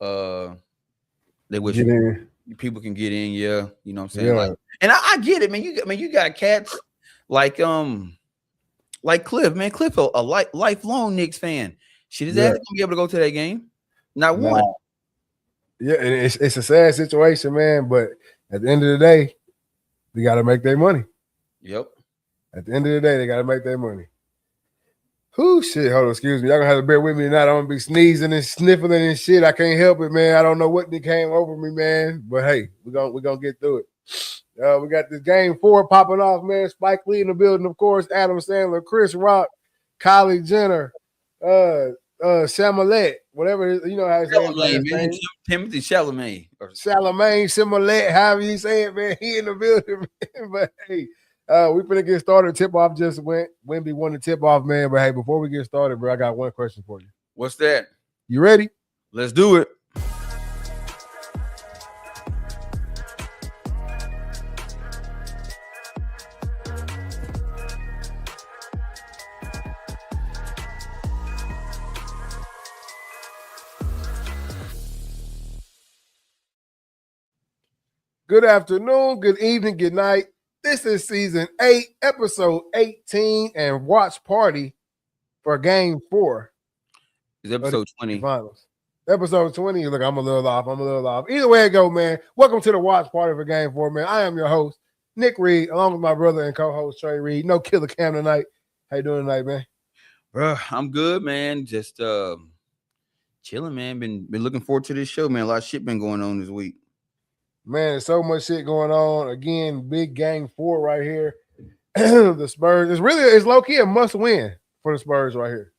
They wish Get in. people can get in. Yeah, you know what I'm saying. Yeah. Like, and I get it, man. You got cats like Cliff, man. Cliff, a lifelong Knicks fan. Shit, his ass Yeah. gonna be able to go to that game. Not one. Nah. Yeah, and it's a sad situation, man. But at the end of the day, they got to make their money. Yep. At the end of the day, they got to make their money. Whoo, shit. Hold on, excuse me. Y'all gonna have to bear with me tonight. I'm gonna be sneezing and sniffling and shit. I can't help it, man. I don't know what came over me, man. But hey, we're gonna get through it. We got this game 4 popping off, man. Spike Lee in the building, of course. Adam Sandler, Chris Rock, Kylie Jenner, Chalamet, whatever you know how to say Chalamet, his man. name. Timothy Chalamet. Chalamet, Chalamet, however you say it, man. He in the building, man. But hey, we finna get started. Tip off just went. Wemby won the tip off, man. But hey, before we get started, bro, I got one question for you. What's that? You ready? Let's do it. Good afternoon, good evening, good night. This is season 8, episode 18, and watch party for game 4. It's episode 20. Finals. Episode 20. Look, I'm a little off. Either way it go, man. Welcome to the watch party for game 4, man. I am your host, Nick Reed, along with my brother and co-host Trey Reed. No Killer Cam tonight. How you doing tonight, man? Bro, I'm good, man. Just chilling, man. Been looking forward to this show, man. A lot of shit been going on this week. Man, there's so much shit going on. Again, big game 4 right here. The Spurs. It's low-key a must-win for the Spurs right here.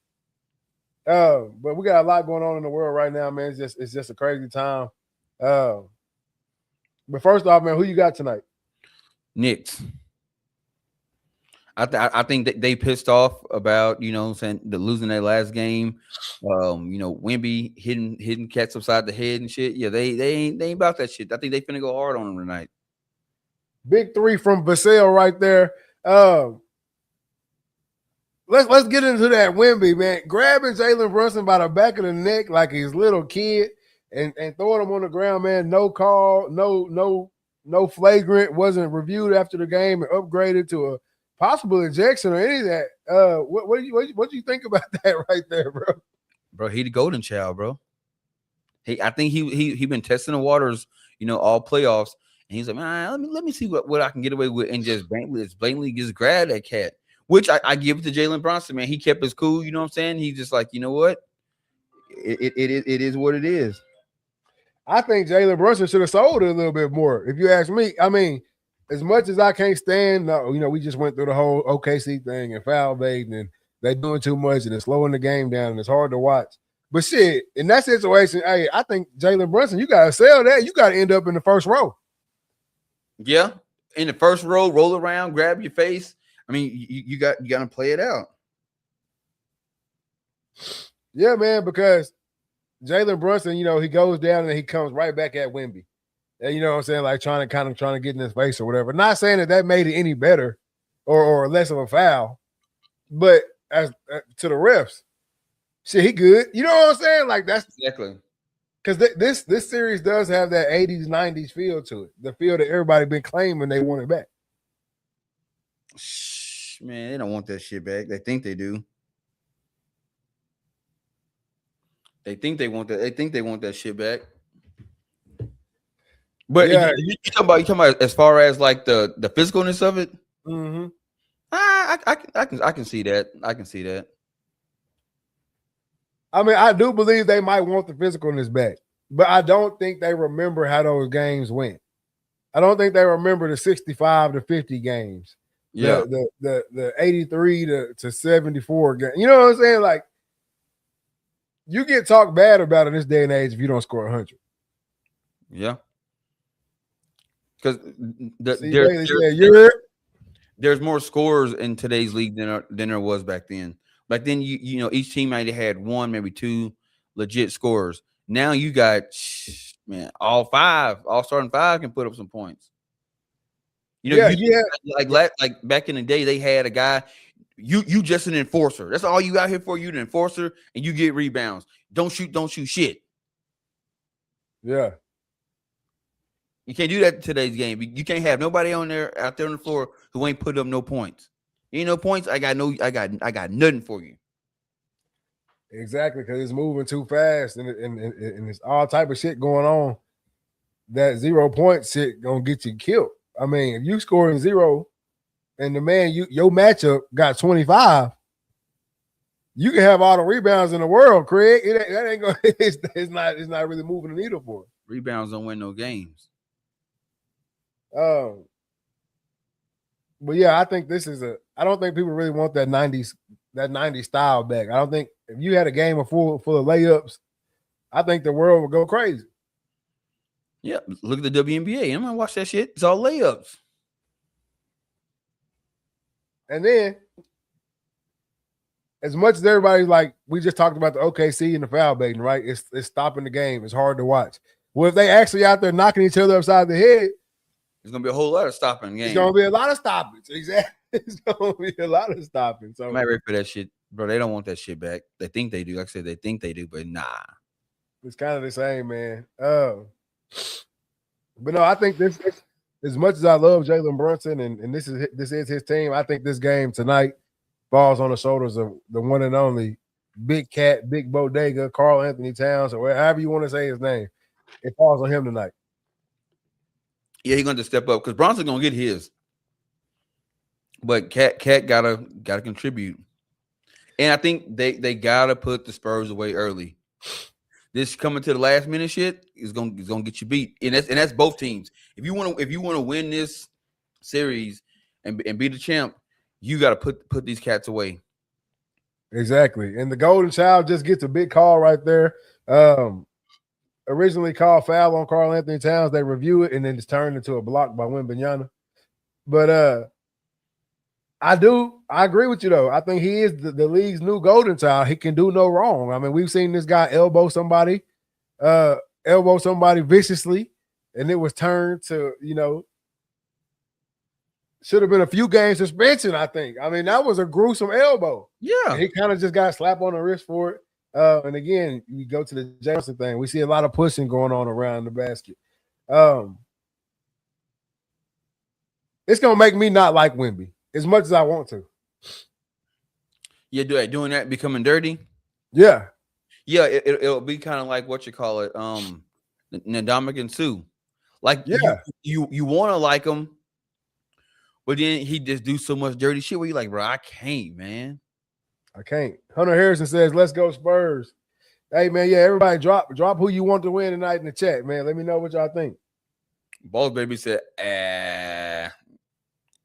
But we got a lot going on in the world right now, man. It's just a crazy time. But first off, man, who you got tonight? Knicks. I think that they pissed off about, you know, saying the losing their last game. Wemby hitting cats upside the head and shit. Yeah, they ain't about that shit. I think they finna go hard on them tonight. Big 3 from Vassell right there. Let's get into that Wemby, man. Grabbing Jalen Brunson by the back of the neck like his little kid and throwing him on the ground, man. No call, no flagrant, wasn't reviewed after the game and upgraded to a possible ejection or any of that. What do you think about that right there, bro? Bro, he the golden child, bro. I think he been testing the waters, you know, all playoffs, and he's like, man, let me see what I can get away with, and just blatantly just grab that cat. Which I give it to Jalen Brunson, man. He kept his cool, you know what I'm saying? He's just like, you know what? It is what it is. I think Jalen Brunson should have sold it a little bit more, if you ask me. I mean, as much as I can't stand, we just went through the whole OKC thing and foul baiting, and they doing too much, and it's slowing the game down, and it's hard to watch. But shit, in that situation, hey, I think Jalen Brunson, you got to sell that. You got to end up in the first row. Yeah, in the first row, roll around, grab your face. I mean, you got to play it out. Yeah, man, because Jalen Brunson, he goes down and he comes right back at Wemby. And you know what I'm saying? Like trying to get in his face or whatever. Not saying that made it any better or less of a foul, but as to the refs, shit, he good. You know what I'm saying? Like that's exactly. Because this series does have that 80s, 90s feel to it. The feel that everybody been claiming they want it back. Man, they don't want that shit back. They think they do. They think they want that. They think they want that shit back. But yeah, you talking about as far as like the physicalness of it. Mm-hmm. I can see that. I can see that. I mean, I do believe they might want the physicalness back, but I don't think they remember how those games went. I don't think they remember the 65 to 50 games. Yeah, the 83 to 74 game. You know what I'm saying? Like, you get talked bad about in this day and age if you don't score 100. Yeah, because there's more scores in today's league than there was back then. Back then, you know, each team might have had 1, maybe 2 legit scorers. Now you got all starting 5 can put up some points. You know, like back in the day, they had a guy. You just an enforcer. That's all you out here for. You the enforcer, and you get rebounds. Don't shoot shit. Yeah. You can't do that in today's game. You can't have nobody out there on the floor who ain't put up no points. You ain't no points. I got nothing for you. Exactly, because it's moving too fast, and it's all type of shit going on. That 0 point shit gonna get you killed. I mean, if you scoring 0, and the man your matchup got 25, you can have all the rebounds in the world, Craig. That ain't gonna. It's not really moving the needle for it. Rebounds don't win no games. But yeah, I think this is I don't think people really want that 90s style back. I don't think if you had a game full of layups, I think the world would go crazy. Yeah, look at the WNBA. I'm gonna watch that shit. It's all layups. And then, as much as everybody's like, we just talked about the OKC and the foul baiting, right? It's stopping the game. It's hard to watch. Well, if they actually out there knocking each other upside the head, there's gonna be a whole lot of stopping games. It's gonna be a lot of stopping. Exactly. It's gonna be a lot of stopping. So I'm not ready for that shit, bro. They don't want that shit back. They think they do. Like I said, they think they do, but nah. It's kind of the same, man. But no, I think this as much as I love Jalen Brunson and this is his team, I think this game tonight falls on the shoulders of the one and only Big Cat, Big Bodega, Karl Anthony Towns, or however you want to say his name. It falls on him tonight. Yeah, he's going to step up because Bronson's going to get his. But Cat gotta contribute. And I think they gotta put the Spurs away early. This coming to the last minute shit is gonna get you beat. And that's both teams. If you wanna win this series and be the champ, you gotta put these cats away. Exactly. And the Golden Child just gets a big call right there. Originally called foul on Karl Anthony Towns. They review it and then it's turned into a block by Wembanyama. But I agree with you though. I think he is the league's new golden child. He can do no wrong. I mean, we've seen this guy elbow somebody viciously, and it was turned to, should have been a few games suspension, I think. I mean, that was a gruesome elbow. Yeah. And he kind of just got slapped on the wrist for it. And again, you go to the Jameson thing. We see a lot of pushing going on around the basket. It's going to make me not like Wemby as much as I want to. Yeah, doing that, becoming dirty. Yeah. Yeah, it'll be kind of like what you call it, Ndamukong Suh. Like, yeah, you want to like him, but then he just do so much dirty shit where you're like, bro, I can't, man. I can't. Hunter Harrison says, "Let's go Spurs." Hey, man, yeah, everybody drop who you want to win tonight in the chat, man. Let me know what y'all think. Boss Baby said, Hey,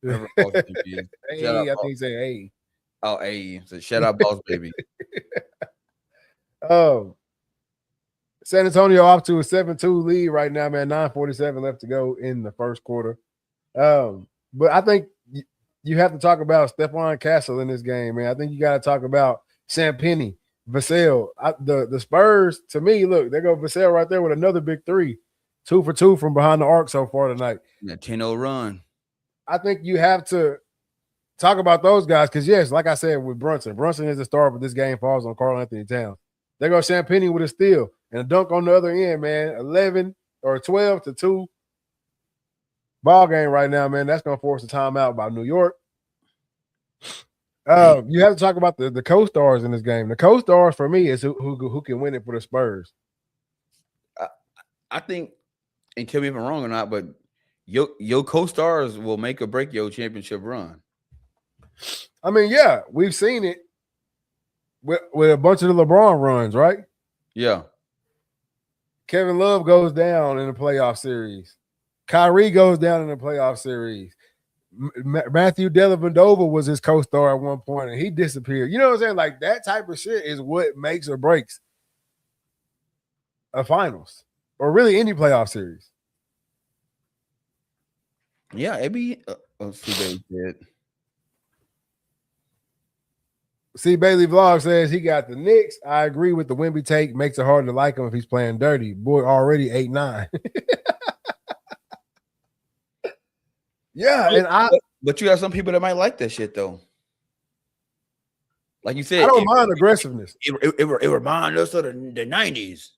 I think he said, hey. Oh, hey. So shout out Boss Baby. San Antonio off to a 7-2 lead right now, man. 9:47 left to go in the first quarter. But I think you have to talk about Stephon Castle in this game, man. I think you got to talk about Champagnie, Vassell. The Spurs, to me, look, there go Vassell right there with another big three. 2 for 2 from behind the arc so far tonight. That 10-0 run. I think you have to talk about those guys because, yes, like I said with Brunson is the star, but this game falls on Karl Anthony Towns. There goes Champagnie with a steal and a dunk on the other end, man. 11 or 12-2 ball game right now, man. That's going to force a timeout by New York. You have to talk about the co-stars in this game. The co-stars for me is who can win it for the Spurs. I think, and tell me if I'm wrong or not, but your co-stars will make or break your championship run. I mean, yeah, we've seen it with a bunch of the LeBron runs, right? Yeah. Kevin Love goes down in the playoff series. Kyrie goes down in the playoff series. Matthew Dellavedova was his co-star at one point, and he disappeared. You know what I'm saying? Like, that type of shit is what makes or breaks a finals or really any playoff series. Yeah, it'd be C. Bailey Vlog says he got the Knicks. I agree with the Wemby take. Makes it hard to like him if he's playing dirty. Boy, already 8-9. Yeah, but you have some people that might like that shit though. Like you said, I don't mind aggressiveness. It reminds us of the 90s.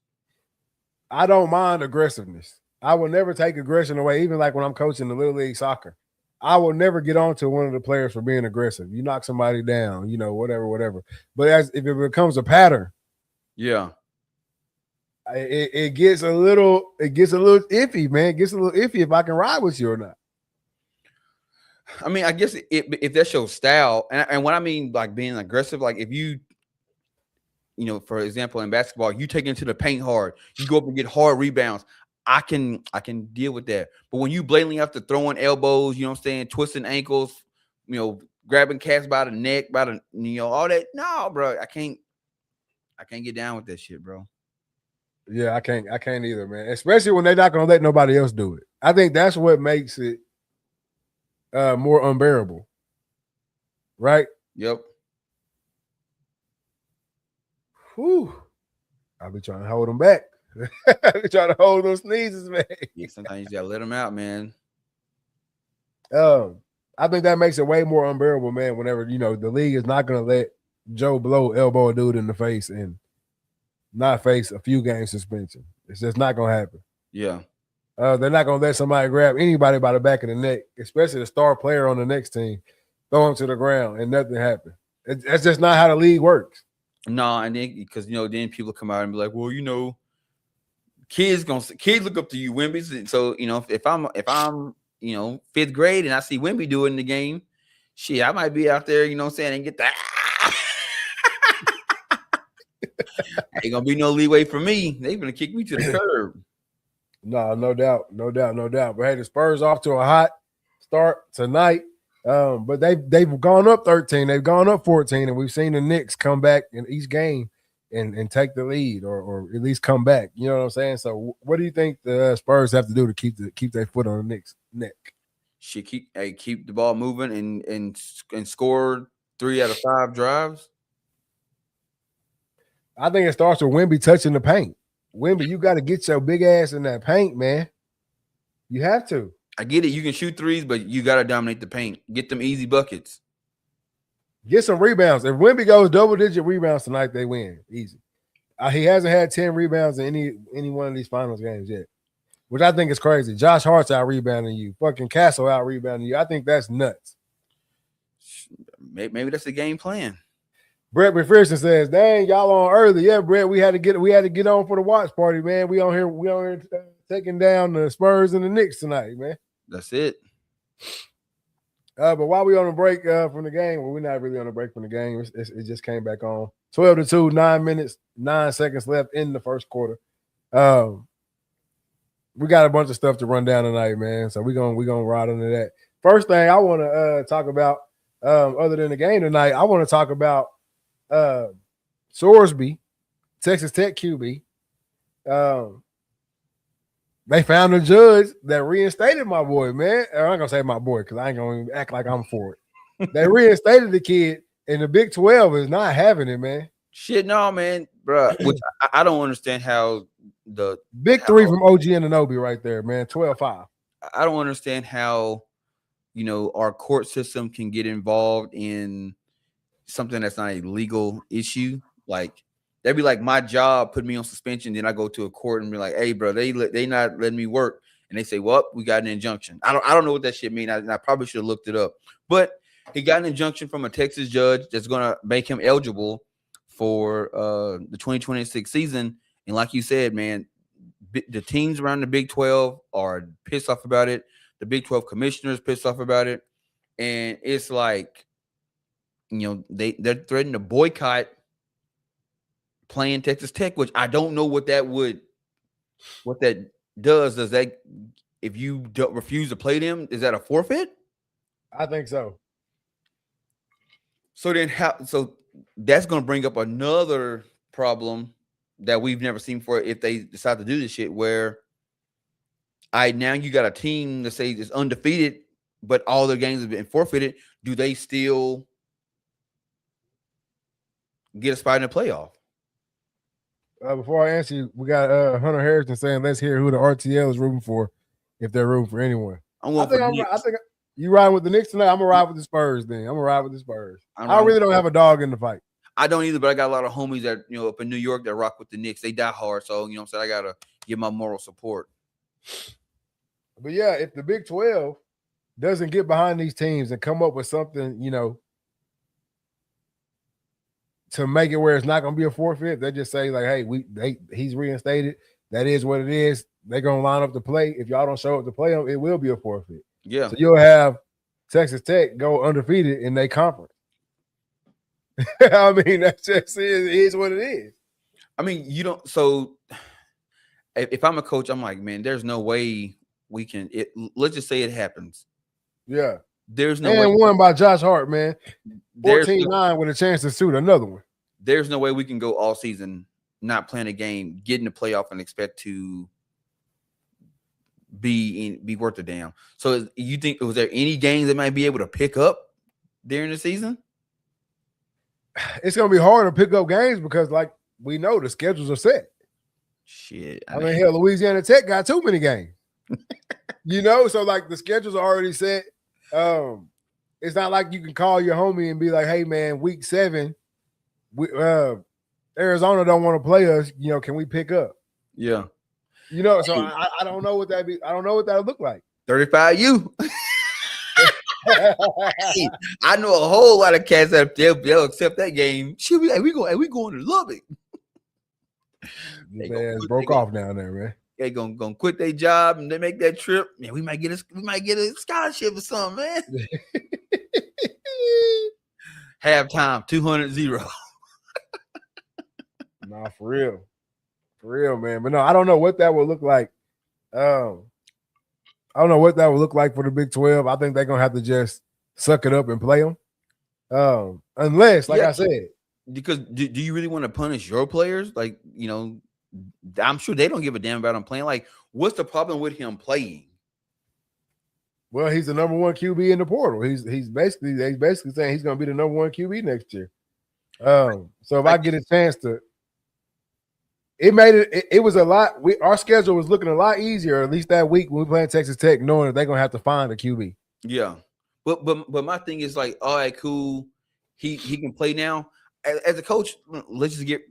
I don't mind aggressiveness. I will never take aggression away, even like when I'm coaching the Little League soccer. I will never get on to one of the players for being aggressive. You knock somebody down, whatever. But if it becomes a pattern, Yeah. it gets a little iffy, man. It gets a little iffy if I can ride with you or not. I mean, I guess if that's your style, and what I mean like being aggressive, like if you for example, in basketball, you take into the paint hard, you go up and get hard rebounds. I can deal with that. But when you blatantly have to throw in elbows, twisting ankles, grabbing cats by the neck, by the all that. No, bro, I can't get down with that shit, bro. Yeah, I can't either, man. Especially when they're not gonna let nobody else do it. I think that's what makes it more unbearable. Right? Yep. Whew. I'll be trying to hold them back. I'll be trying to hold those sneezes, man. Yeah, sometimes you just gotta let them out, man. I think that makes it way more unbearable, man. Whenever the league is not gonna let Joe Blow elbow a dude in the face and not face a few game suspension. It's just not gonna happen. Yeah. They're not gonna let somebody grab anybody by the back of the neck, especially the star player on the next team, throw him to the ground and nothing happen. That's just not how the league works. No, and then because then people come out and be like, well, kids look up to you, Wemby. So if I'm 5th grade and I see Wemby do it in the game, shit, I might be out there, and get that. Ain't gonna be no leeway for me. They gonna kick me to the curb. No doubt. But hey, the Spurs off to a hot start tonight. But they've gone up 13, they've gone up 14, and we've seen the Knicks come back in each game and take the lead or at least come back. You know what I'm saying? So what do you think the Spurs have to do to keep their foot on the Knicks' neck? Should keep the ball moving and score 3 out of 5 drives. I think it starts with Wemby touching the paint. Wemby, you got to get your big ass in that paint, man. You have to. I get it. You can shoot threes, but you got to dominate the paint. Get them easy buckets. Get some rebounds. If Wemby goes double-digit rebounds tonight, they win. Easy. He hasn't had 10 rebounds in any one of these finals games yet, which I think is crazy. Josh Hart's out-rebounding you. Fucking Castle out-rebounding you. I think that's nuts. Maybe that's the game plan. Brett McPherson says, "Dang, y'all on early. Yeah, Brett, we had to get on for the watch party, man. We on here taking down the Spurs and the Knicks tonight, man. That's it." But while we on a break from the game, well, we're not really on a break from the game. It just came back on. 12-2, 9 minutes, 9 seconds left in the first quarter. We got a bunch of stuff to run down tonight, man. So we're gonna ride into that. First thing I want to talk about, other than the game tonight, I want to talk about Sorsby, Texas Tech QB. They found a judge that reinstated my boy, man. I'm not gonna say my boy because I ain't gonna act like I'm for it. They reinstated the kid, and the Big 12 is not having it, man. Shit, no, man, bro. Which I don't understand how the Big 3 from OG Anunoby right there, man. 12-5. I don't understand how our court system can get involved in something that's not a legal issue. Like that'd be like my job put me on suspension, then I go to a court and be like, "Hey, bro, they not letting me work," and they say, "Well, we got an injunction." I don't know what that shit mean. I probably should have looked it up, but he got an injunction from a Texas judge that's gonna make him eligible for the 2026 season. And like you said, man, the teams around the Big 12 are pissed off about it. The Big 12 commissioners pissed off about it, and it's like, they're threatening to boycott playing Texas Tech, which I don't know what that does. Does that, if you refuse to play them, is that a forfeit? I think so. So then so that's going to bring up another problem that we've never seen before if they decide to do this shit, where now you got a team that say is undefeated, but all their games have been forfeited. Do they still get a spot in the playoff? Before I answer you, we got Hunter Harrison saying, "Let's hear who the RTL is rooting for, if they're rooting for anyone." I think you riding with the Knicks tonight. I'm gonna ride with the Spurs. Then I'm gonna ride with the Spurs. I really don't have a dog in the fight. I don't either, but I got a lot of homies that up in New York that rock with the Knicks. They die hard, so I gotta give my moral support. But yeah, if the Big 12 doesn't get behind these teams and come up with something, to make it where it's not going to be a forfeit, they just say like, hey, he's reinstated. That is what it is. They're going to line up to play. If y'all don't show up to play them, it will be a forfeit. Yeah. So you'll have Texas Tech go undefeated in their conference. I mean, that's just it is what it is. I mean, you don't. So if I'm a coach, I'm like, man, there's no way we can. Let's just say it happens. Yeah. There's no way. And won by Josh Hart, man. 14-9 with a chance to shoot another one. There's no way we can go all season not playing a game, get in the playoff, and expect to be worth a damn. So you think, was there any games that might be able to pick up during the season? It's going to be hard to pick up games because, like we know, the schedules are set. Shit. I mean, hell, Louisiana Tech got too many games. So like the schedules are already set. It's not like you can call your homie and be like, hey, man, week 7, Arizona don't want to play us. Can we pick up? Yeah. So I don't know what that be. I don't know what that would look like. 35U. I know a whole lot of cats that they'll accept that game. Should we? We going to Lubbock. Man, broke off down there, man. They gonna quit their job and they make that trip. Man, we might get a scholarship or something, man. Halftime 200-0. Nah, for real, man. But no, I don't know what that would look like. I don't know what that would look like for the Big 12. I think they're gonna have to just suck it up and play them. Unless, like I said, because do you really want to punish your players? Like, I'm sure they don't give a damn about him playing. Like, what's the problem with him playing? Well, he's the number 1 QB in the portal. He's basically saying he's going to be the number 1 QB next year. So if I get a chance to, it was a lot. Our schedule was looking a lot easier, at least that week when we playing Texas Tech, knowing that they're going to have to find a QB. Yeah, but my thing is like, all right, cool. He can play now. As a coach, let's just get.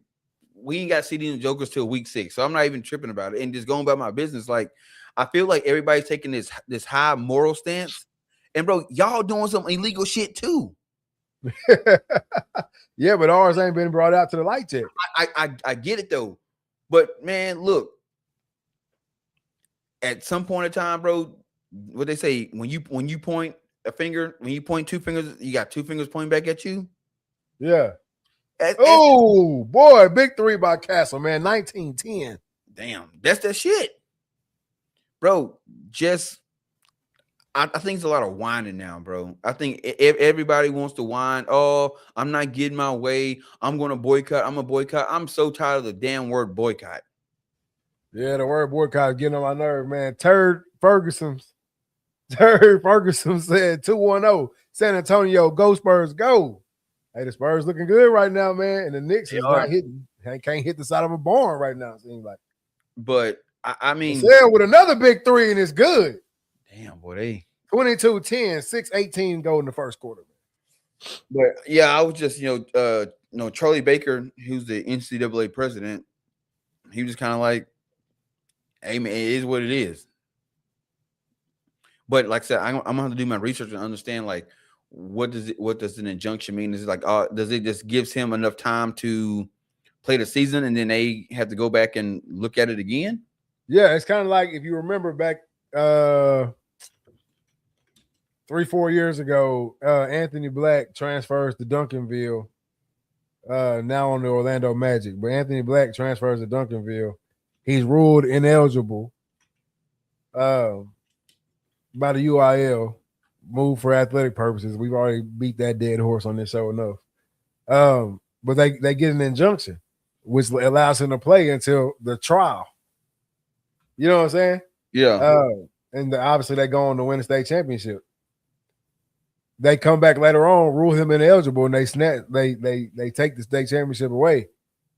We ain't got CD and Jokers till week 6, so I'm not even tripping about it and just going about my business. Like, I feel like everybody's taking this high moral stance, and bro, y'all doing some illegal shit too. Yeah, but ours ain't been brought out to the light yet. I get it though, but man, look, at some point in time, bro, what they say when you point a finger, when you point 2 fingers, you got 2 fingers pointing back at you. Yeah. Oh boy, big 3 by Castle, man. 19-10. Damn, that's that shit, bro. I think it's a lot of whining now, bro. I think if everybody wants to whine, oh, I'm not getting my way, I'm gonna boycott. I'm a boycott. I'm so tired of the damn word boycott. Yeah, the word boycott is getting on my nerve, man. Turd Ferguson said 2-1-0. San Antonio, go Spurs, go. Hey, the Spurs looking good right now, man. And the Knicks is not hitting. Can't hit the side of a barn right now, it seems like. But I mean, with another big 3 and it's good. Damn, boy, they 22-10, 6-18 go in the first quarter. But yeah, I was just, Charlie Baker, who's the NCAA president, he was kind of like, hey man, it is what it is. But like I said, I'm gonna have to do my research and understand like what does an injunction mean? Is it like does it just gives him enough time to play the season and then they have to go back and look at it again? Yeah, it's kind of like if you remember back 3-4 years ago, Anthony Black transfers to Duncanville, now on the Orlando Magic. But Anthony Black transfers to Duncanville. He's ruled ineligible by the UIL, moved for athletic purposes. We've already beat that dead horse on this show enough. But they get an injunction, which allows him to play until the trial. You know what I'm saying? Yeah. And obviously they go on to win the state championship. They come back later on, rule him ineligible, and they take the state championship away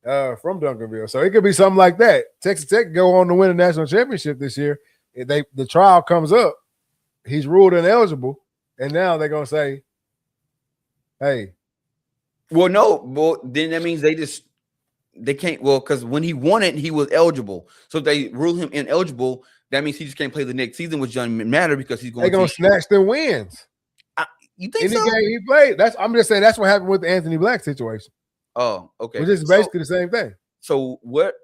from Duncanville. So it could be something like that. Texas Tech go on to win a national championship this year. If the trial comes up, he's ruled ineligible, and now they're gonna say, "Hey." Well, no, well then that means they just They can't. Well, because when he won it, he was eligible. So if they rule him ineligible, that means he just can't play the next season, which doesn't matter because he's They going gonna to. snatch the wins. You think Any so? game he played. I'm just saying that's what happened with the Anthony Black situation. Oh, okay. Which is basically the same thing. So what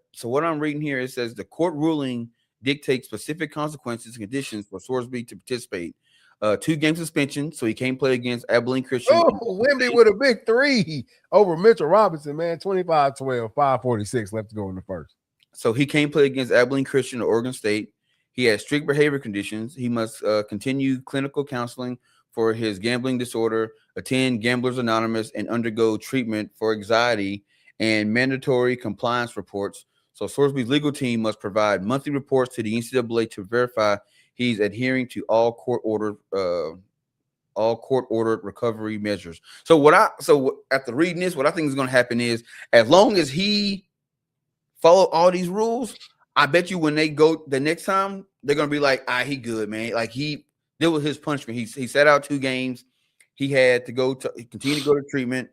I'm reading here, it says the court ruling dictates specific consequences and conditions for Sorsby to participate. 2-game suspension, so he can't play against Abilene Christian. Oh, Wemby with a big 3 over Mitchell Robinson, man. 25-12, 5:46 left to go in the first. So he can't play against Abilene Christian or Oregon State. He has strict behavior conditions. He must continue clinical counseling for his gambling disorder, attend Gamblers Anonymous, and undergo treatment for anxiety and mandatory compliance reports. So Sorsby's legal team must provide monthly reports to the NCAA to verify he's adhering to all court-ordered recovery measures. So after reading this, what I think is going to happen is, as long as he follow all these rules, I bet you when they go the next time, they're going to be like, he good, man. Like he did with his punishment. He sat out 2 games. He had to continue to go to treatment.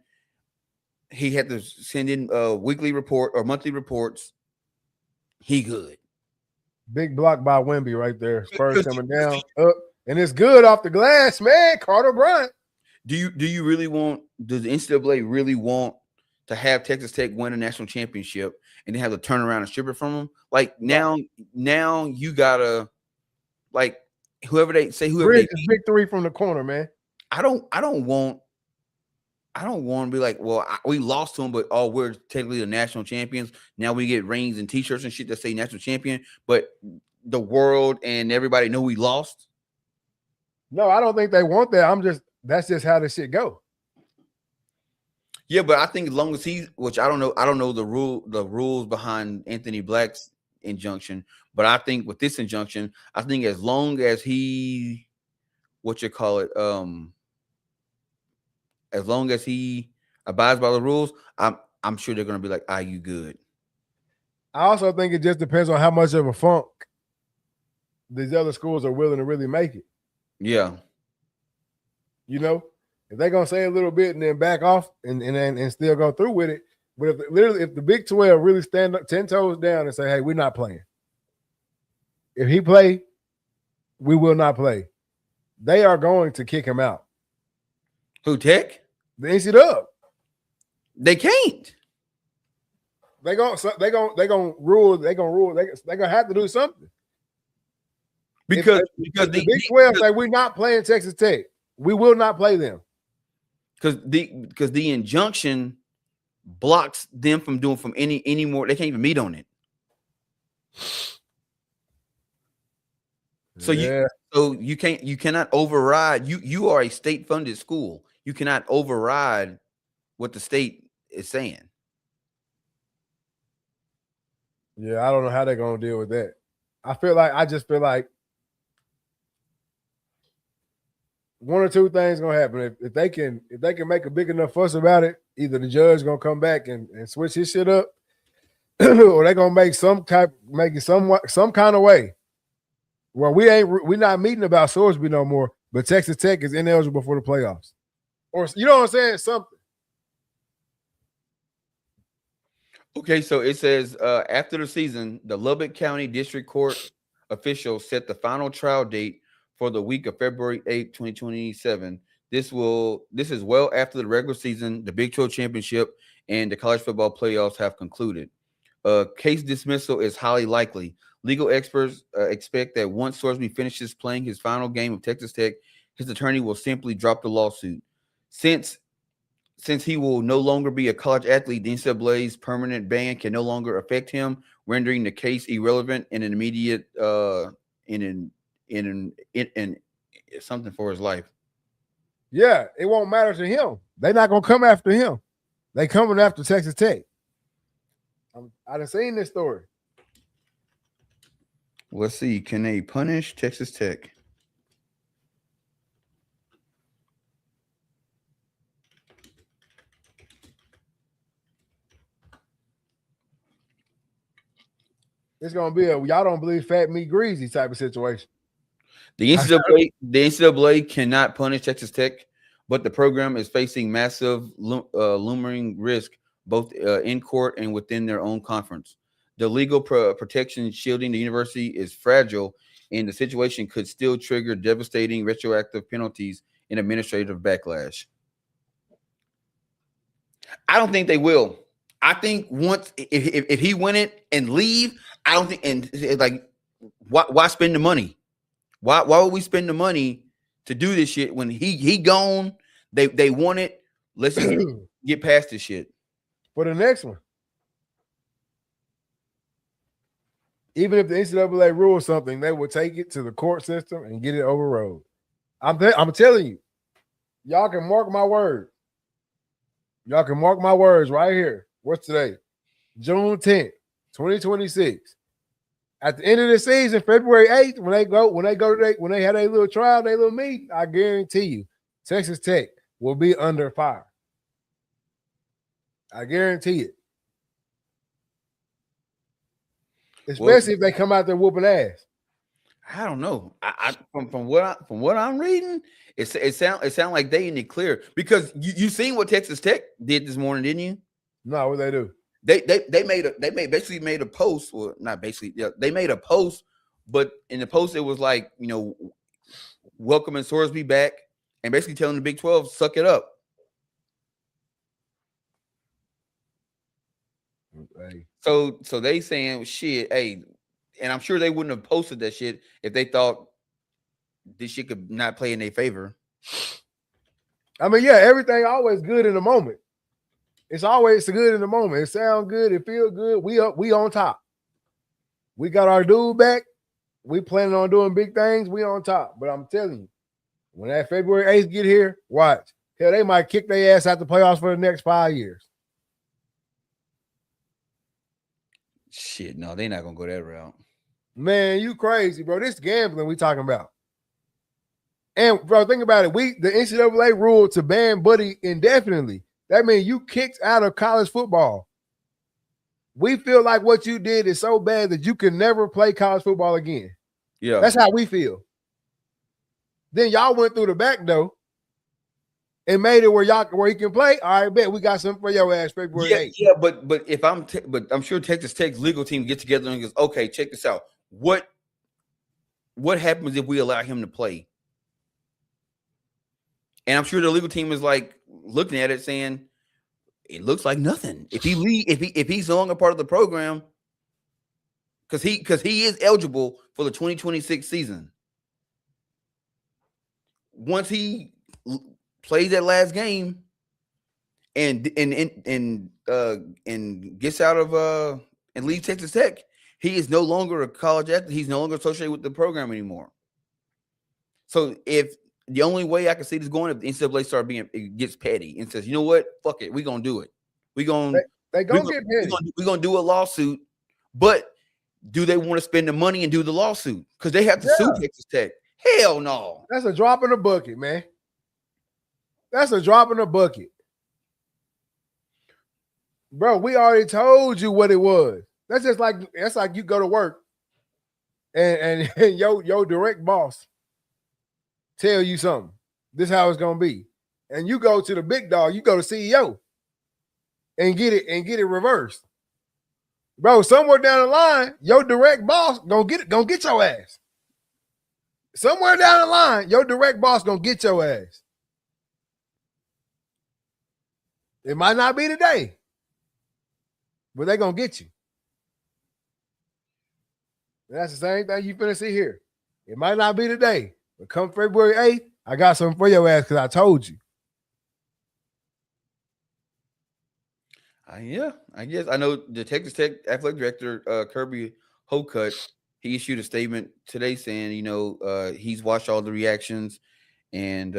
He had to send in weekly report or monthly reports. He good. Big block by Wemby right there. Spurs coming down up, and it's good off the glass, man. Carter Bryant. Does the NCAA really want to have Texas Tech win a national championship and then have to turn around and strip it from them? Like now you gotta, like, whoever they beat, big 3 from the corner, man. I don't want to be like, well, we lost to them, but we're technically the national champions. Now we get rings and T-shirts and shit that say national champion, but the world and everybody know we lost. No, I don't think they want that. That's just how this shit go. Yeah, but I think as long as which I don't know the rules behind Anthony Black's injunction, but I think with this injunction, I think as long as he, as long as he abides by the rules, I'm sure they're going to be like, you good. I also think it just depends on how much of a funk these other schools are willing to really make it. Yeah. You know, if they're going to say a little bit and then back off and still go through with it. But if the Big 12 really stand up 10 toes down and say, hey, we're not playing. If he play, we will not play. They are going to kick him out. Who, Tech? The NCAA. They can't. They're gonna rule. They're gonna have to do something. Because the Big 12 say we're not playing Texas Tech. We will not play them. Because the injunction blocks them from doing any more. They can't even meet on it. So you cannot override. You are a state funded school. You cannot override what the state is saying. Yeah, I don't know how they're gonna deal with that. I just feel like one or two things gonna happen. If they can make a big enough fuss about it, either the judge gonna come back and switch his shit up, or they gonna make some kind of way where we're not meeting about Sorsby no more, but Texas Tech is ineligible for the playoffs. Or you know what I'm saying? Something. Okay, so it says after the season, the Lubbock County District Court officials set the final trial date for the week of February 8, 2027. This is well after the regular season, the Big 12 championship, and the college football playoffs have concluded. Case dismissal is highly likely. Legal experts expect that once Sorsby finishes playing his final game of Texas Tech, his attorney will simply drop the lawsuit. Since he will no longer be a college athlete, the NCAA's permanent ban can no longer affect him, rendering the case irrelevant and an immediate in something for his life. Yeah, it won't matter to him. They're not gonna come after him. They coming after Texas Tech. I done seen this story. Let's see. Can they punish Texas Tech? It's gonna be y'all don't believe fat meat greasy type of situation. The NCAA cannot punish Texas Tech, but the program is facing massive looming risk both in court and within their own conference. The legal protection shielding the university is fragile, and the situation could still trigger devastating retroactive penalties and administrative backlash. I don't think they will. I think once if he win it and leave, I don't think, and like why spend the money? Why would we spend the money to do this shit when he gone? They want it. Let's just get past this shit. For the next one, even if the NCAA rules something, they will take it to the court system and get it overruled. I'm telling you, y'all can mark my words. Y'all can mark my words right here. What's today? June 10th, 2026. At the end of the season, February 8th, when they had a little trial, their little meet, I guarantee you, Texas Tech will be under fire. I guarantee it. Especially if they come out there whooping ass. I don't know. From what I'm reading, it sound like they in the clear, because you seen what Texas Tech did this morning, didn't you? No, what they do? They basically made a post, or not basically, yeah, they made a post, but in the post it was like, welcoming Sorsby back and basically telling the Big 12 suck it up. Hey. So they saying shit, hey, and I'm sure they wouldn't have posted that shit if they thought this shit could not play in their favor. I mean, yeah, everything always good in the moment. It's always good in the moment. It sounds good. It feels good. We on top. We got our dude back. We planning on doing big things. We on top. But I'm telling you, when that February 8th get here, watch. Hell, they might kick their ass out the playoffs for the next 5 years. Shit, no, they're not gonna go that route. Man, you crazy, bro. This gambling we talking about. And bro, think about it. The NCAA ruled to ban Buddy indefinitely. That means you kicked out of college football. We feel like what you did is so bad that you can never play college football again. Yeah. That's how we feel. Then y'all went through the back door and made it where you can play. All right, bet we got something for your ass February 8th. Yeah, but I'm sure Texas Tech's legal team get together and goes, okay, check this out. What happens if we allow him to play? And I'm sure the legal team is like looking at it saying, it looks like nothing. If he's no longer part of the program, because he is eligible for the 2026 season. Once he plays that last game and gets out of and leaves Texas Tech, he is no longer a college athlete. He's no longer associated with the program anymore. So if the only way I can see this going, if the NCAA it gets petty and says, you know what, fuck it, we're gonna do it. They gonna get petty. We're gonna do a lawsuit, but do they want to spend the money and do the lawsuit? Because they have to sue Texas Tech. Hell no. That's a drop in the bucket, man. That's a drop in the bucket. Bro, we already told you what it was. That's like you go to work and your direct boss tell you something. This is how it's gonna be. And you go to the big dog, you go to CEO and get it reversed. Bro, somewhere down the line, your direct boss gonna get your ass. Somewhere down the line, your direct boss gonna get your ass. It might not be today, but they gonna get you. And that's the same thing you finna see here. It might not be today, but come February 8th, I got something for your ass because I told you. Yeah, I guess I know the Texas Tech athletic director, Kirby Hocutt, he issued a statement today saying, he's watched all the reactions and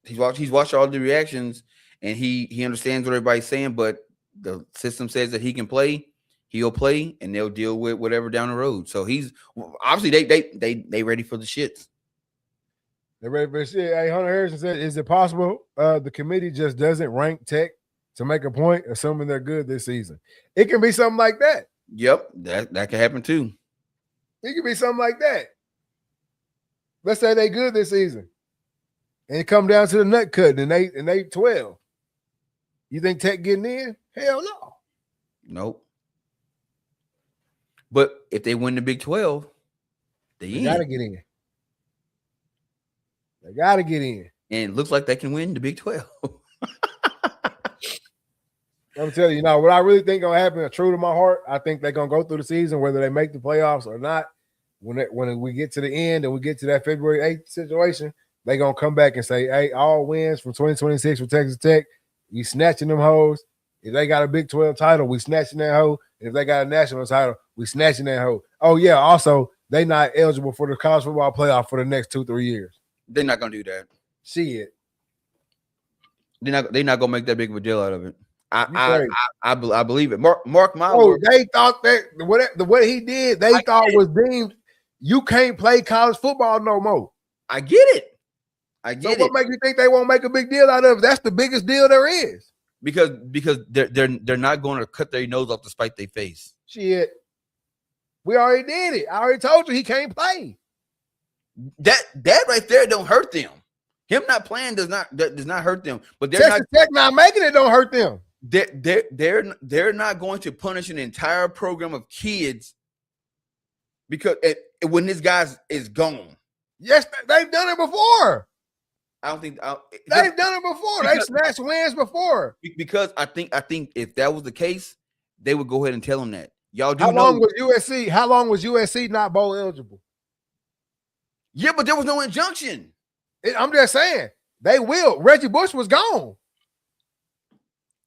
he's watched all the reactions and he understands what everybody's saying, but the system says that he can play, he'll play, and they'll deal with whatever down the road. So he's obviously they ready for the shits. They're ready for the shit. Hey, Hunter Harrison said, is it possible the committee just doesn't rank Tech to make a point, assuming they're good this season? It can be something like that. Yep, that can happen too. It could be something like that. Let's say they good this season. And it come down to the nut cut and they 12. You think Tech getting in? Hell no. Nope. But if they win the Big 12, They got to get in. They got to get in. And it looks like they can win the Big 12. I'm telling you now, what I really think gonna happen, true to my heart, I think they're gonna go through the season, whether they make the playoffs or not. When we get to the end and we get to that February 8th situation, they're gonna come back and say, hey, all wins from 2026 for Texas Tech, we snatching them hoes. If they got a Big 12 title, we snatching that hoe. If they got a national title, we snatching that hoe. Oh, yeah, also, they not eligible for the college football playoff for the next 2-3 years. They're not gonna do that. Shit. They're not gonna make that big of a deal out of it. I believe it. Mark my word. They thought that what he did, they thought was deemed you can't play college football no more. I get it. So what makes you think they won't make a big deal out of it? That's the biggest deal there is. Because they're not going to cut their nose off to spite their face. Shit. We already did it. I already told you he can't play. That right there don't hurt them. Him not playing does not hurt them. But they're Texas Tech not making it don't hurt them. They're not going to punish an entire program of kids because when this guy is gone. Yes, they've done it before. I don't think they've done it before. They snatched wins before. Because I think if that was the case, they would go ahead and tell him that. Y'all do How know long was USC? How long was USC not bowl eligible? Yeah, but there was no injunction. I'm just saying they will. Reggie Bush was gone.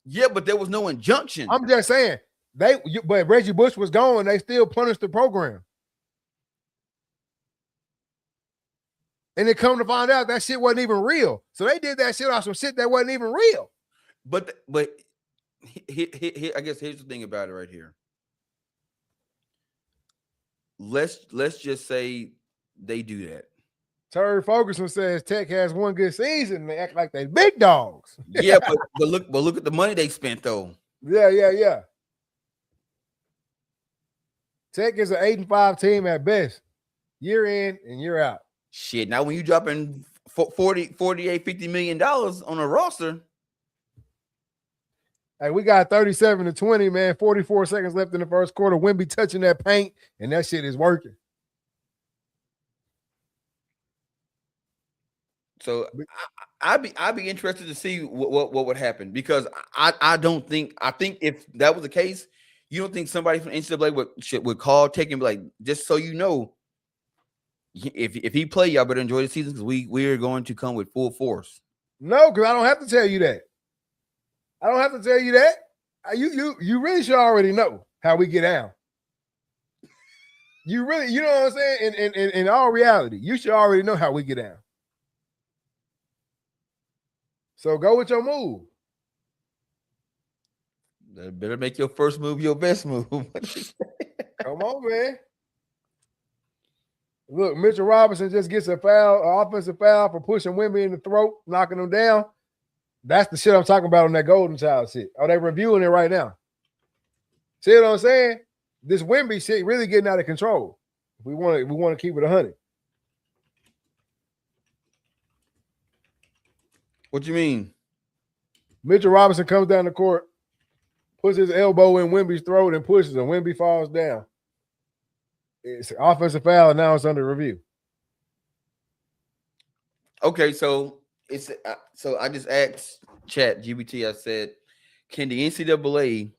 Yeah, but there was no injunction. I'm just saying but Reggie Bush was gone. They still punished the program. And then come to find out that shit wasn't even real. So they did that shit off some shit that wasn't even real. But I guess here's the thing about it right here. Let's just say they do that. Terry Ferguson says Tech has one good season and they act like they big dogs. Yeah, but look at the money they spent though. Yeah. Tech is an 8-5 team at best, year in and year out. Shit, now when you dropping $48, $50 million on a roster. Hey, we got 37-20, man. 44 seconds left in the first quarter. Wemby touching that paint, and that shit is working. So I'd be interested to see what would happen because I think if that was the case, you don't think somebody from NCAA would call Tech and be like, just so you know, if he play, y'all better enjoy the season because we are going to come with full force. No, because I don't have to tell you that. I don't have to tell you that. You really should already know how we get down. You know what I'm saying? In all reality, you should already know how we get down. So go with your move. That better make your first move your best move. Come on, man. Look, Mitchell Robinson just gets an offensive foul for pushing Wemby in the throat, knocking him down. That's the shit I'm talking about on that Golden Child shit. Oh, they reviewing it right now. See what I'm saying? This Wemby shit really getting out of control. We want to keep it 100. What you mean? Mitchell Robinson comes down the court, puts his elbow in Wemby's throat and pushes him. Wemby falls down. It's an offensive foul, and now it's under review. Okay, so I just asked ChatGPT. I said, can the NCAA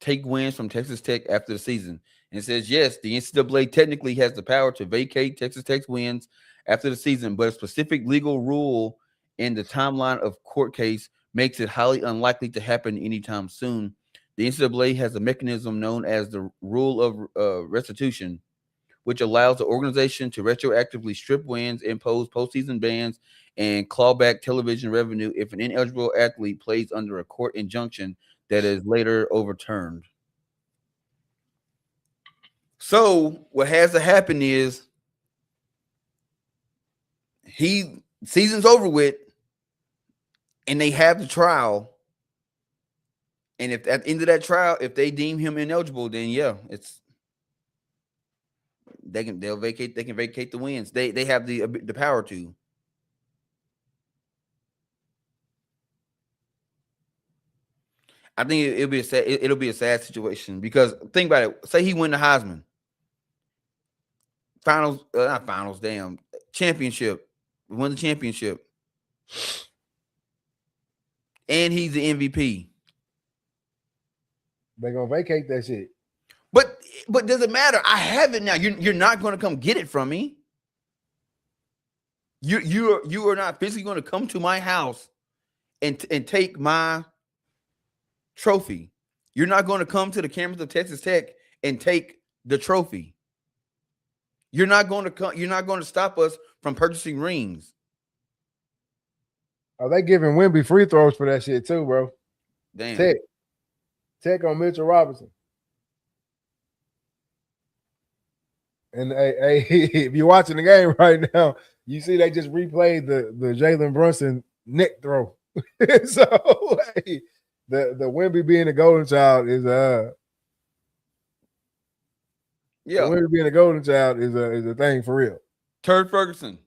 take wins from Texas Tech after the season? And it says, yes, the NCAA technically has the power to vacate Texas Tech's wins after the season, but a specific legal rule in the timeline of court case makes it highly unlikely to happen anytime soon. The NCAA has a mechanism known as the rule of restitution, which allows the organization to retroactively strip wins, impose postseason bans, and claw back television revenue if an ineligible athlete plays under a court injunction that is later overturned. So what has to happen is season's over with, and they have the trial. And if at the end of that trial, if they deem him ineligible, then yeah, they can vacate the wins. They have the power to. 'Cause I think it'll be a sad. It'll be a sad situation because think about it. Say he win the Heisman, finals, not finals. Damn, championship. Won the championship, and he's the MVP. They're gonna vacate that shit. But does it matter? I have it now. You're not going to come get it from me. You are not physically going to come to my house and take my trophy. You're not going to come to the campus of Texas Tech and take the trophy. You're not going to come. You're not going to stop us from purchasing rings. Are they giving Wemby free throws for that shit too, bro? Damn. Tech on Mitchell Robinson. And hey, if you're watching the game right now, you see they just replayed the Jalen Brunson neck throw. So hey, the Wemby being a golden child is Wemby being a golden child is a thing for real. Turd Ferguson.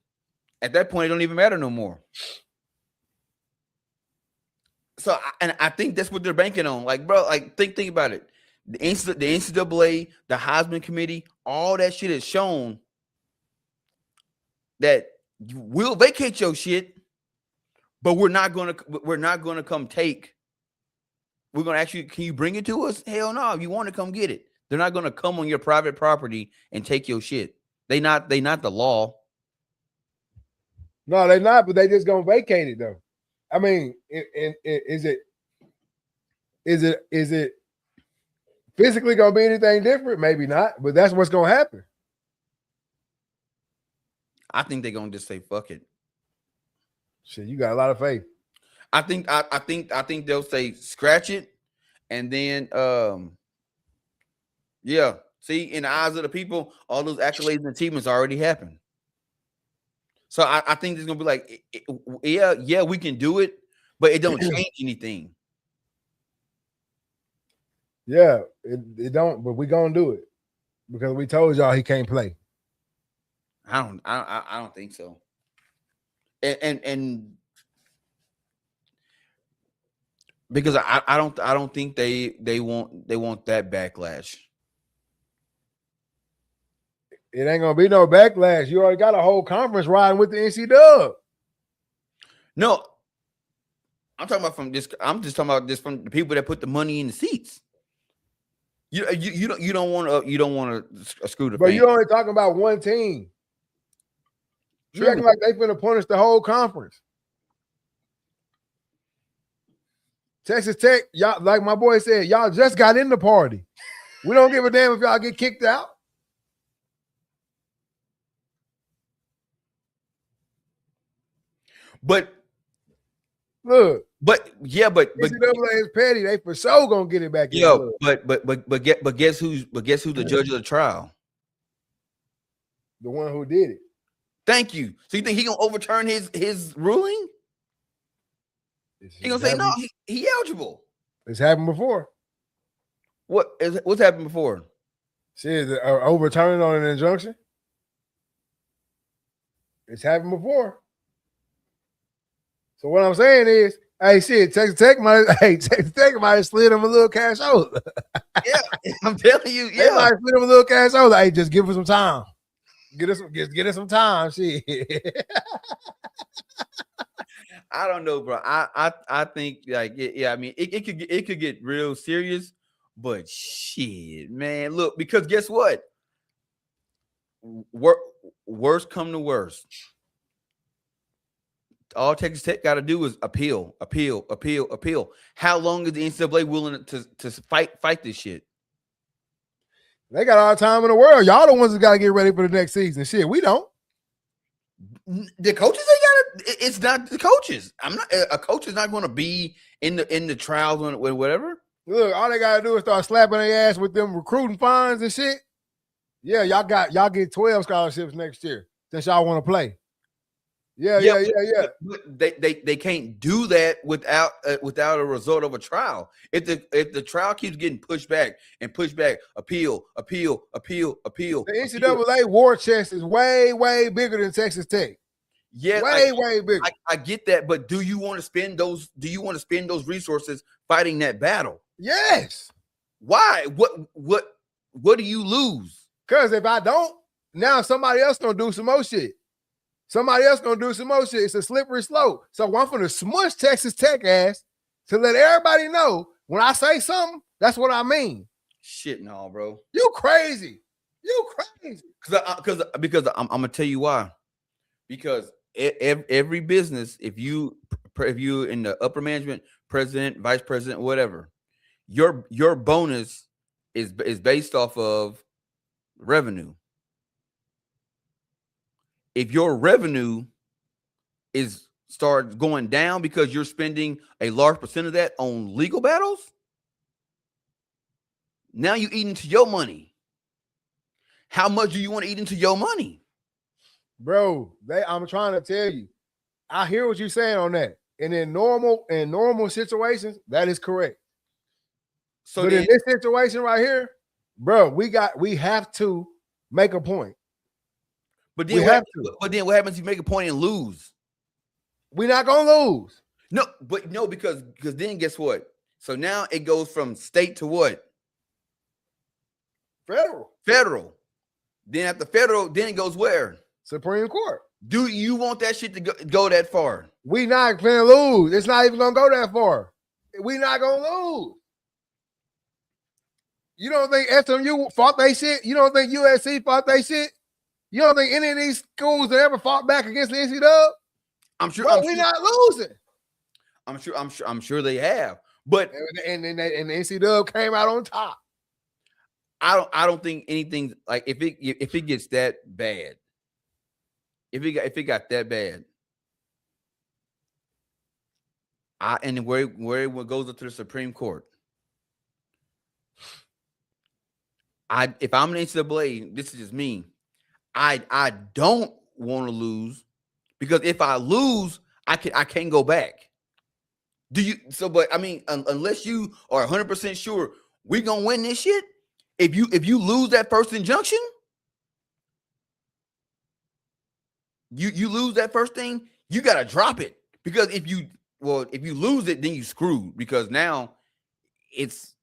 At that point, it don't even matter no more. So, and I think that's what they're banking on. Like, bro, like think about it. The NCAA, the Heisman Committee, all that shit has shown that we'll vacate your shit, but we're not gonna come take. We're gonna actually, can you bring it to us? Hell no. If you want to come get it, they're not gonna come on your private property and take your shit. They not the law. No, they're not, but they just gonna vacate it though. I mean, is it physically gonna be anything different? Maybe not, but that's what's gonna happen. I think they're gonna just say fuck it. Shit, you got a lot of faith. I think they'll say scratch it, and then yeah. See, in the eyes of the people, all those accolades and achievements already happened. So I think it's gonna be like, yeah, we can do it, but it don't change anything. Yeah, it don't, but we gonna do it because we told y'all he can't play. I don't think so. And because I don't think they want that backlash. It ain't gonna be no backlash. You already got a whole conference riding with the NC Dub. No, I'm just talking about this from the people that put the money in the seats. You don't want to screw the. But you only talking about one team. You acting like they finna punish the whole conference. Texas Tech, y'all, like my boy said, y'all just got in the party. We don't give a damn if y'all get kicked out. But look, NCAA is petty. They for sure gonna get it back. Yo, but guess who's the judge of the trial? The one who did it. Thank you. So you think he gonna overturn his ruling? He gonna say no. He eligible. It's happened before. What's happened before? Shit, overturning on an injunction. It's happened before. So what I'm saying is, hey, shit, Texas Tech might have slid him a little cash out. Yeah, I'm telling you, yeah. They might have slid him a little cash out. Hey, just give us some time. Get us some time. Shit. I don't know, bro. I think like yeah. I mean, it could get real serious, but shit, man. Look, because guess what? Worst come to worst. All Texas Tech got to do is appeal. How long is the NCAA willing to fight this shit? They got all the time in the world. Y'all the ones that got to get ready for the next season. Shit, we don't. The coaches, they got to. It's not the coaches. A coach is not going to be in the trials or whatever. Look, all they got to do is start slapping their ass with them recruiting fines and shit. Yeah, y'all get 12 scholarships next year since y'all want to play. Yeah. But they can't do that without a result of a trial. If the trial keeps getting pushed back, appeal. The NCAA war chest is way bigger than Texas Tech. Yeah, way bigger. I get that, but do you want to spend those resources fighting that battle. Yes. Why? What do you lose? Because if I don't, now somebody else gonna do some more shit. Somebody else gonna do some more shit. It's a slippery slope. So I'm gonna smush Texas Tech ass to let everybody know when I say something, that's what I mean. Shit, no, bro. You crazy. You crazy. Because I'm gonna tell you why. Because every business, if you in the upper management, president, vice president, whatever, your bonus is based off of revenue. If your revenue starts going down because you're spending a large percent of that on legal battles, now you eat into your money. How much do you want to eat into your money? Bro, I'm trying to tell you. I hear what you're saying on that. And in normal situations, that is correct. So but in this situation right here, bro, we have to make a point. But then what happens if you make a point and lose? We're not gonna lose. No, because then guess what? So now it goes from state to what? Federal. Then after federal, then it goes where? Supreme Court. Do you want that shit to go that far? We not gonna lose. It's not even gonna go that far. We not gonna lose. You don't think SMU fought they shit? You don't think USC fought they shit? You don't think any of these schools that ever fought back against the NCAA? I'm sure. We're not losing. I'm sure they have. But and the NCAA came out on top. I don't think anything like if it gets that bad. If it got that bad, and where it goes up to the Supreme Court. If I'm an NCAA, this is just me. I don't want to lose because if I lose, I can't go back. Do you? So, but I mean, unless you are 100% sure we gonna win this shit, if you lose that first injunction, you lose that first thing, you gotta drop it because if you lose it, then you screwed because now it's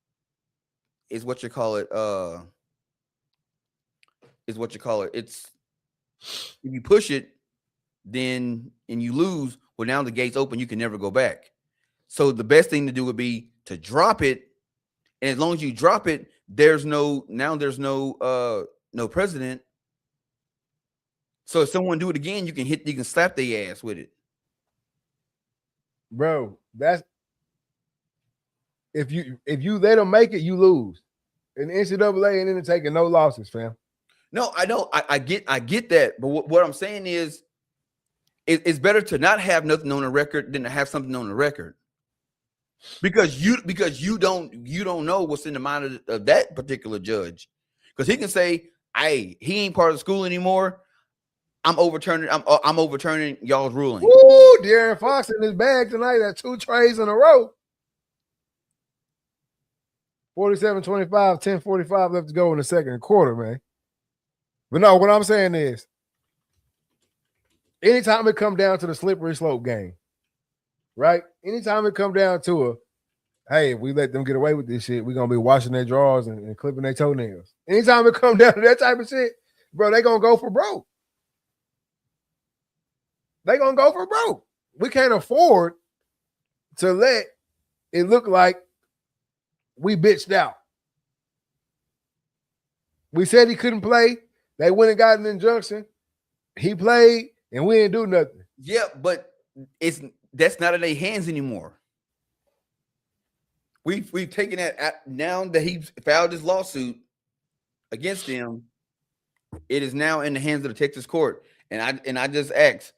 what you call it. Is what you call it. It's if you push it, then and you lose. Well, now the gate's open. You can never go back. So the best thing to do would be to drop it, and as long as you drop it, there's no president. So if someone do it again, you can slap their ass with it, bro. That's if you let them make it, you lose. And the NCAA ain't even taking no losses, fam. No, I know. I get that. But what I'm saying is it's better to not have nothing on the record than to have something on the record. Because you don't know what's in the mind of that particular judge. Because he can say, hey, he ain't part of the school anymore. I'm overturning y'all's ruling. Woo, De'Aaron Fox in his bag tonight at 2 trays in a row. 47-25, 10:45 left to go in the second quarter, man. But no, what I'm saying is, anytime it come down to the slippery slope game, right? Anytime it come down to hey, if we let them get away with this shit, we're going to be washing their drawers and clipping their toenails. Anytime it come down to that type of shit, bro, they going to go for broke. They going to go for broke. We can't afford to let it look like we bitched out. We said he couldn't play. They went and got an injunction. He played, and we didn't do nothing. Yeah, but that's not in their hands anymore. We've taken that now that he filed his lawsuit against them. It is now in the hands of the Texas court, and I just asked,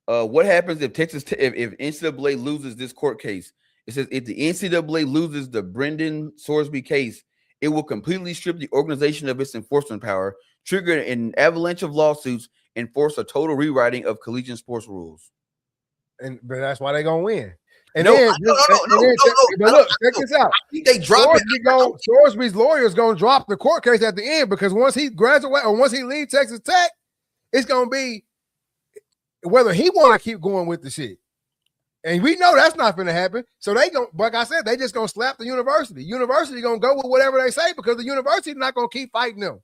what happens if NCAA loses this court case? It says if the NCAA loses the Brendan Sorsby case, it will completely strip the organization of its enforcement power, trigger an avalanche of lawsuits, and force a total rewriting of collegiate sports rules. But that's why they're gonna win. And no, then, but look, check this out. I think they drop it. Sorsby's lawyer is gonna drop the court case at the end because once he graduates or once he leaves Texas Tech, it's gonna be whether he want to keep going with the shit. And we know that's not going to happen. So they going, like I said, they just going to slap the university. University going to go with whatever they say because the university not going to keep fighting them.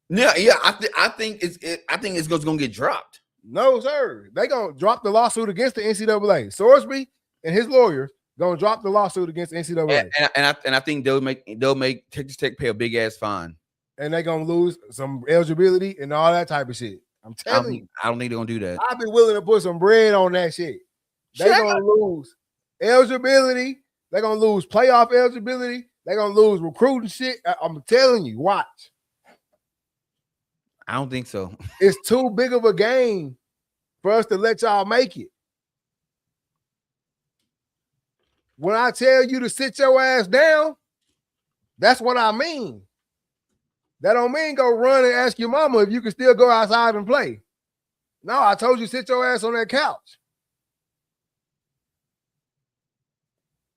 Yeah. I think it's going to get dropped. No, sir. They going to drop the lawsuit against the NCAA. Sorsby and his lawyers going to drop the lawsuit against the NCAA. And I think they'll make Texas Tech pay a big ass fine. And they're going to lose some eligibility and all that type of shit. I'm telling you. I don't think they're going to do that. I'd be willing to put some bread on that shit. They're going to lose eligibility. They're going to lose playoff eligibility. They're going to lose recruiting shit. I'm telling you, watch. I don't think so. It's too big of a game for us to let y'all make it. When I tell you to sit your ass down, that's what I mean. That don't mean go run and ask your mama if you can still go outside and play. No, I told you sit your ass on that couch.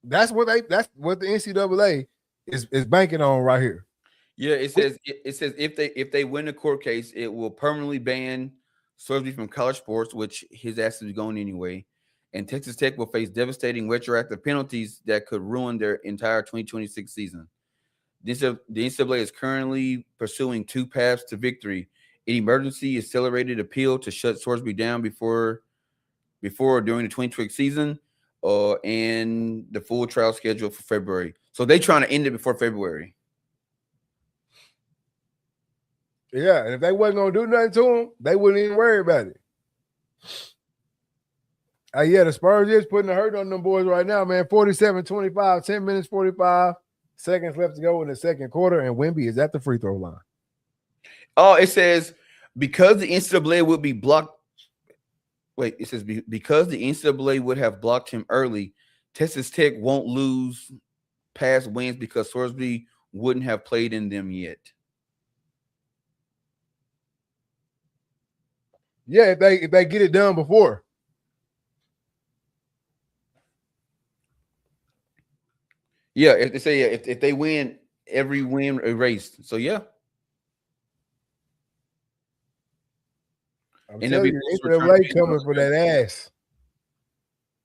That's what the NCAA is banking on right here. Yeah, it says if they win the court case, it will permanently ban Sorsby from college sports, which his ass is going anyway. And Texas Tech will face devastating retroactive penalties that could ruin their entire 2026 season. The NCAA is currently pursuing two paths to victory: an emergency accelerated appeal to shut Sorsby down before or during the 2026 season, and the full trial schedule for February. So they trying to end it before February. Yeah, and if they wasn't gonna do nothing to him, they wouldn't even worry about it. Yeah, the Spurs is putting the hurt on them boys right now, man. 47-25, 10 minutes, 45 seconds left to go in the second quarter, and Wemby is at the free throw line. Oh, it says because the NCAA would be blocked. Wait, it says because the NCAA would have blocked him early, Texas Tech won't lose past wins because Sorsby wouldn't have played in them yet. Yeah, if they get it done before. Yeah, if they say if they win, every win erased. So yeah. I'm telling you, NCAA coming for that ass.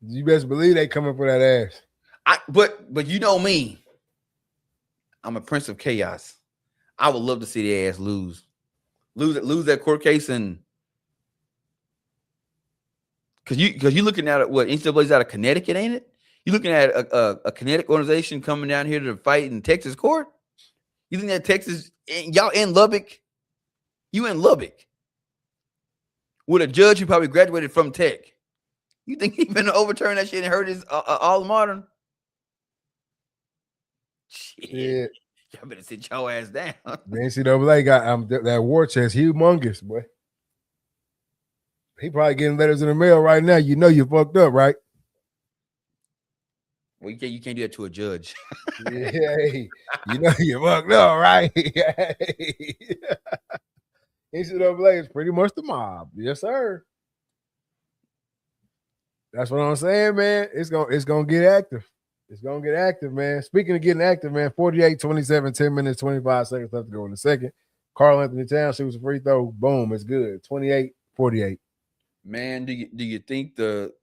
You best believe they coming for that ass. But you know me, I'm a prince of chaos. I would love to see their ass lose that court case, and because you looking at it, what NCAA's out of Connecticut, ain't it? You looking at a Connecticut organization coming down here to fight in Texas court? You think that Texas, y'all in Lubbock? You in Lubbock with a judge who probably graduated from Tech? You think he's gonna overturn that shit and hurt his alma mater? Shit. Yeah. Y'all better sit your ass down. The NCAA got that war chest humongous, boy. He probably getting letters in the mail right now. You know you fucked up, right? Well, you can't do that to a judge. Yeah, you know you fucked up, right? NCAA is pretty much the mob. Yes, sir. That's what I'm saying, man. It's gonna get active. It's gonna get active, man. Speaking of getting active, man, 48-27, 10 minutes, 25 seconds left to go in the second. Karl Anthony Towns shoots a free throw. Boom, it's good. 28-48. Man, do you think the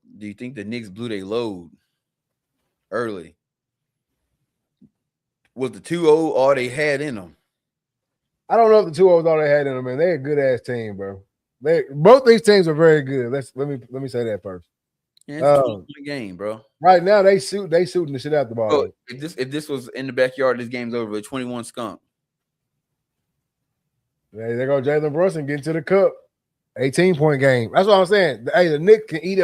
Knicks blew their load early? Was the 2-0 all they had in them? I don't know if the 2-0 all they had in them, man. They're a good ass team, bro. Both these teams are very good. Let me say that first. Yeah, it's a game, bro. Right now they shooting the shit out the ball. So if this was in the backyard, this game's over with 21 skunk. Hey, there go Jalen Brunson getting to the cup. 18-point game. That's what I'm saying. Hey, the Knicks can eat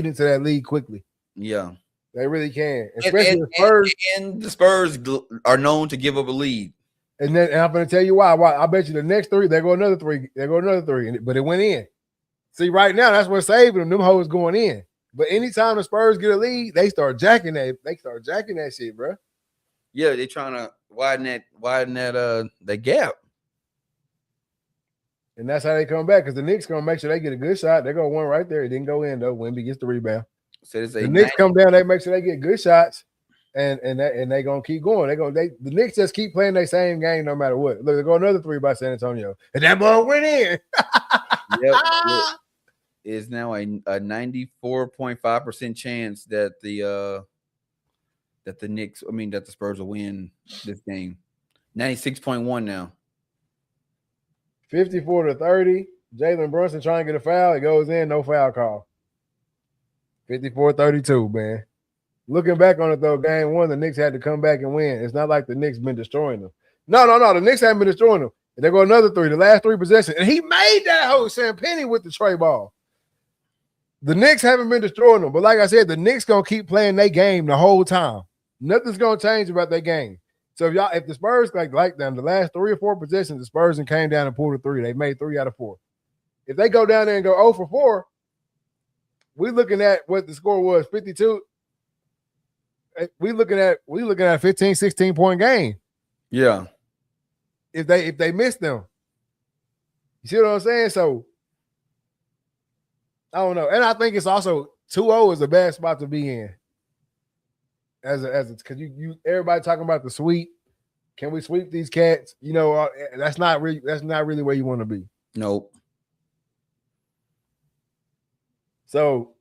into that lead quickly. Yeah. They really can. Especially the Spurs. And the Spurs are known to give up a lead. And I'm going to tell you why. I bet you the next three, there go another three. But it went in. See, right now, that's what's saving them. Them hoes going in. But anytime the Spurs get a lead, they start jacking that. They start jacking that shit, bro. Yeah, they're trying to widen that gap. And that's how they come back, because the Knicks going to make sure they get a good shot. They go one right there. It didn't go in, though. Wemby gets the rebound. So the Knicks come down, they make sure they get good shots, and they going to keep going. The Knicks just keep playing their same game no matter what. Look, they go another three by San Antonio. And that ball went in. Yep. is now a 94.5% chance that the Knicks, that the Spurs will win this game. 96.1 now. 54-30. Jalen Brunson trying to get a foul. It goes in, no foul call. 54-32, man. Looking back on it, though, game one, the Knicks had to come back and win. It's not like the Knicks been destroying them. No. The Knicks haven't been destroying them. And they go another three, the last three possessions. And he made that whole Sam Penny with the tray ball. The Knicks haven't been destroying them. But like I said, the Knicks going to keep playing their game the whole time. Nothing's going to change about their game. So if the Spurs like them, the last 3 or 4 possessions, the Spurs and came down and pulled a 3. They made 3 out of 4. If they go down there and go 0 for 4, we're looking at what the score was, 52. We looking at a 15, 16 point game. Yeah. If they miss them. You see what I'm saying? So I don't know. And I think it's also 2-0 is a bad spot to be in. Because you everybody talking about the sweep. Can we sweep these cats? That's not really where you want to be. Nope. So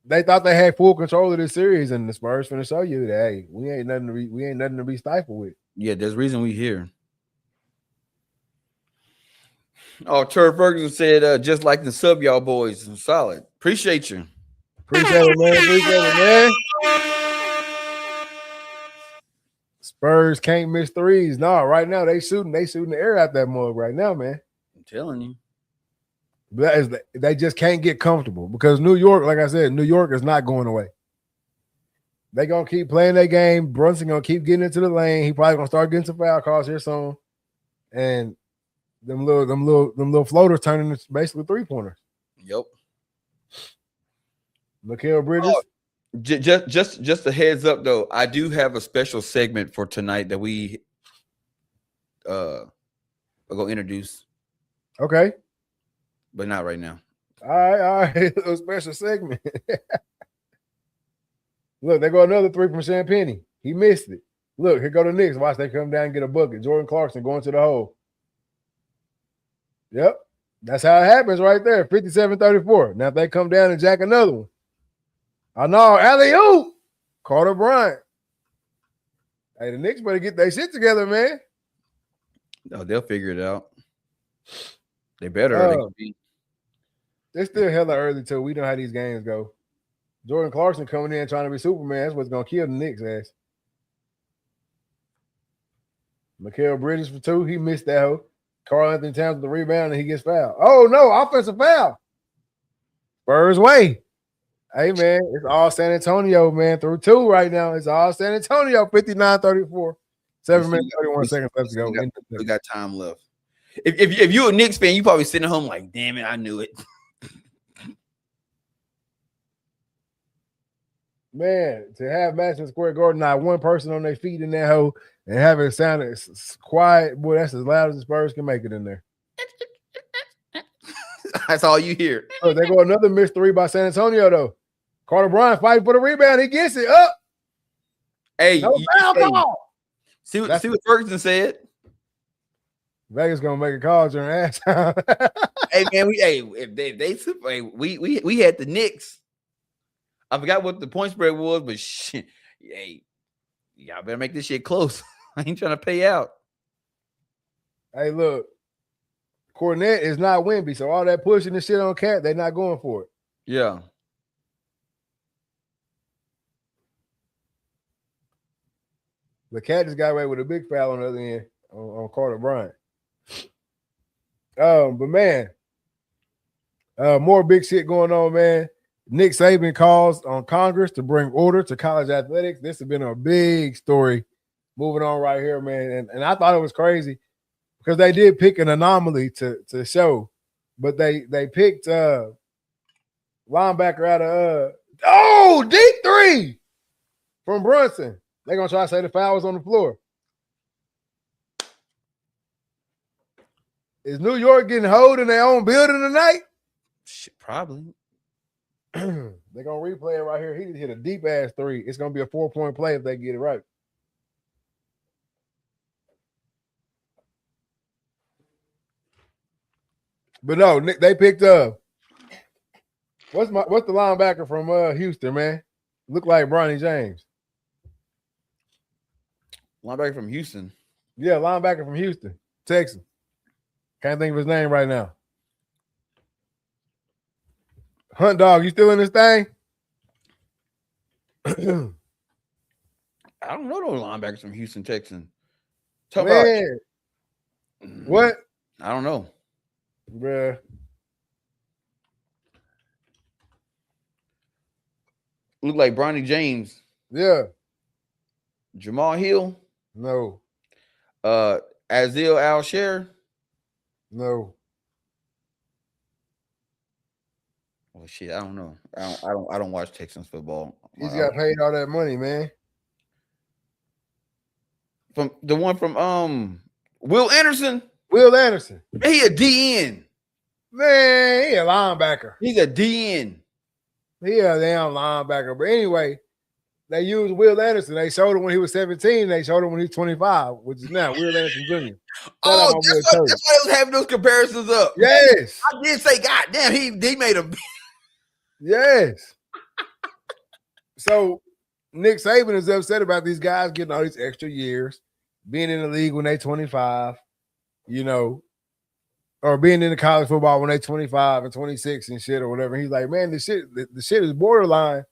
they thought they had full control of this series, and the Spurs finna show you that hey, we ain't nothing to be stifled with. Yeah, there's a reason we here. Oh, Turf Ferguson said, just like the sub, y'all boys, solid. Appreciate you. Appreciate it, man. Spurs can't miss threes. No, right now they shooting the air out that mug right now, man. I'm telling you. But they just can't get comfortable because New York, like I said, New York is not going away. They're going to keep playing their game. Brunson going to keep getting into the lane. He probably going to start getting some foul calls here soon. And them little floaters turning into basically 3-pointers. Yep. Mikal Bridges. Oh, just a heads up, though. I do have a special segment for tonight that we are going to introduce. Okay. But not right now. All right. A special segment. Look, they go another 3 from Sam Penny. He missed it. Look, here go the Knicks. Watch they come down and get a bucket. Jordan Clarkson going to the hole. Yep. That's how it happens right there. 57-34. Now if they come down and jack another one. I know. Alley-oop. Carter Bryant. Hey, the Knicks better get their shit together, man. Oh, they'll figure it out. They better. It's still hella early, too. We know how these games go. Jordan Clarkson coming in trying to be Superman. That's what's going to kill the Knicks' ass. Mikal Bridges for 2. He missed that hoe. Karl Anthony Towns with the rebound, and he gets fouled. Oh, no. Offensive foul. Spurs way. Hey, man. It's all San Antonio, man. Through 2 right now. It's all San Antonio. 59-34. 7 minutes, 31 seconds left to go. We got time left. If you're a Knicks fan, you probably sitting at home like, damn it, I knew it. Man, to have Madison Square Garden, not one person on their feet in that hole and have it sound quiet, boy, that's as loud as the Spurs can make it in there. That's all you hear. Oh, they go another missed 3 by San Antonio, though. Carter Bryant fighting for the rebound. He gets it up. Hey, no foul call. See what Ferguson said. Vegas gonna make a call during halftime. Hey man, we had the Knicks. I forgot what the point spread was, but shit, hey, y'all better make this shit close. I ain't trying to pay out. Hey, look, Cornette is not Wemby, so all that pushing and shit on Cat, they're not going for it. Yeah. The Cat just got away with a big foul on the other end on Carter Bryant. But man, more big shit going on, man. Nick Saban calls on Congress to bring order to college athletics. This has been a big story moving on right here, man. And I thought it was crazy because they did pick an anomaly to show, but they picked linebacker out of deep 3 from Brunson. They're gonna try to say the foul was on the floor. Is New York getting hold in their own building tonight? Shit, probably. They're gonna replay it right here. He just hit a deep ass 3. It's gonna be a 4-point play if they get it right. But no, they picked up What's the linebacker from Houston, man? Look like Bronny James. Linebacker from Houston. Yeah, linebacker from Houston, Texas. Can't think of his name right now. Hunt Dog, you still in this thing? I don't know those linebackers from Houston, Texans. Talk Man, about what? I don't know, Bruh. Look like Bronny James, Yeah. Jamal Hill, No. Azil Al-Sher. No. Well, shit, I don't know. I don't watch Texans football. He's got paid all that money, man. From the one from Will Anderson. Will Anderson. He a DN. Man, he a linebacker. He's a DN. He a damn linebacker. But anyway, they used Will Anderson. They showed him when he was 17. They showed him when he was 25, which is now Will Anderson Jr. Oh, that's why they was having those comparisons up. Yes. I did say, God damn, he made a. Yes. So Nick Saban is upset about these guys getting all these extra years, being in the league when they 25, you know, or being in the college football when they 25 and 26 and shit or whatever. He's like, man, the shit is borderline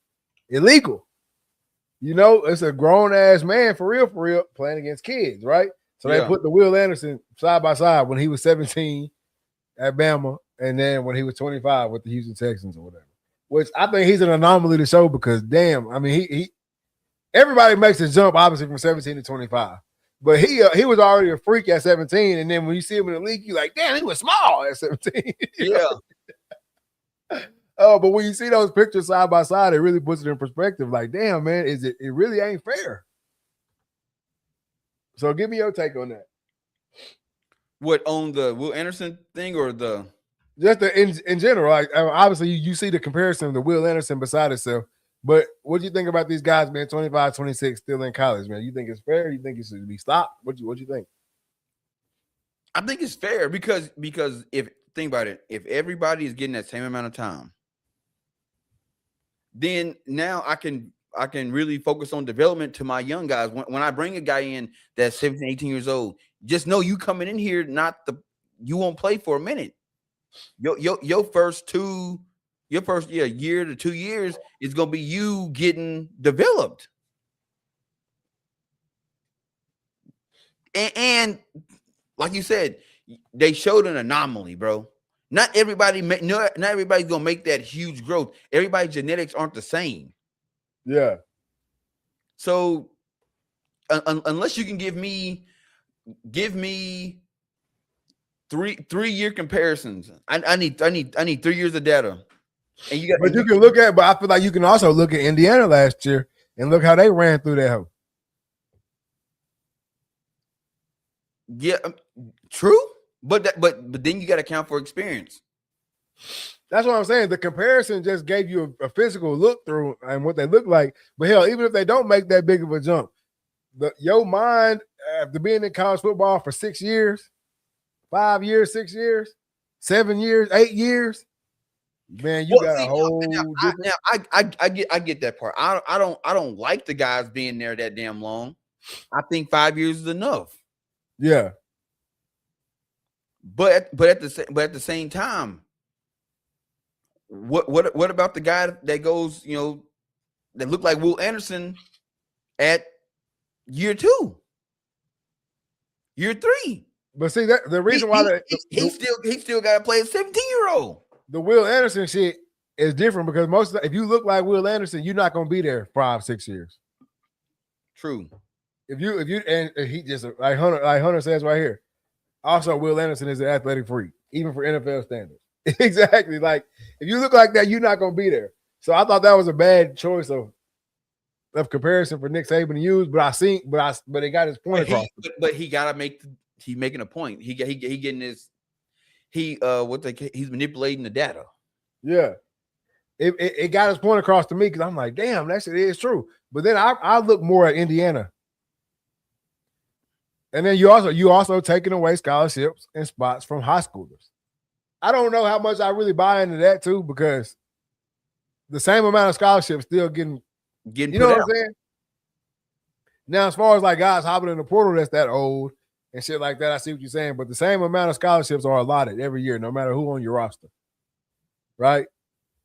illegal. You know, it's a grown ass man for real, playing against kids, right? So they put the Will Anderson side by side when he was 17 at Bama, and then when he was 25 with the Houston Texans or whatever. Which I think he's an anomaly to show because damn, I mean, he everybody makes a jump obviously from 17 to 25. But he was already a freak at 17, and then when you see him in the league, you're like, damn, he was small at 17. Yeah. Oh, but when you see those pictures side by side, it really puts it in perspective. Like, damn, man, it really ain't fair. So give me your take on that. What, on the Will Anderson thing or the just in general? Like, obviously you see the comparison of the Will Anderson beside itself. But what do you think about these guys being 25, 26, still in college, man? You think it's fair? You think it should be stopped? What do you think? I think it's fair because if think about it, if everybody is getting that same amount of time, then now I can really focus on development to my young guys. When I bring a guy in that's 17, 18 years old, just know you coming in here, you won't play for a minute. Your first year to 2 years is gonna be you getting developed. And like you said, they showed an anomaly, bro. Not everybody's gonna make that huge growth. Everybody's genetics aren't the same. Yeah. So unless you can give me 3-year comparisons, I need 3 years of data. And you can look at, but I feel like you can also look at Indiana last year and look how they ran through that hoe. Yeah, true. But then you got to account for experience. That's what I'm saying. The comparison just gave you a physical look through and what they look like. But hell, even if they don't make that big of a jump, your mind after being in college football for 6 years, 5 years, 6 years, 7 years, 8 years, man, you got a whole. I get that part. I don't like the guys being there that damn long. I think 5 years is enough. Yeah. But at the same time, what about the guy that goes, that looked like Will Anderson at year 2, year 3? But see that the reason why he still got to play a 17-year-old. The Will Anderson shit is different because if you look like Will Anderson, you're not gonna be there 5-6 years. True. If you and he just like Hunter says right here. Also, Will Anderson is an athletic freak, even for NFL standards. Exactly. Like if you look like that, you're not gonna be there. So I thought that was a bad choice of comparison for Nick Saban to use. But it got his point across. But he gotta he's making a point. He getting his he's manipulating the data. Yeah. It got his point across to me because I'm like, damn, that shit is true. But then I look more at Indiana. And then you also taking away scholarships and spots from high schoolers. I don't know how much I really buy into that too, because the same amount of scholarships still getting you know put what out. I'm saying? Now, as far as like guys hopping in the portal that's that old and shit like that, I see what you're saying. But the same amount of scholarships are allotted every year, no matter who on your roster. Right?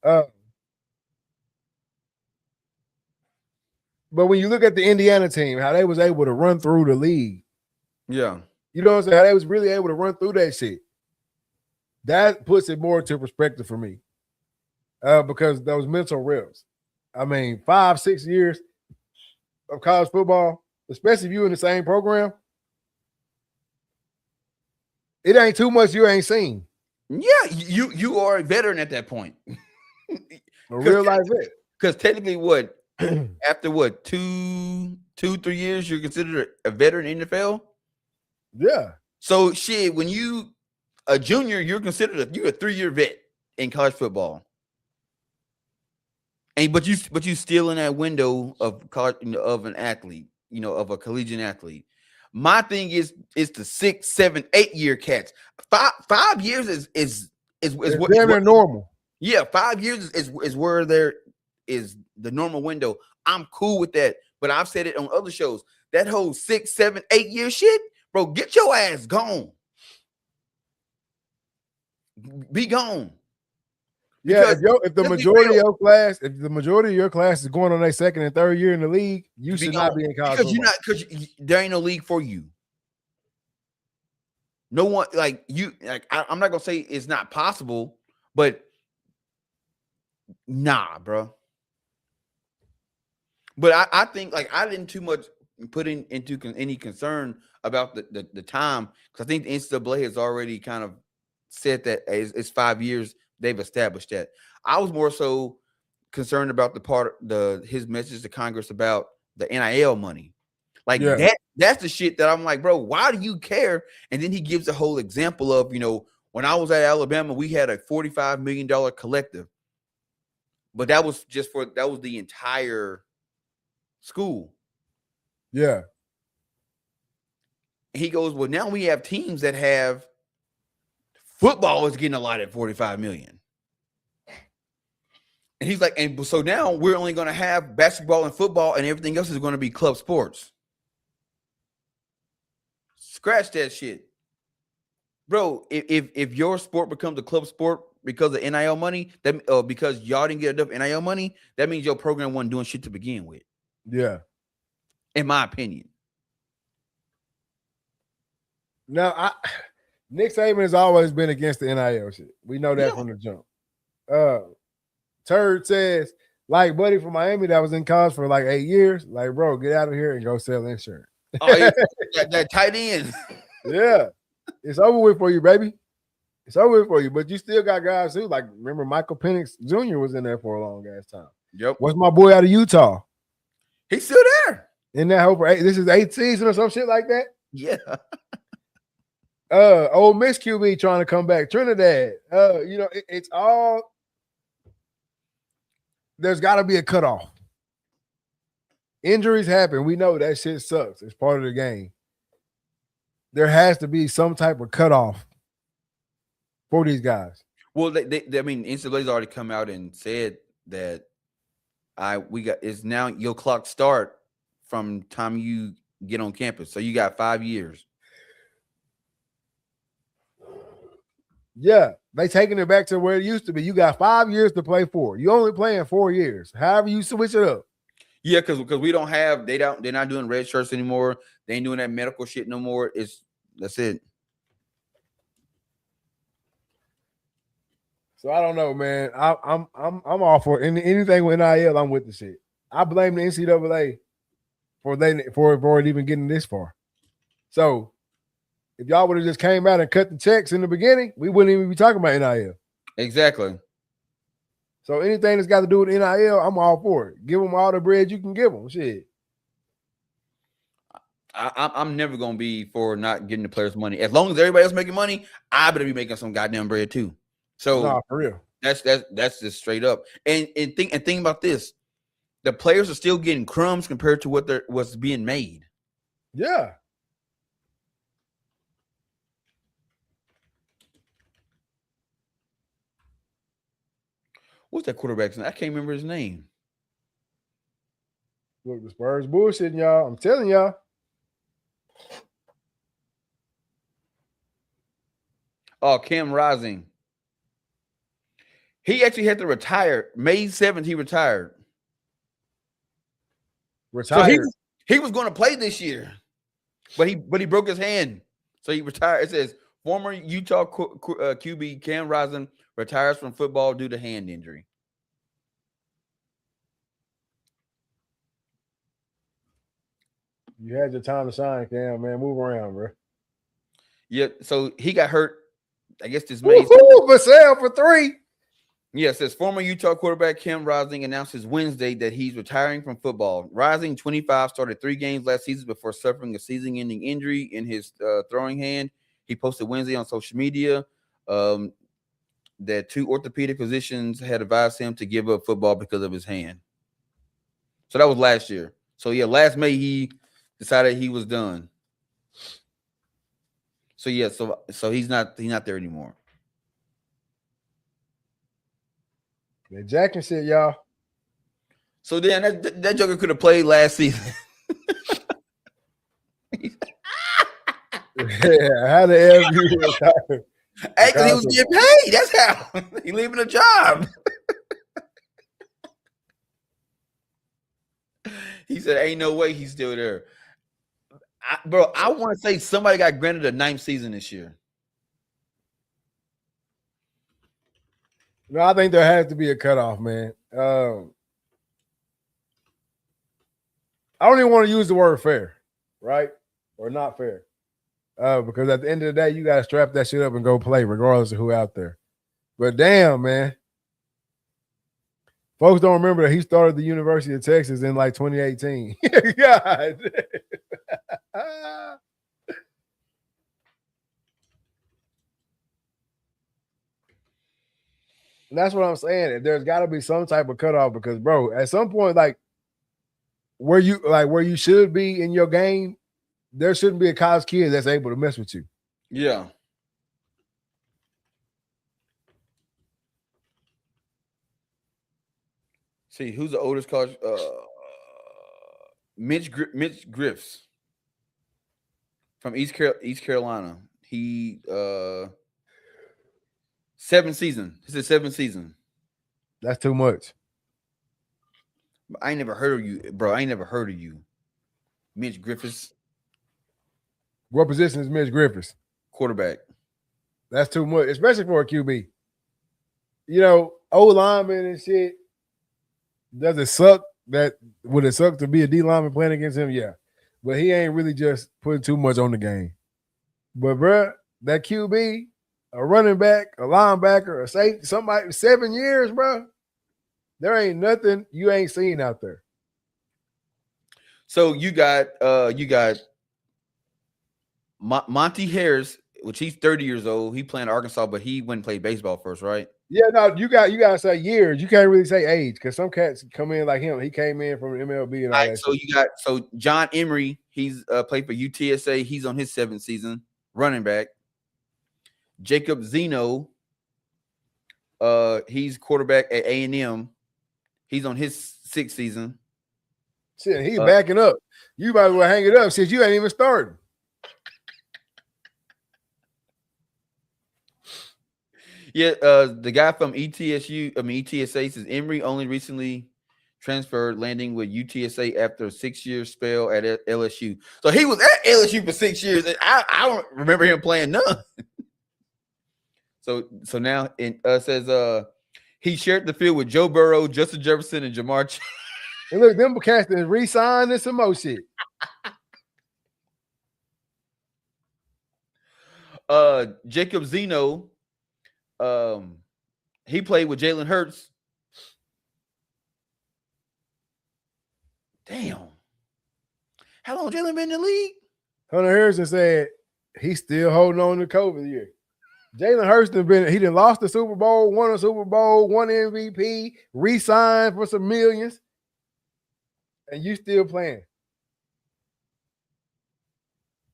But when you look at the Indiana team, how they was able to run through the league. Yeah. You know what I'm saying? How they was really able to run through that shit. That puts it more into perspective for me. Because those mental reps. I mean, 5-6 years of college football, especially if you in the same program, it ain't too much you ain't seen. Yeah, you are a veteran at that point. A real life vet. Because technically, what after what 2-3 years, you're considered a veteran in the NFL. Yeah. So shit, when you a junior, you're considered you're a 3-year vet in college football. And but you still in that window of college, of an athlete, of a collegiate athlete. My thing is the 6, 7, 8-year cats. 5 years is what normal. Yeah, 5 years is where there is the normal window. I'm cool with that, but I've said it on other shows. That whole 6, 7, 8-year shit, bro, get your ass gone. Be gone. Because if the majority of your class is going on their second and third year in the league, you should not be in college football. Because there ain't no league for you. No one I'm not gonna say it's not possible, but nah, bro. But I think I didn't too much put into any concern about the time, because I think the NCAA has already kind of said that it's 5 years. They've established that. I was more so concerned about his message to Congress about the NIL money. That's the shit that I'm like, bro, why do you care? And then he gives a whole example of, when I was at Alabama, we had a $45 million collective. But that was the entire school. Yeah. He goes, well, now we have teams that have football is getting a lot at $45 million. And he's like, and so now we're only going to have basketball and football, and everything else is going to be club sports. Scratch that shit. Bro, if your sport becomes a club sport because of NIL money, because y'all didn't get enough NIL money, that means your program wasn't doing shit to begin with. Yeah. In my opinion. Now, Nick Saban has always been against the NIL shit. We know that from the jump. Turd says, like buddy from Miami that was in college for like 8 years, like, bro, get out of here and go sell insurance. Oh, yeah, that tight end. Yeah. It's over with for you, baby. It's over with for you. But you still got guys who, like, remember Michael Penix Jr. was in there for a long ass time. Yep. What's my boy out of Utah? He's still there. In that hope for this is 8th season or some shit like that? Yeah. Ole Miss QB trying to come back. Trinidad. It's all. There's got to be a cutoff. Injuries happen. We know that shit sucks. It's part of the game. There has to be some type of cutoff for these guys. Well, NCAA's already come out and said that it's now your clock start from time you get on campus. So you got 5 years. Yeah, they taking it back to where it used to be. You got 5 years to play for. You only playing 4 years. However you switch it up. Yeah, because we don't have they're not doing red shirts anymore. They ain't doing that medical shit no more. That's it. So I don't know, man. I'm all for anything with NIL. I'm with the shit. I blame the NCAA for it even getting this far. So if y'all would have just came out and cut the checks in the beginning, we wouldn't even be talking about NIL. Exactly. So anything that's got to do with NIL, I'm all for it. Give them all the bread you can give them. Shit. I'm never gonna be for not getting the players money. As long as everybody else making money, I better be making some goddamn bread too. So for real. That's just straight up. And think about this: the players are still getting crumbs compared to what's being made. Yeah. What's that quarterback's name? I can't remember his name. Look, the Spurs bullshitting y'all. I'm telling y'all. Oh, Cam Rising. He actually had to retire. May 7th, he retired. Retired. So he was going to play this year, but he broke his hand, so he retired. It says former Utah QB Cam Rising retires from football due to hand injury. You had your time to shine, Cam, man. Move around, bro. Yeah, so he got hurt, I guess this May. Vassell for 3. Yeah, it says former Utah quarterback Cam Rising announces Wednesday that he's retiring from football. Rising, 25, started 3 games last season before suffering a season-ending injury in his throwing hand. He posted Wednesday on social media that 2 orthopedic physicians had advised him to give up football because of his hand. So that was last year. So yeah, last May he decided he was done. So yeah, so he's not there anymore. They're jacking shit, y'all. So then that joker could have played last season. Yeah, how the hell you retire? Actually, he was getting paid. That's how he leaving a job. He said, "Ain't no way he's still there." Bro, I want to say somebody got granted a 9th season this year. No, I think there has to be a cutoff, man. I don't even want to use the word fair, right? Or not fair. Because at the end of the day, you got to strap that shit up and go play, regardless of who out there. But damn, man. Folks don't remember that he started the University of Texas in like 2018. God. And that's what I'm saying. There's got to be some type of cutoff because, bro, at some point, like where you should be in your game, there shouldn't be a college kid that's able to mess with you. Yeah. See, who's the oldest college? Mitch Griffs from East Carolina. He 7th season. This is 7th season. That's too much. I ain't never heard of you, bro. I ain't never heard of you. Mitch Griffiths. What position is Mitch Griffiths? Quarterback. That's too much, especially for a QB. You know, old lineman and shit. Does it suck? Would it suck to be a D lineman playing against him? Yeah. But he ain't really just putting too much on the game. But, bro, that QB, a running back, a linebacker, a safety, somebody 7 years, bro. There ain't nothing you ain't seen out there. So you got Monty Harris, which he's 30 years old. He playing Arkansas, but he went and played baseball first, right? Yeah, no, you gotta say years. You can't really say age because some cats come in like him. He came in from MLB and all that. So shit. you got John Emery. He's played for UTSA. He's on his 7th season, running back. Jacob Zeno. He's quarterback at A&M. He's on his 6th season. Shit, he's backing up. You might as well hang it up since you ain't even starting. Yeah, the guy from ETSA says Emery only recently transferred, landing with UTSA after a 6-year spell at LSU. So he was at LSU for 6 years. And I don't remember him playing none. So now it says he shared the field with Joe Burrow, Justin Jefferson, and Jamar Chase. And look, them cats re-signed and some more shit. Jacob Zeno, he played with Jalen Hurts. Damn. How long Jalen been in the league? Hunter Harrison said he's still holding on to COVID year. Jalen Hurts he done lost the Super Bowl, won a Super Bowl, won MVP, re-signed for some millions, and you still playing.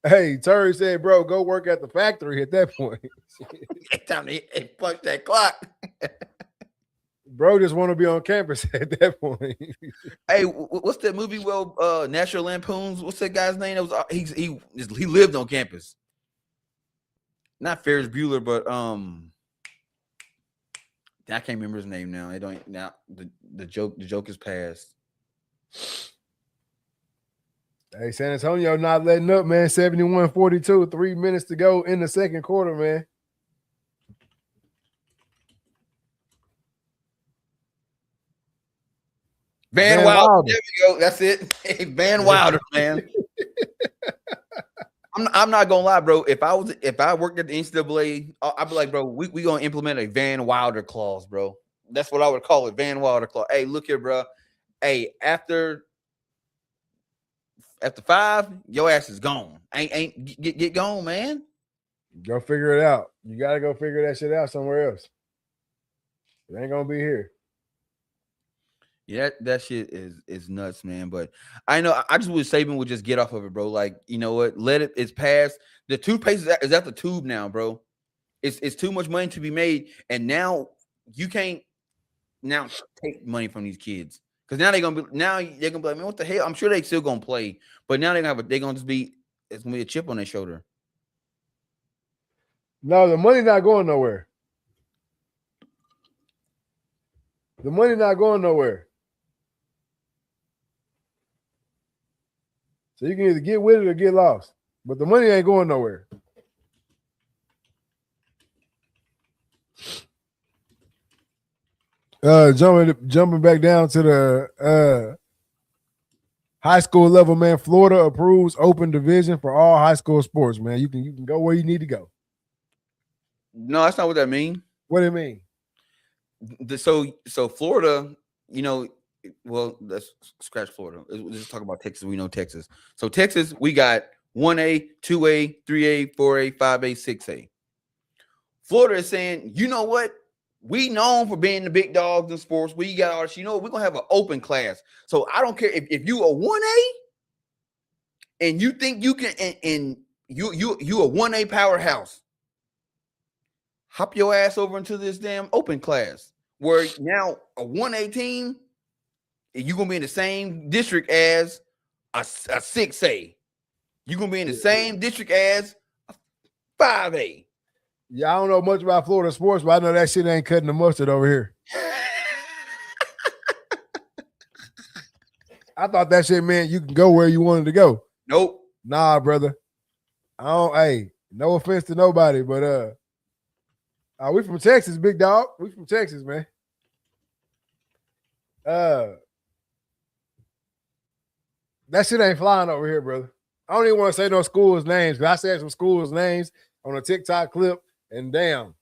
Hey, Terry said, bro, go work at the factory at that point. Time to punch that clock. Bro just want to be on campus at that point. Hey, what's that movie? Well, National Lampoons. What's that guy's name? That was he lived on campus. Not Ferris Bueller, but I can't remember his name now. I don't now. The joke is past. Hey, San Antonio not letting up, man. 71-42, 3 minutes to go in the second quarter, man. Van Wilder. There we go. That's it. Hey, Van Wilder, man. I'm not gonna lie, bro. If I worked at the NCAA, I'd be like, bro, we gonna implement a Van Wilder clause, bro. That's what I would call it, Van Wilder clause. Hey, look here, bro. Hey, after 5, your ass is gone. Ain't get gone, man. Go figure it out. You gotta go figure that shit out somewhere else. It ain't gonna be here. Yeah, that shit is nuts, man. But I know I just wish Saban would just get off of it, bro. Like, you know what? It's past. The toothpaste is at the tube now, bro. It's too much money to be made, and now you can't now take money from these kids because now they're gonna be like, man, what the hell? I'm sure they still gonna play, but now they're gonna just be it's gonna be a chip on their shoulder. No, the money's not going nowhere. The money's not going nowhere. So you can either get with it or get lost. But the money ain't going nowhere. Jumping back down to the high school level, man. Florida approves open division for all high school sports, man. You can go where you need to go. No, that's not what that means. What do it mean? So Florida, you know, well, let's scratch Florida. Let's just talk about Texas. We know Texas. So Texas, we got 1A, 2A, 3A, 4A, 5A, 6A. Florida is saying, you know what? We known for being the big dogs in sports. We got all this. You know, we're gonna have an open class. So I don't care if you a 1A and you think you can and you a 1A powerhouse. Hop your ass over into this damn open class where now a 1A team, you're going to be in the same district as a 6A. You're going to be in the same district as a 5A. Yeah, I don't know much about Florida sports, but I know that shit ain't cutting the mustard over here. I thought that shit meant you can go where you wanted to go. Nope. Nah, brother. Hey, no offense to nobody, but we from Texas, big dog. We from Texas, man. That shit ain't flying over here, brother. I don't even want to say no schools' names because I said some schools' names on a TikTok clip, and damn.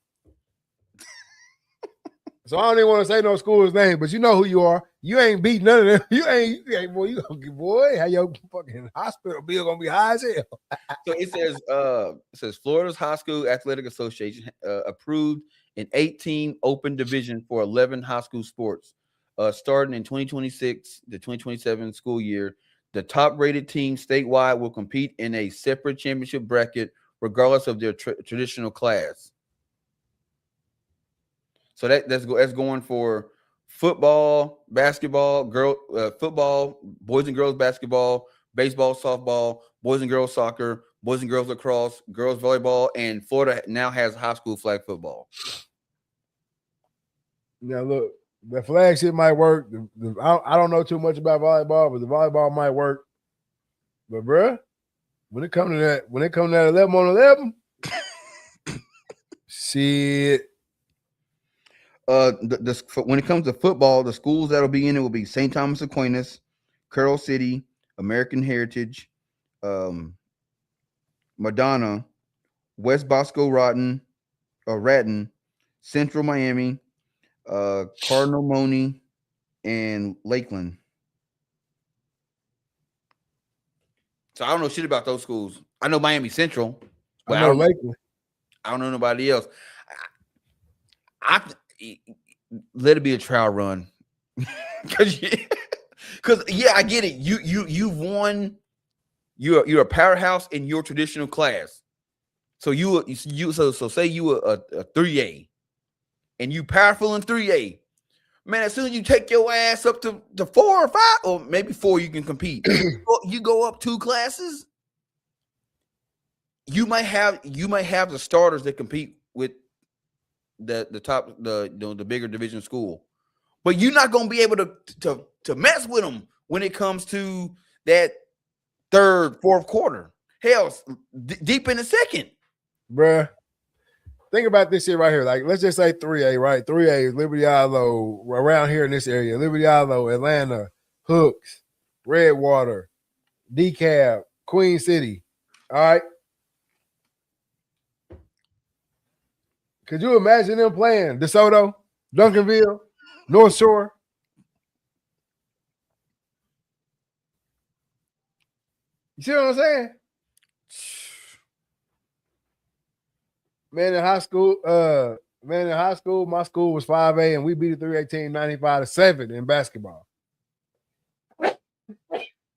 So I don't even want to say no school's name, but you know who you are. You ain't beat none of them. You ain't boy. You gonna get how your fucking hospital bill gonna be high as hell. So it says Florida's High School Athletic Association approved an 8-team open division for 11 high school sports, starting in 2026, the 2027 school year. The top-rated team statewide will compete in a separate championship bracket, regardless of their traditional class. So that's going for football, basketball, football, boys and girls basketball, baseball, softball, boys and girls soccer, boys and girls lacrosse, girls volleyball, and Florida now has high school flag football. Now look, the flag shit might work. I don't know too much about volleyball, but the volleyball might work. But bruh, when it comes to that 11 on 11, shit. When it comes to football, the schools that'll be in it will be St. Thomas Aquinas, Carroll City, American Heritage, Madonna, West Bosco Raton, Central Miami, Cardinal Mooney, and Lakeland. So I don't know shit about those schools. I know Miami Central, but I don't know nobody else. I let it be a trial run, because I get it. You've won. You're a powerhouse in your traditional class. So so say you a 3A, and you powerful in 3A, Man, as soon as you take your ass up to 4 or 5, or maybe 4, you can compete. You go up 2 classes, you might have the starters that compete with the top the bigger division school, but you're not gonna be able to mess with them when it comes to that 3rd, 4th quarter. Hell, deep in the 2nd, bruh. Think about this shit right here. Like, let's just say 3A, right? 3A is Liberty Islo, around here in this area. Liberty Islo, Atlanta, Hooks, Redwater, DeKalb, Queen City. All right. Could you imagine them playing DeSoto, Duncanville, North Shore? You see what I'm saying? Man, in high school, my school was 5A and we beat the 3A team 95-7 in basketball.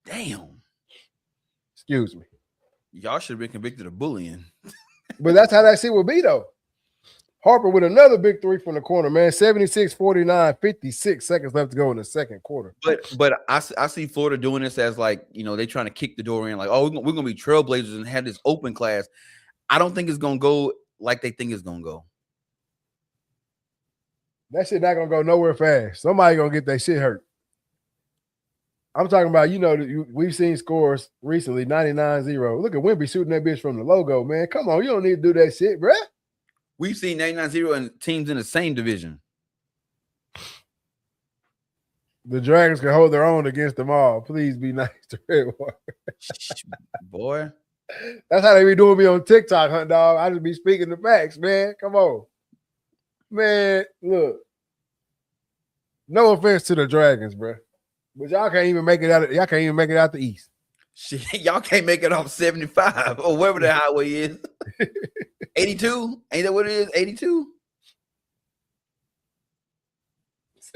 Damn. Excuse me. Y'all should have been convicted of bullying. But that's how that shit would be, though. Harper with another big 3 from the corner, man. 76-49, 56 seconds left to go in the 2nd quarter. But I see Florida doing this as like, they trying to kick the door in, like, oh, we're going to be trailblazers and have this open class. I don't think it's going to go like they think it's going to go. That shit not going to go nowhere fast. Somebody going to get that shit hurt. I'm talking about, we've seen scores recently, 99-0. Look at Wemby shooting that bitch from the logo, man. Come on, you don't need to do that shit, bruh. We've seen 99-0 and teams in the same division. The Dragons can hold their own against them all. Please be nice to Redwater. Boy. That's how they be doing me on TikTok, hunt dog. I just be speaking the facts, man. Come on. Man, look. No offense to the Dragons, bro. But y'all can't even make it out. Y'all can't even make it out the East. Shit, y'all can't make it off 75 or wherever the highway is. 82? Ain't that what it is? 82?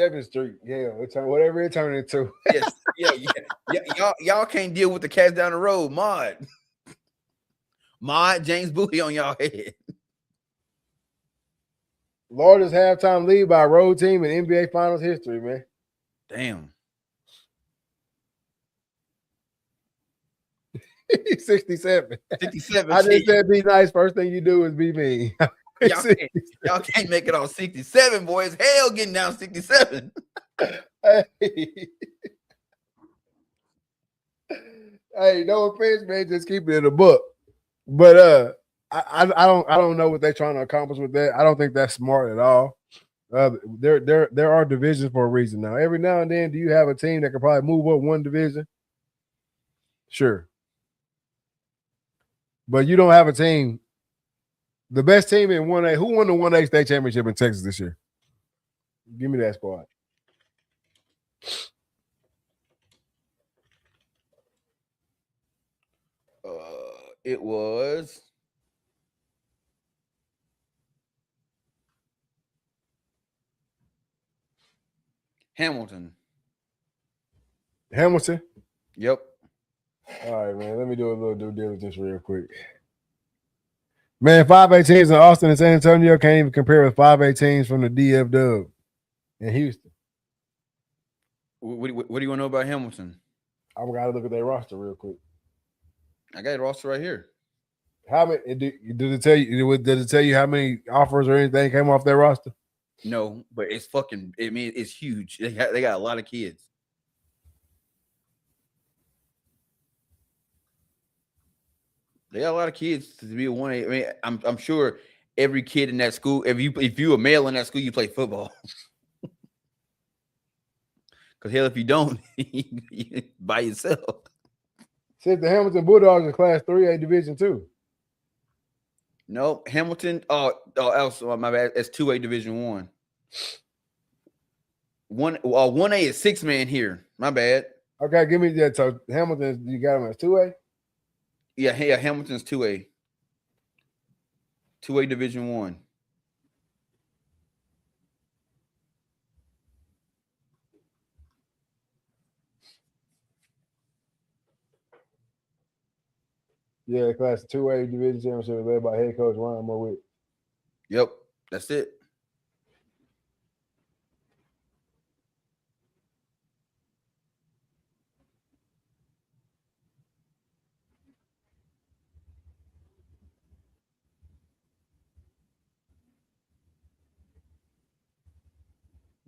7th Street. Yeah, whatever it turned into. Yes. Yeah. Y'all can't deal with the cats down the road. Mod, James Bowie on y'all head. Largest halftime lead by a road team in NBA Finals history, man. Damn. 67. 67. I just said be nice. First thing you do is be mean. Y'all can't make it on 67, boys. Hell getting down 67. Hey, no offense, man. Just keep it in the book. But I don't know what they're trying to accomplish with that. I don't think that's smart at all. There are divisions for a reason now. Every now and then, do you have a team that can probably move up one division? Sure. But you don't have a team. The best team in 1A. Who won the 1A state championship in Texas this year? Give me that squad. It was Hamilton. Hamilton? Yep. All right, man. Let me do a little due diligence real quick. Man, 5A teams in Austin and San Antonio can't even compare with 5A teams from the DF Dub in Houston. What do you want to know about Hamilton? I'm going to look at their roster real quick. I got a roster right here. How many did it tell you? Did it tell you how many offers or anything came off their roster? No, but it's fucking. I mean, it's huge. They got a lot of kids. They got a lot of kids to be a 1A. I mean, I'm sure every kid in that school. If you a male in that school, you play football. Because hell, if you don't, you by yourself. Says the Hamilton Bulldogs in Class 3A Division 2. No, Hamilton. Also, my bad. It's 2A Division 1. 1A is 6-man here. My bad. Okay, give me that. So Hamilton, you got them as 2A? Yeah, Hamilton's 2A. 2A Division 1. Yeah, Class 2A Division Championship led by head coach Ryan Mowat. Yep, that's it.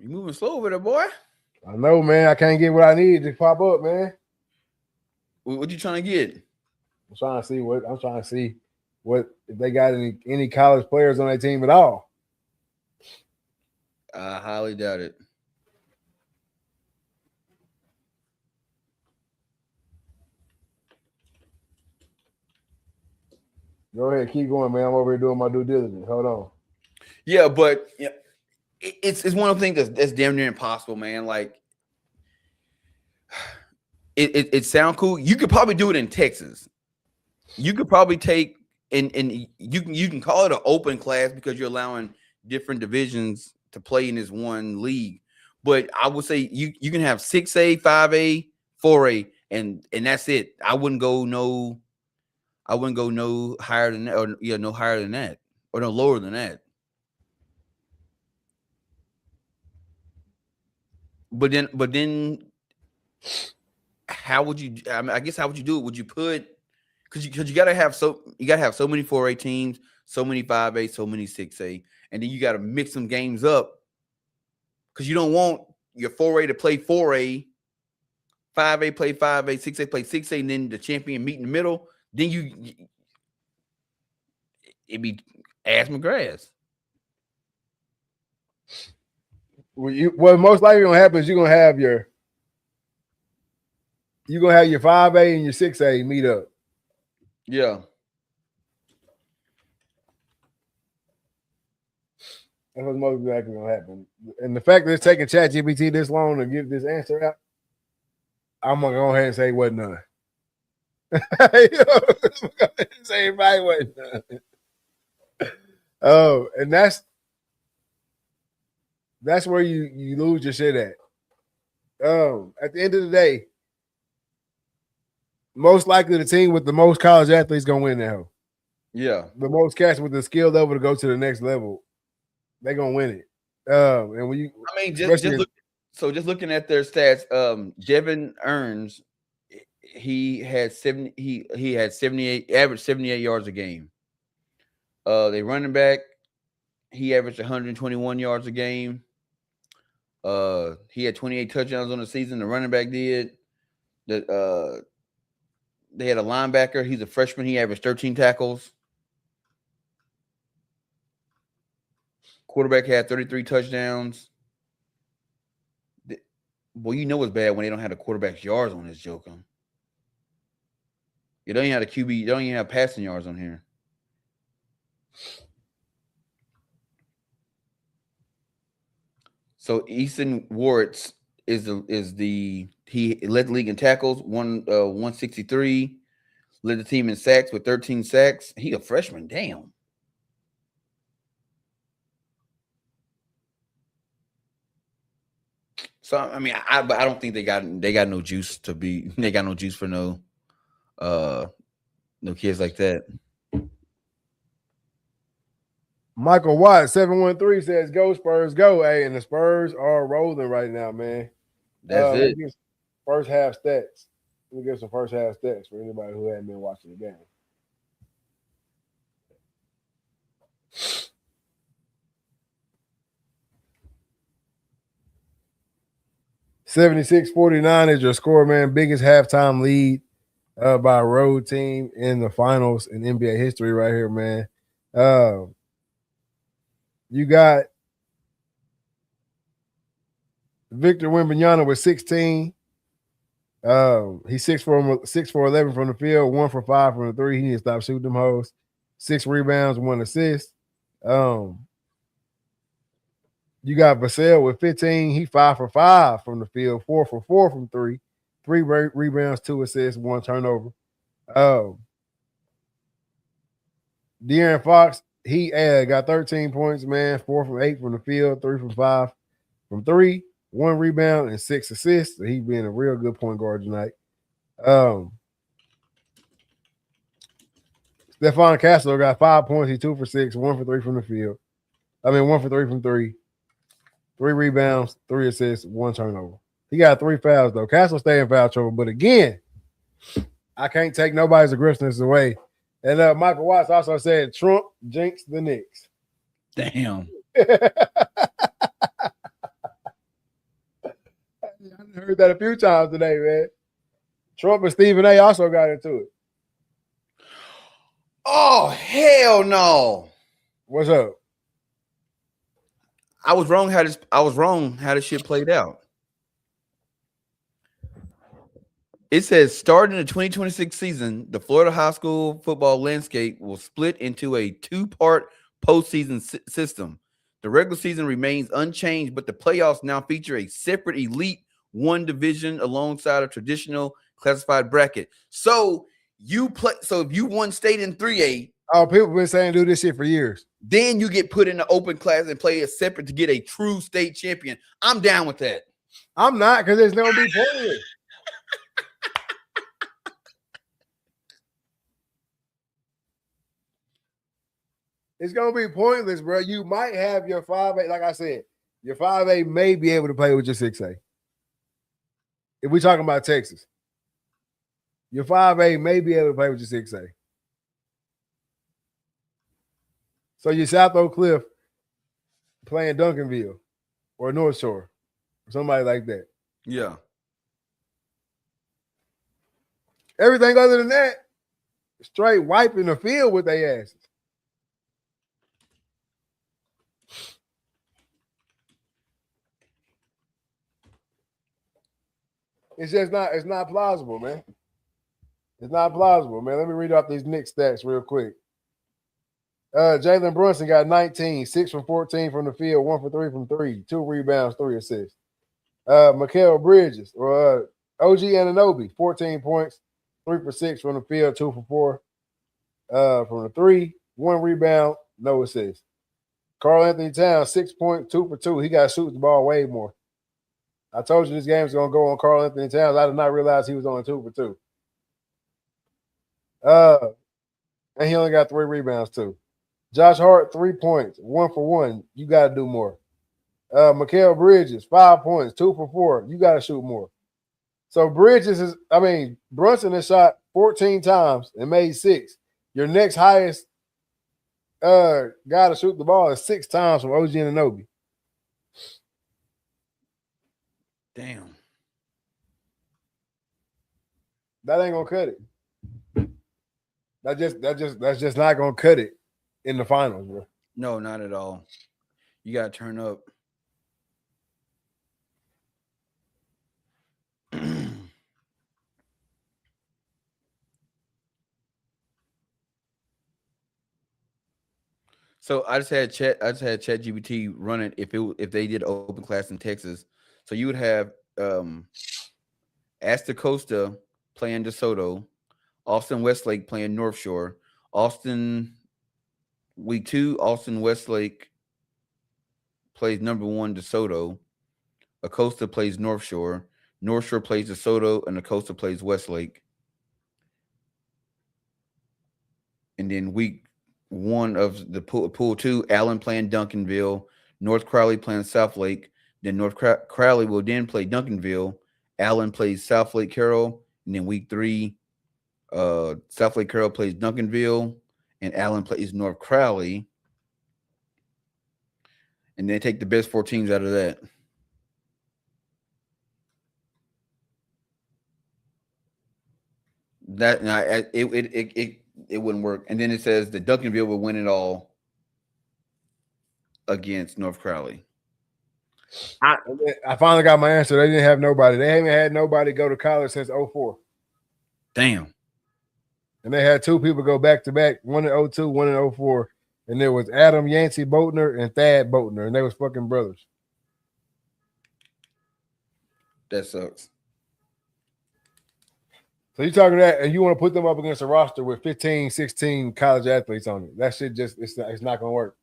You moving slow over there, boy. I know, man. I can't get what I need to pop up, man. What you trying to get? I'm trying to see what if they got any college players on their team at all. I highly doubt it. Go ahead, keep going, man. I'm over here doing my due diligence. Hold on. Yeah, but yeah, it's one of the things that's damn near impossible, man. Like it sounds cool. You could probably do it in Texas. You could probably take and you can call it an open class because you're allowing different divisions to play in this one league. But I would say you can have 6A, 5A, 4A, and that's it. I wouldn't go no higher than that, or no higher than that, or no lower than that. But then, how would you? I mean, I guess how would you do it? Would you put because you gotta have so many 4A teams, so many 5A, so many 6A, and then you got to mix some games up because you don't want your 4A to play 4A, 5A play 5A, 6A play 6A, and then the champion meet in the middle. Then it'd be ass McGrath. What most likely gonna happen is you're gonna have your 5A and your 6A meet up. Yeah. That's what's most likely gonna happen. And the fact that it's taking ChatGPT this long to give this answer out, I'm gonna go ahead and say what none. Say right what none. Oh, and that's where you lose your shit at. At the end of the day, most likely the team with the most college athletes gonna win that hoe. Yeah. The most cats with the skill level to go to the next level, they gonna win it. And when you, I mean, just looking at their stats, Devin Earns, he had 78, averaged 78 yards a game. They running back, he averaged 121 yards a game. He had 28 touchdowns on the season. The running back did. They had a linebacker. He's a freshman. He averaged 13 tackles. Quarterback had 33 touchdowns. Boy, you know it's bad when they don't have the quarterback's yards on this joke. You don't even have the QB. You don't even have passing yards on here. So Easton Warts he led the league in tackles, 163, led the team in sacks with 13 sacks. He a freshman, damn. So I mean, I don't think they got no juice for no kids like that. Michael Watt 713 says, "Go Spurs, go!" Hey, and the Spurs are rolling right now, man. That's it. First half stats. Let me give some first half stats for anybody who hadn't been watching the game. $76-49 is your score, man. Biggest halftime lead by a road team in the finals in NBA history right here, man. You got Victor Wembanyama with 16. He's 6 for 11 from the field, 1 for 5 from the three. He needs to stop shooting them hoes. 6 rebounds, 1 assist. You got Vassell with 15. He 5 for 5 from the field, 4 for 4 from 3. 3 rebounds, 2 assists, 1 turnover. De'Aaron Fox, he got 13 points, man. 4 from 8 from the field, 3 from 5 from 3, 1 rebound, and 6 assists. So he being a real good point guard tonight. Stephon Castle got 5 points. He 2 for 6, 1 for 3 from the field. 1 for 3 from 3. 3 rebounds, 3 assists, 1 turnover. He got 3 fouls, though. Castle stay in foul trouble. But again, I can't take nobody's aggressiveness away. And Michael Watts also said Trump jinxed the Knicks. Damn. few times today, man. Trump and Stephen A. also got into it. Oh, hell no. What's up? I was wrong how this shit played out. It says starting the 2026 season, the Florida high school football landscape will split into a two-part postseason system. The regular season remains unchanged, but the playoffs now feature a separate Elite One division alongside a traditional classified bracket. So if you won state in 3A, people been saying do this shit for years. then you get put in the open class and play a separate to get a true state champion. I'm down with that. I'm not, because there's no be pointless. It's gonna be pointless, bro. You might have your 5A, like I said, your 5A may be able to play with your 6A. If we're talking about Texas, your 5A may be able to play with your 6A. So your South Oak Cliff playing Duncanville or North Shore or somebody like that. Yeah. Everything other than that, straight wiping the field with their asses. It's not plausible, man. It's not plausible, man. Let me read off these Knicks stats real quick. Jalen Brunson got 19, 6 from 14 from the field, 1 for 3 from 3, 2 rebounds, 3 assists. Mikal Bridges, or OG Anunoby, 14 points, 3 for 6 from the field, 2 for 4 from the 3, 1 rebound, no assists. Karl Anthony Towns, 6 points, 2 for 2. He got to shoot the ball way more. I told you this game's going to go on Karl Anthony Towns. I did not realize he was only 2 for 2. And he only got 3 rebounds, too. Josh Hart, 3 points, 1 for 1. You got to do more. Mikal Bridges, 5 points, 2 for 4. You got to shoot more. So Brunson has shot 14 times and made 6. Your next highest guy to shoot the ball is 6 times from OG Anunoby. Damn. That ain't gonna cut it. That's just not gonna cut it in the finals, bro. No, not at all. You gotta turn up. So I just had ChatGPT run it if they did open class in Texas. So you would have Asta Costa playing DeSoto, Austin Westlake playing North Shore, week 2, Austin Westlake plays number 1 DeSoto, Acosta plays North Shore plays DeSoto, and Acosta plays Westlake. And then week 1 of the pool 2, Allen playing Duncanville, North Crowley playing Southlake. Then North Crowley will then play Duncanville. Allen plays Southlake Carroll. And then week 3, Southlake Carroll plays Duncanville, and Allen plays North Crowley. And they take the best 4 teams out of that. It wouldn't work. And then it says that Duncanville will win it all against North Crowley. I finally got my answer. They didn't have nobody. They haven't had nobody go to college since 04. Damn. And they had 2 people go back to back, 1 in 02, 1 in 04. And there was Adam Yancey Boatner and Thad Boatner, and they was fucking brothers. That sucks. So you talking that, and you want to put them up against a roster with 15, 16 college athletes on it. That shit just, it's not going to work.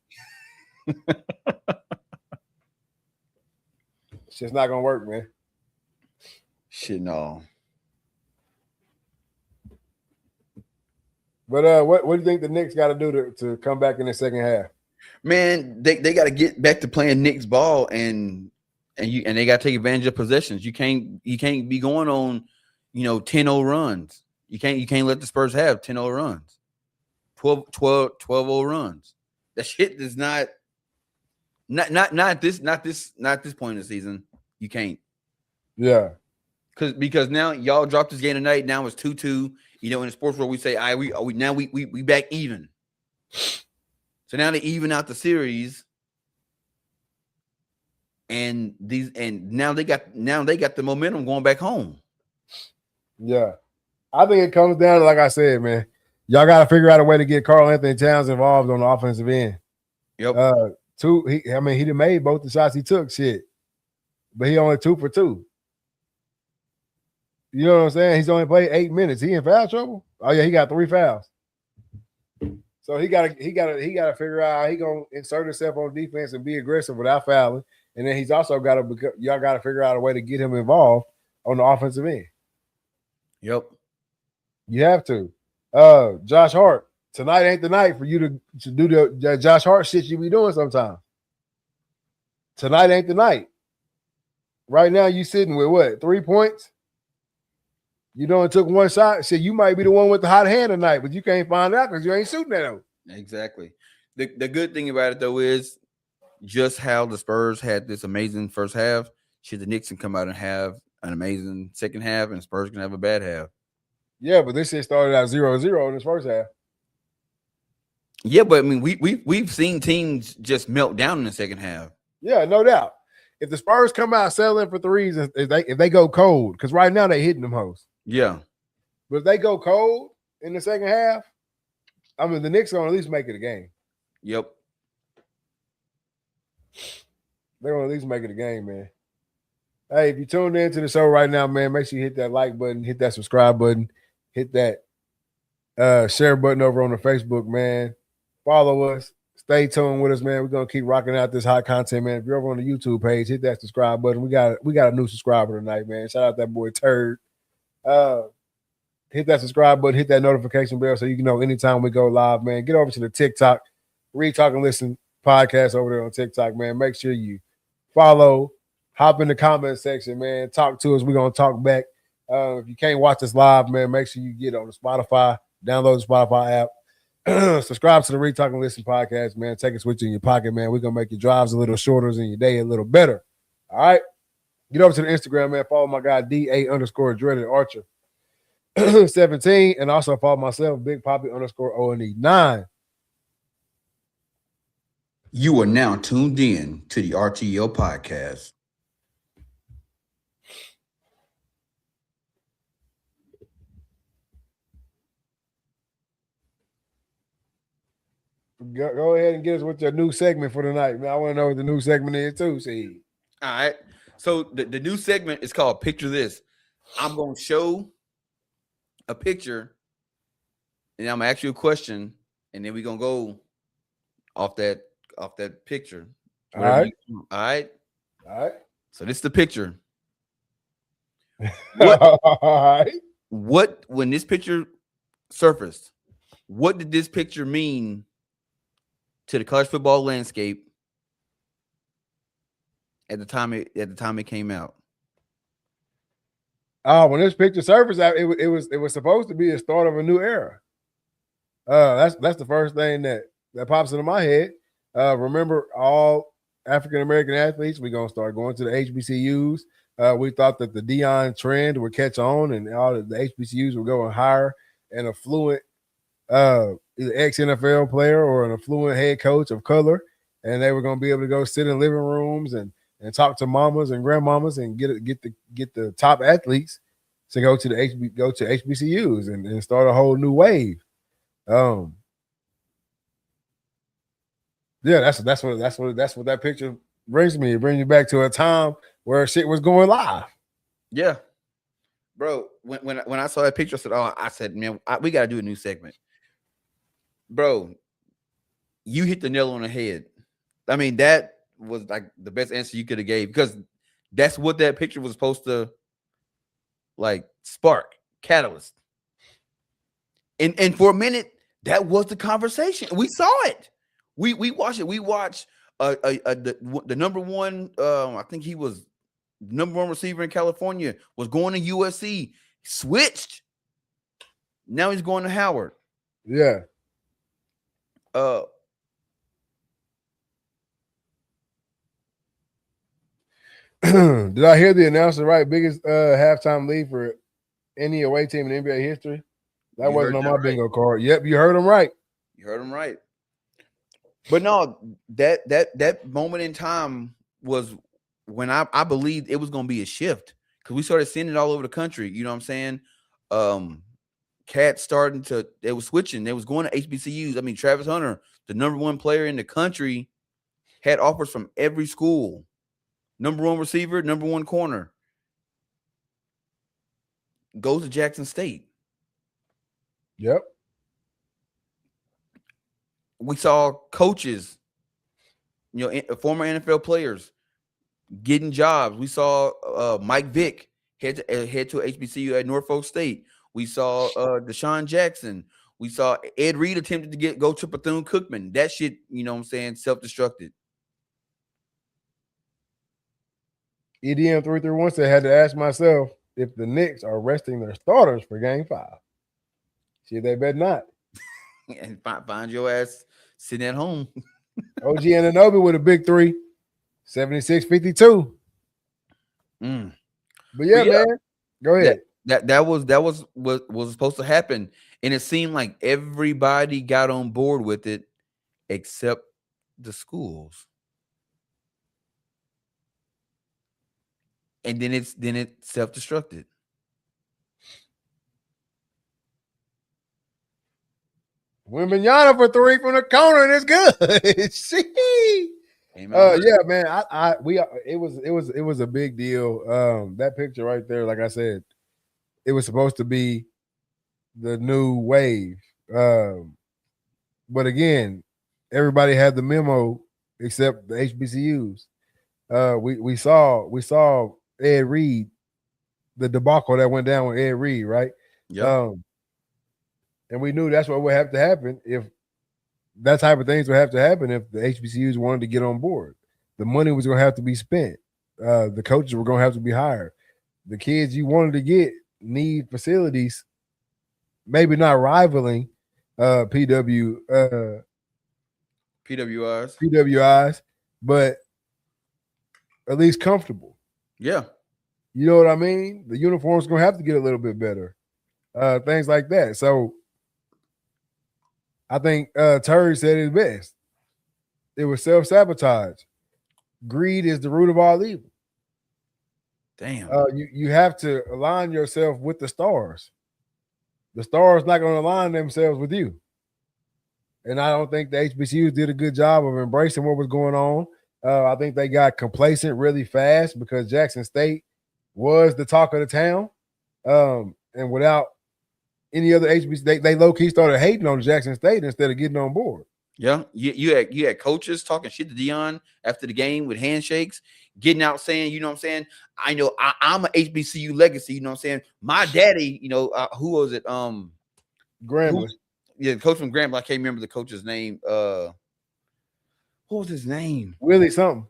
It's just not going to work, man. Shit, no. But what do you think the Knicks got to do to come back in the second half? Man, they got to get back to playing Knicks ball, and they got to take advantage of possessions. You can't be going on 10-0 runs. You can't let the Spurs have 10-0 runs. 12-0 runs. That shit does not this point in the season. You can't. Yeah. Because now y'all dropped this game tonight. Now it's 2-2. You know, in the sports world, we say, "I we now we back even." So now they even out the series, and now they got the momentum going back home. Yeah. I think it comes down to, like I said, man, y'all got to figure out a way to get Karl Anthony Towns involved on the offensive end. Yep. He done made both the shots he took, shit, but he only 2 for 2. You know what I'm saying? He's only played 8 minutes. He in foul trouble? Oh yeah, he got 3 fouls. So he gotta figure out how he gonna insert himself on defense and be aggressive without fouling. And then he's also y'all gotta figure out a way to get him involved on the offensive end. Yep. You have to. Josh Hart, tonight ain't the night for you to do the Josh Hart shit you be doing sometimes. Tonight ain't the night. Right now you sitting with what, 3 points? You only took 1 shot. Shit, you might be the one with the hot hand tonight, but you can't find out because you ain't shooting at him. Exactly. The good thing about it though is just how the Spurs had this amazing first half. Should the Knicks can come out and have an amazing second half, and Spurs can have a bad half. Yeah, but this shit started out 0-0 in this first half. Yeah, but I mean, we've seen teams just melt down in the second half. Yeah, no doubt. If the Spurs come out settling for threes, if they go cold, because right now they hitting them hoes. Yeah. But if they go cold in the second half, I mean, the Knicks gonna at least make it a game. Yep. They're gonna at least make it a game, man. Hey, if you tuned into the show right now, man, make sure you hit that like button, hit that subscribe button, hit that share button over on the Facebook, man. Follow us. Stay tuned with us, man. We're gonna keep rocking out this hot content, man. If you're over on the YouTube page, hit that subscribe button. We got a new subscriber tonight, man. Shout out that boy Turd. Hit that subscribe button, hit that notification bell so you can know anytime we go live, man. Get over to the TikTok, Read, Talk, and Listen podcast over there on TikTok, man. Make sure you follow, hop in the comment section, man. Talk to us. We're gonna talk back. If you can't watch us live, man, make sure you get on the Spotify, download the Spotify app, subscribe to the Read, Talk, and Listen podcast, man. Take a switch in your pocket, man. We're gonna make your drives a little shorter and your day a little better. All right. Get over to the Instagram, man. Follow my guy DA_Dreaded Archer 17, and also follow myself, Big Poppy _ONE9. You are now tuned in to the RTL podcast. Go ahead and get us with your new segment for tonight, man. I want to know what the new segment is too. See. All right. So the new segment is called Picture This. I'm gonna show a picture, and I'm gonna ask you a question, and then we're gonna go off that picture. All right. All right. All right. So this is the picture. All right. What when this picture surfaced, what did this picture mean to the college football landscape at the time it came out? Oh, when this picture surfaced, it was supposed to be the start of a new era. That's the first thing that pops into my head. Remember, all African American athletes, we're gonna start going to the HBCUs. We thought that the Deion trend would catch on, and all the HBCUs would go and hire an affluent either ex-NFL player or an affluent head coach of color, and they were going to be able to go sit in living rooms and talk to mamas and grandmamas and get the top athletes to go to HBCUs and start a whole new wave. Yeah, that's what that picture brings me. It brings me back to a time where shit was going live. Yeah, bro. When I saw that picture, I said, man, we got to do a new segment. Bro, you hit the nail on the head. I mean, that was like the best answer you could have gave, because that's what that picture was supposed to like spark, catalyst. And for a minute, that was the conversation. We saw it. We watched it. We watched the number one. I think he was number one receiver in California, was going to USC, switched. Now he's going to Howard. Yeah. Did I hear the announcer right? Biggest halftime lead for any away team in NBA history? That You wasn't heard on that my right. bingo card. Yep, you heard him right. You heard him right. But no, that moment in time was when I believed it was going to be a shift because we started seeing it all over the country. You know what I'm saying? Cats starting to they was switching. They was going to HBCUs. I mean, Travis Hunter, the number one player in the country, had offers from every school. Number one receiver, number one corner. Goes to Jackson State. Yep. We saw coaches, former NFL players getting jobs. We saw Mike Vick head to HBCU at Norfolk State. We saw Deshaun Jackson. We saw Ed Reed attempted to go to Bethune-Cookman. That shit, you know what I'm saying, self-destructed. EDM 331 said, had to ask myself if the Knicks are resting their starters for Game 5. See, they better not. And find your ass sitting at home. OG Anunoby with a big three, 76-52. But yeah, man, go ahead. That was what was supposed to happen, and it seemed like everybody got on board with it, except the schools. And then it self-destructed. Wembanyama for three from the corner, and it's good. See, yeah, man. It was a big deal. That picture right there, like I said, it was supposed to be the new wave. But again, everybody had the memo except the HBCUs. We saw Ed Reed, the debacle that went down with Ed Reed, right? Yeah. And we knew that's what would have to happen if that type of things would have to happen if the HBCUs wanted to get on board. The money was going to have to be spent. The coaches were going to have to be hired. The kids you wanted to get need facilities, maybe not rivaling PWIs, but at least comfortable. Yeah. You know what I mean? The uniform's going to have to get a little bit better. Things like that. So I think Terry said it best. It was self-sabotage. Greed is the root of all evil. Damn. You have to align yourself with the stars. The stars not going to align themselves with you. And I don't think the HBCUs did a good job of embracing what was going on. I think they got complacent really fast because Jackson State was the talk of the town. And without any other HBCU, they low-key started hating on Jackson State instead of getting on board. Yeah, you had coaches talking shit to Dion after the game with handshakes, getting out saying, you know what I'm saying? I know I'm an HBCU legacy, you know what I'm saying? My daddy, who was it? Grambling. The coach from Grambling. I can't remember the coach's name. What was his name? Willie something.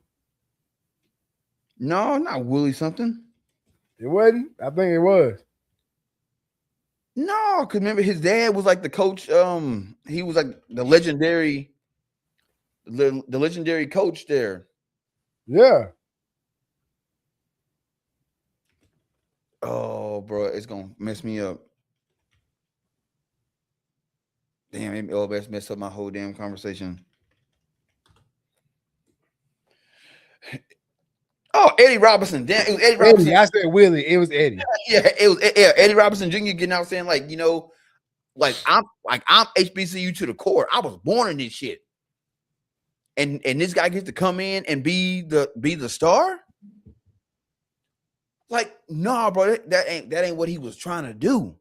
No, not Willie something. It wasn't? I think it was. No, because remember his dad was like the coach. He was like the legendary coach there. Yeah. Oh, bro, it's gonna mess me up. Damn, it messed up my whole damn conversation. Oh, Eddie Robinson. Damn, it was Eddie Robinson. I said Willie. It was Eddie. Yeah, it was Eddie Robinson Jr. getting out saying like, I'm HBCU to the core. I was born in this shit, and this guy gets to come in and be the star. Like, nah, bro, that ain't what he was trying to do.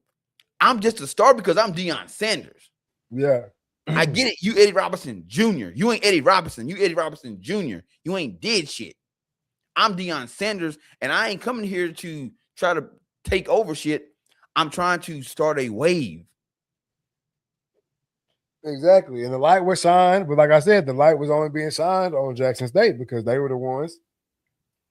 I'm just a star because I'm Deion Sanders. Yeah, I get it. You Eddie Robinson Jr. You ain't Eddie Robinson. You Eddie Robinson Jr. You ain't did shit. I'm Deion Sanders, and I ain't coming here to try to take over shit. I'm trying to start a wave. Exactly. And the light was shined, but like I said, the light was only being shined on Jackson State because they were the ones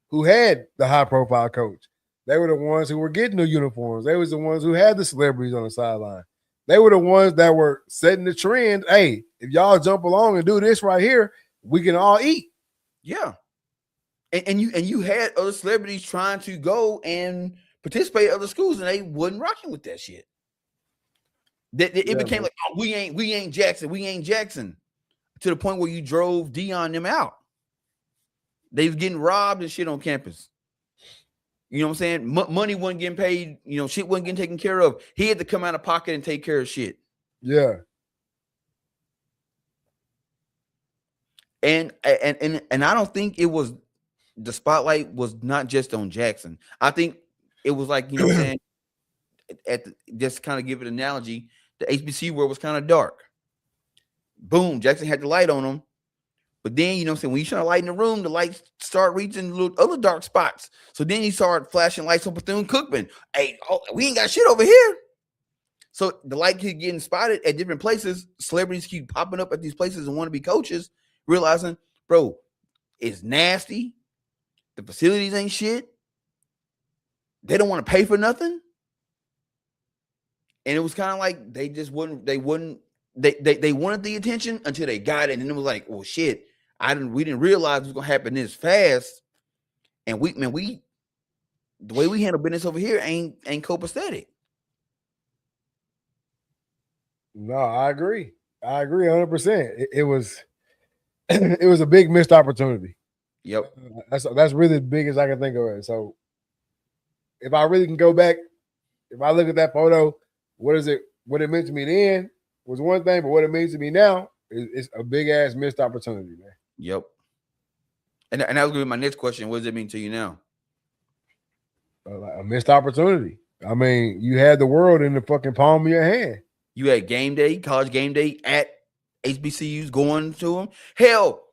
who had the high-profile coach. They were the ones who were getting the uniforms. They was the ones who had the celebrities on the sideline. They were the ones that were setting the trend. Hey, if y'all jump along and do this right here, we can all eat. Yeah. and you had other celebrities trying to go and participate at other schools, and they wasn't rocking with that shit. It became man. like, oh, we ain't Jackson, to the point where you drove Dion them out. They was getting robbed and shit on campus. You know what I'm saying? Money wasn't getting paid. You know, shit wasn't getting taken care of. He had to come out of pocket and take care of shit. Yeah. And I don't think it was, the spotlight was not just on Jackson. I think it was like, you know what I'm saying, just kind of give it an analogy, the HBC world was kind of dark. Boom, Jackson had the light on him. But then, you know what I'm saying, when you trying to light in the room, the lights start reaching little other dark spots. So then he started flashing lights on Bethune-Cookman. Hey, we ain't got shit over here. So the light keep getting spotted at different places. Celebrities keep popping up at these places and want to be coaches, realizing, bro, it's nasty. The facilities ain't shit. They don't want to pay for nothing. And it was kind of like they wanted the attention until they got it. And it was like, oh shit, we didn't realize it was gonna happen this fast. And the way we handle business over here ain't copacetic. No, I agree. 100%. It was it was a big missed opportunity. Yep. That's really the biggest I can think of it. So if I really can go back, if I look at that photo, what it meant to me then was one thing, but what it means to me now is a big ass missed opportunity, man. Yep. And that was gonna be my next question. What does it mean to you now? A missed opportunity. I mean, you had the world in the fucking palm of your hand. You had game day, college game day at HBCUs going to them. Hell,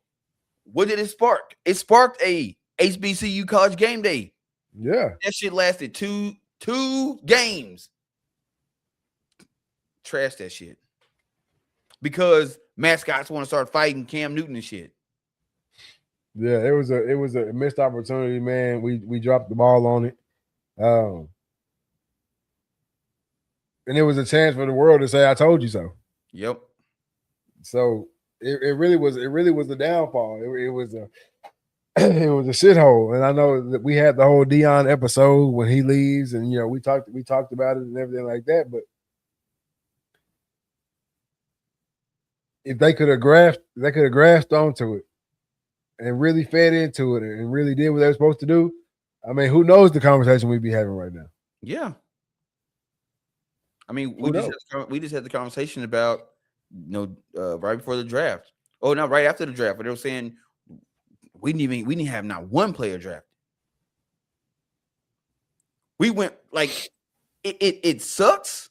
what did it spark? It sparked a HBCU college game day. Yeah. That shit lasted two games. Trash that shit. Because mascots want to start fighting Cam Newton and shit. Yeah, it was a missed opportunity, man. We dropped the ball on it. And it was a chance for the world to say, I told you so. Yep. So it really was the downfall. It was a shithole. And I know that we had the whole Dion episode when he leaves, and you know, we talked about it and everything like that. But if they could have grasped onto it and really fed into it and really did what they were supposed to do, I mean, who knows the conversation we'd be having right now? Yeah. I mean, we just had the conversation about, you know, right before the draft. Oh, not right after the draft, but they were saying we didn't have not one player drafted. We went like it sucks.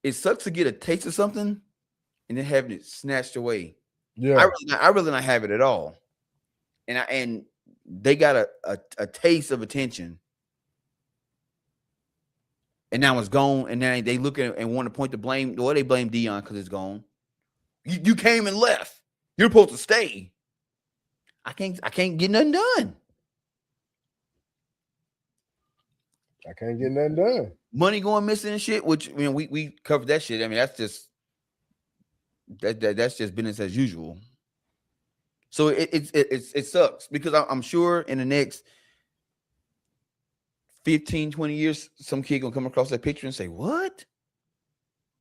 It sucks to get a taste of something and then having it snatched away. Yeah, I really not have it at all. And they got a taste of attention. And now it's gone. And now they look at it and want to point the blame. Well, they blame Dion because it's gone. You came and left. You're supposed to stay. I can't get nothing done. I can't get nothing done. Money going missing and shit, which I mean we covered that shit. I mean, that's just business as usual. So it sucks because I'm sure in the next 15, 20 years, some kid gonna come across that picture and say, What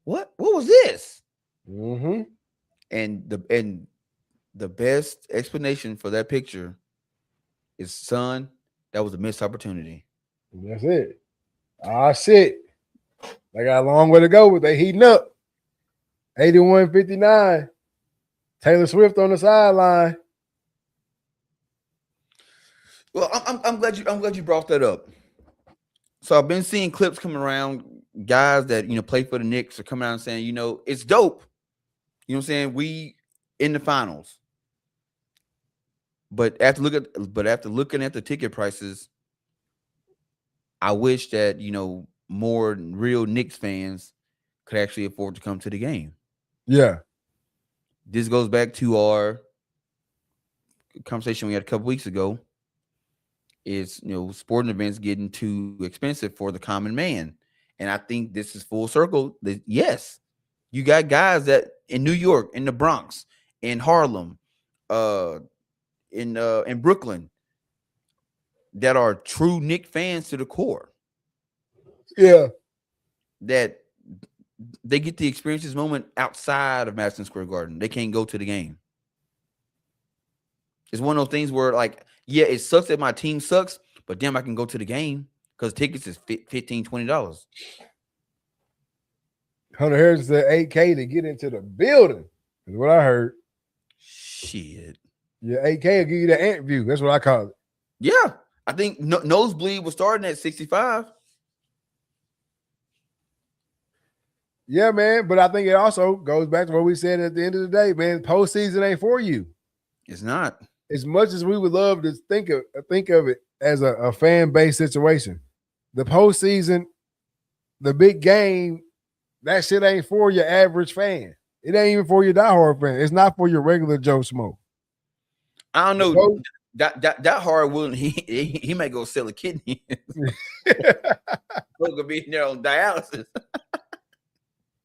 was this? Mm-hmm. And the best explanation for that picture is, son, that was a missed opportunity. That's it. Ah, shit. They got a long way to go, but they heating up. 81-59. Taylor Swift on the sideline. Well, I'm glad you brought that up. So I've been seeing clips coming around, guys that, you know, play for the Knicks are coming out and saying, you know, it's dope. You know what I'm saying? We in the finals. But after looking at the ticket prices, I wish that, you know, more real Knicks fans could actually afford to come to the game. Yeah. This goes back to our conversation we had a couple weeks ago. Is, you know, sporting events getting too expensive for the common man. And I think this is full circle. Yes, you got guys that in New York, in the Bronx, in Harlem, in Brooklyn, that are true Knicks fans to the core. Yeah. That they get to experience this moment outside of Madison Square Garden. They can't go to the game. It's one of those things where, like, yeah, it sucks that my team sucks, but damn, I can go to the game because tickets is $15, $20. Hunter Harris said $8K to get into the building. Is what I heard. Shit. Yeah, $8K will give you the ant view. That's what I call it. Yeah. I think nosebleed was starting at 65. Yeah, man. But I think it also goes back to what we said at the end of the day, man. Postseason ain't for you. It's not. As much as we would love to think of it as a fan-based situation, the postseason, the big game, that shit ain't for your average fan. It ain't even for your diehard fan. It's not for your regular Joe Schmo. I don't know. That hard willing he may go sell a kidney. Could be in there on dialysis.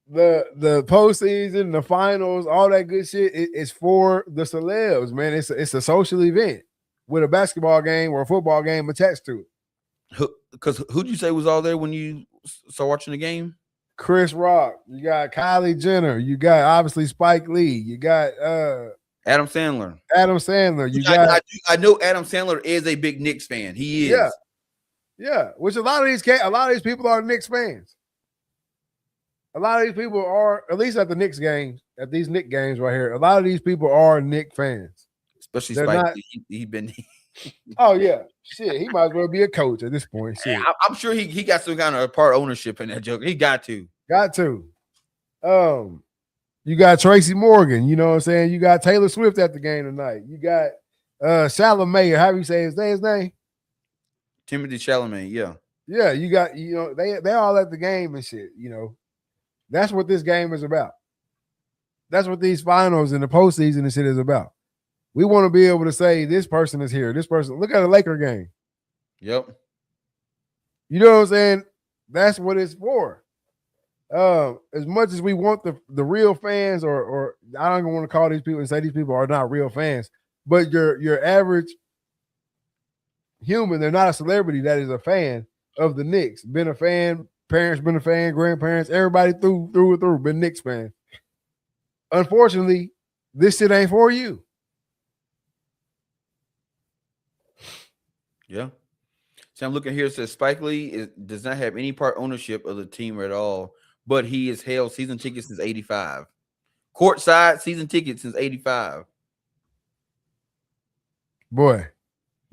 The postseason, the finals, all that good shit is for the celebs, man. It's a social event with a basketball game or a football game attached to it. Because who'd you say was all there when you started watching the game? Chris Rock, you got Kylie Jenner, you got obviously Spike Lee, you got Adam Sandler. I know Adam Sandler is a big Knicks fan. He is. Yeah. Which a lot of these people are Knicks fans. A lot of these people are, at least at the Knicks games, at these Knicks games right here, a lot of these people are Knicks fans. Especially Spike Lee. He's been. Oh, yeah. Shit, he might as well be a coach at this point. Shit. I'm sure he got some kind of part ownership in that joke. He got to. You got Tracy Morgan, you know what I'm saying? You got Taylor Swift at the game tonight. You got Chalamet, or how do you say his name? Timothy Chalamet, yeah. Yeah, you got, they all at the game and shit, That's what this game is about. That's what these finals and the postseason and shit is about. We want to be able to say this person is here. This person, look at a Laker game. Yep. You know what I'm saying? That's what it's for. As much as we want the real fans, or I don't even want to call these people and say these people are not real fans, but your average human, they're not a celebrity that is a fan of the Knicks. Been a fan, parents been a fan, grandparents, everybody through and through been Knicks fan. Unfortunately, this shit ain't for you. Yeah. So I'm looking here. It says Spike Lee does not have any part ownership of the team at all, but he has held season tickets since '85. Courtside season tickets since '85. Boy,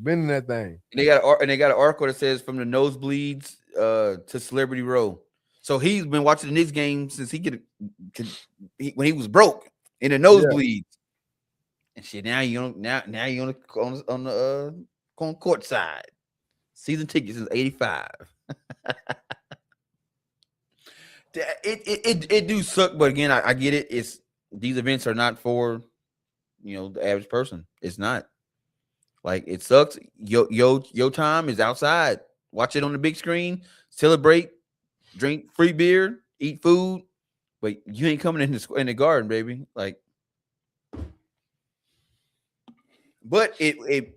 been in that thing. And they got an article that says from the nosebleeds to Celebrity Row. So he's been watching the Knicks game since when he was broke in the nosebleeds. Yeah. And shit, now you on the court side. Season tickets since '85. It do suck, but again, I get it. It's these events are not for the average person. It's not. Like, it sucks. Your time is outside. Watch it on the big screen. Celebrate. Drink free beer. Eat food. But you ain't coming in the garden, baby. Like, but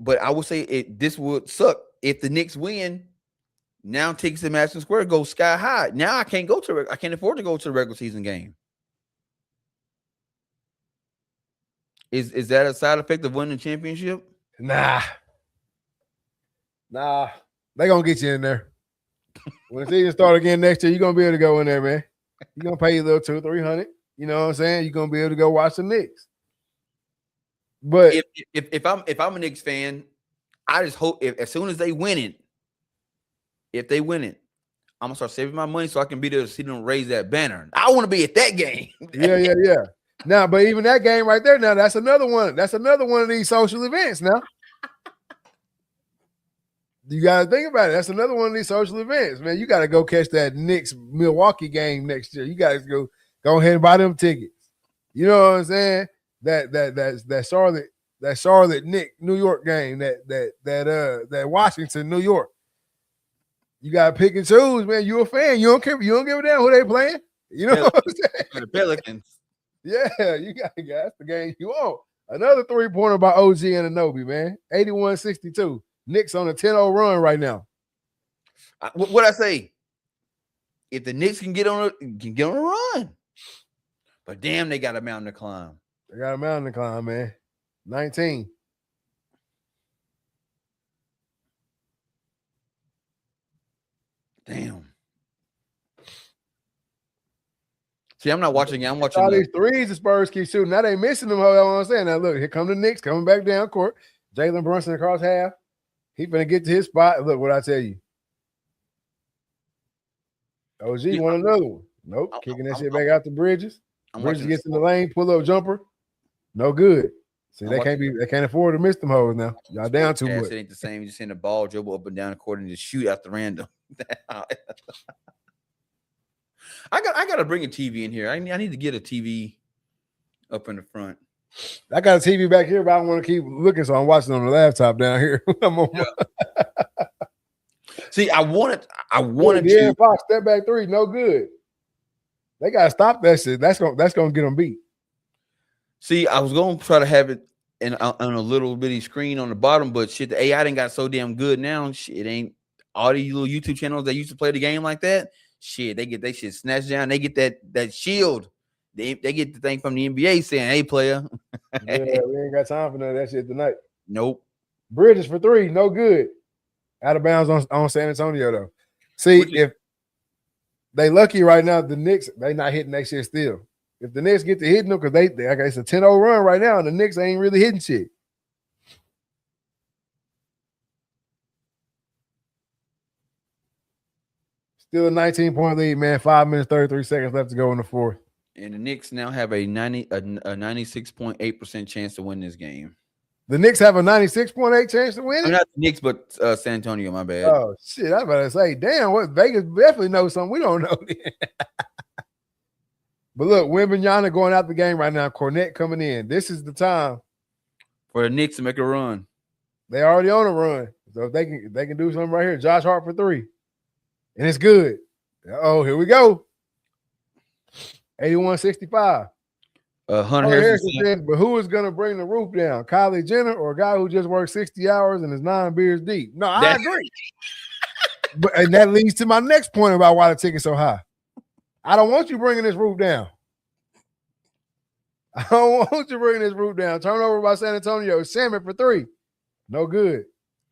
but I would say this would suck if the Knicks win. Now tickets to Madison Square go sky high. Now I can't afford to go to the regular season game. Is that a side effect of winning the championship? Nah. They gonna get you in there. When the season start again next year, you're gonna be able to go in there, man. You're gonna pay your little $200-300. You know what I'm saying? You're gonna be able to go watch the Knicks. But if I'm a Knicks fan, I just hope as soon as they win it, if they win it, I'm gonna start saving my money so I can be there to see them raise that banner. I want to be at that game. Yeah. Now, but even that game right there, now that's another one. That's another one of these social events. Now, you gotta think about it. That's another one of these social events, man. You gotta go catch that Knicks Milwaukee game next year. You gotta go ahead and buy them tickets. You know what I'm saying? That Charlotte Knicks New York game, that Washington New York. You gotta pick and choose, man. You a fan. You don't care. You don't give a damn who they playing. You know what I'm saying? The Pelicans. Yeah, you got that's the game you want. Another 3-pointer by OG Anunoby, man. 81-62. Knicks on a 10-0 run right now. What I say? If the Knicks can get on a run, but damn, they got a mountain to climb. They got a mountain to climb, man. 19. Damn. See, I'm not watching. I'm watching all these threes the Spurs keep shooting. Now they missing them. That's what I'm saying. Now look, here come the Knicks coming back down court. Jalen Brunson across half. He finna get to his spot. Look what I tell you. OG won another one. Nope. Kicking that shit back out to Bridges. Bridges gets in the lane, pull up jumper. No good. See, they can't afford to miss them hoes now. Y'all down too much. It ain't the same. You just send the ball, dribble up and down the court and just shoot out the random. I got to bring a TV in here. I need to get a TV up in the front. I got a TV back here, but I don't want to keep looking, so I'm watching on the laptop down here. See, I wanted to. Fox step back three, no good. They gotta stop that shit. That's gonna get them beat. See, I was gonna try to have it on a little bitty screen on the bottom, but shit, the AI done got so damn good now. Shit, it ain't all these little YouTube channels that used to play the game like that. Shit, they get that shit snatched down. They get that shield. They get the thing from the NBA saying, "Hey, player." Yeah, we ain't got time for none of that shit tonight. Nope. Bridges for three, no good. Out of bounds on San Antonio though. See, if they lucky right now, the Knicks they not hitting that shit still. If the Knicks get to hitting them, because it's a 10-0 run right now, and the Knicks ain't really hitting shit. Still a 19-point lead, man. 5 minutes, 33 seconds left to go in the fourth. And the Knicks now have a 96.8% chance to win this game. The Knicks have a 96.8 chance to win it? Not the Knicks, but San Antonio, my bad. Oh, shit. I was about to say, damn, what Vegas definitely knows something we don't know. But look, Wembanyama going out the game right now. Cornette coming in. This is the time for the Knicks to make a run. They already on a run. So if they can do something right here. Josh Hart for three. And it's good. Oh, here we go. 81-65. Hunter Harrison says, but who is going to bring the roof down? Kylie Jenner or a guy who just worked 60 hours and is 9 beers deep? No, I agree. And that leads to my next point about why the ticket's so high. I don't want you bringing this roof down. I don't want you bringing this roof down. Turnover by San Antonio. Salmon for three. No good.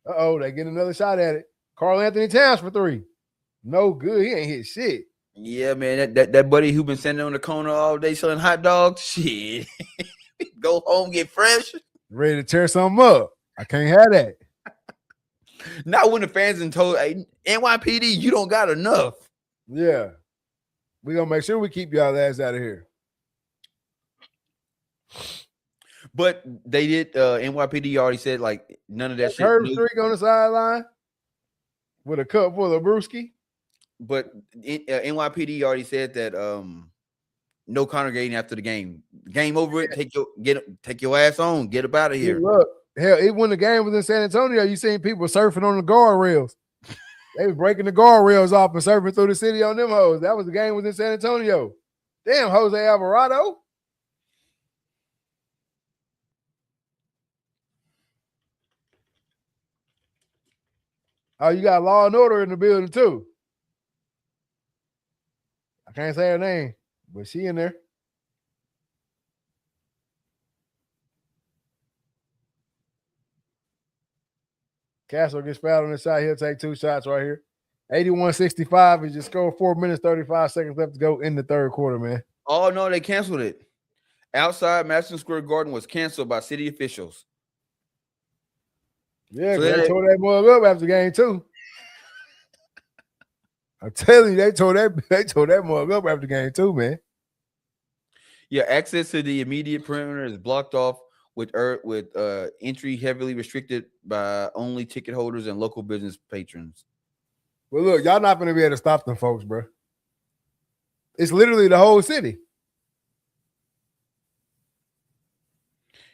Uh-oh, they get another shot at it. Karl Anthony Towns for three. No good. He ain't hit shit. Yeah, man. That buddy who been sitting on the corner all day selling hot dogs. Shit. Go home, get fresh. Ready to tear something up. I can't have that. Not when the fans and told, hey, NYPD, you don't got enough. Yeah. We're going to make sure we keep y'all ass out of here. But they did, NYPD already said, like, none of that shit. Herb streak on the sideline with a cup full of brewski. But NYPD already said that no congregating after the game. Game over it. Take your ass on. Get up out of here. Look, hell, even when the game was in San Antonio, you seen people surfing on the guardrails. They was breaking the guardrails off and surfing through the city on them hoes. That was the game was in San Antonio. Damn, Jose Alvarado. Oh, you got Law and Order in the building too. I can't say her name, but she in there. Castle gets fouled on the shot. He'll take 2 shots right here. 81-65. He just scored 4 minutes, 35 seconds left to go in the third quarter, man. Oh, no, they canceled it. Outside Madison Square Garden was canceled by city officials. Yeah, so they tore that mug up after the game, too. I'm telling you, they tore that mug up after the game, too, man. Yeah, access to the immediate perimeter is blocked off with entry heavily restricted by only ticket holders and local business patrons. Well, look, y'all not going to be able to stop them folks, bro. It's literally the whole city.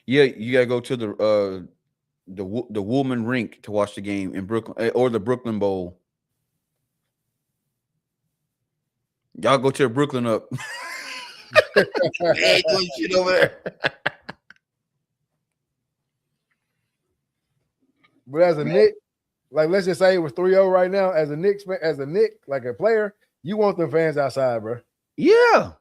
Yeah, you got to go to the Woolman Rink to watch the game in Brooklyn or the Brooklyn Bowl. Y'all go to the Brooklyn up. Hey, shit over there. But as a Knick, Like, let's just say it was 3-0 right now. As a Knicks fan, as a Knick, like a player, you want them fans outside, bro. Yeah.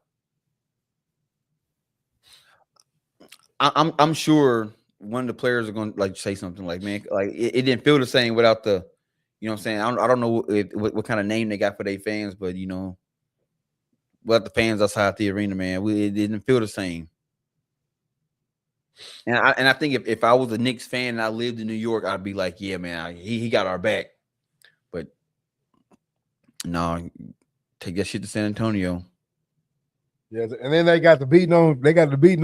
I'm sure one of the players are going to like say something like, man, like it didn't feel the same without the, you know what I'm saying? I don't know what kind of name they got for their fans, but you know, without the fans outside the arena, man, it didn't feel the same. And I think if I was a Knicks fan and I lived in New York, I'd be like, yeah, man, he got our back. But no, take that shit to San Antonio. Yeah, and then they got the beating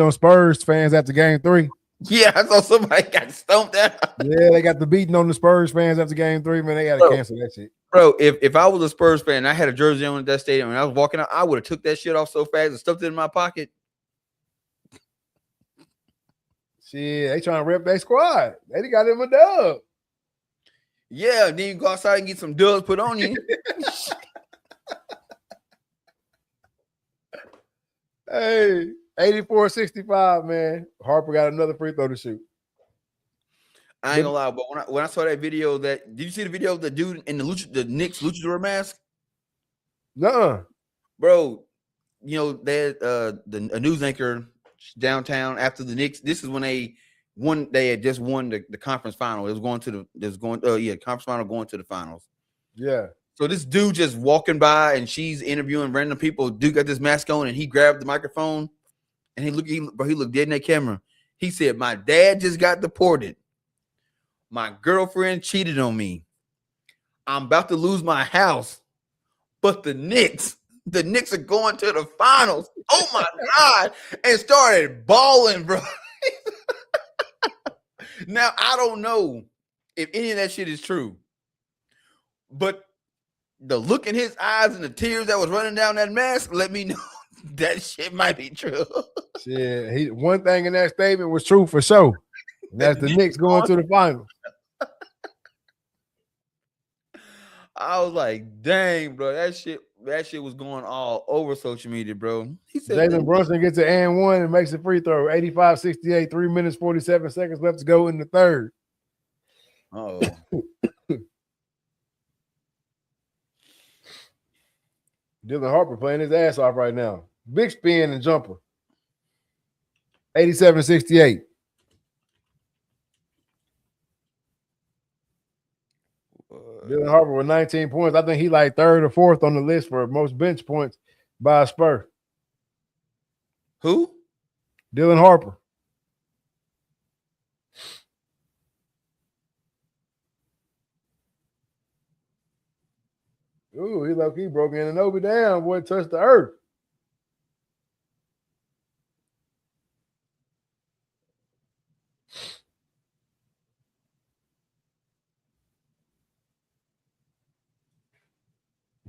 on Spurs fans after game 3. Yeah, I saw somebody got stumped out. Yeah, they got the beating on the Spurs fans after game 3, man. They got to cancel that shit. Bro, if I was a Spurs fan and I had a jersey on at that stadium and I was walking out, I would have took that shit off so fast and stuffed it in my pocket. Shit, they trying to rep their squad. They got him a dub. Yeah, then you go outside and get some dubs put on you. Hey, 84-65, man. Harper got another free throw to shoot. I ain't gonna lie, but when I saw that video, did you see the video of the dude in the Knicks luchador mask? Nuh-uh. Bro, you know that a news anchor downtown after the Knicks. This is when they had just won the conference final. It was going to conference final going to the finals. Yeah. So this dude just walking by and she's interviewing random people. Dude got this mask on and he grabbed the microphone and he looked dead in that camera. He said, "My dad just got deported. My girlfriend cheated on me. I'm about to lose my house. But the Knicks are going to the finals. Oh my God." And started bawling, bro. Now, I don't know if any of that shit is true. But the look in his eyes and the tears that was running down that mask let me know that shit might be true. Shit, one thing in that statement was true for sure. And that's the Knicks going to the finals. I was like, dang, bro, that shit was going all over social media, bro. He said Jalen Brunson gets an and one and makes a free throw. 85-68, 3 minutes, 47 seconds left to go in the third. Oh. Dylan Harper playing his ass off right now. Big spin and jumper. 87-68. Dylan Harper with 19 points. I think he like third or fourth on the list for most bench points by a Spur. Who? Dylan Harper. Ooh, he low-key broke Anunoby down. Boy, touched the earth.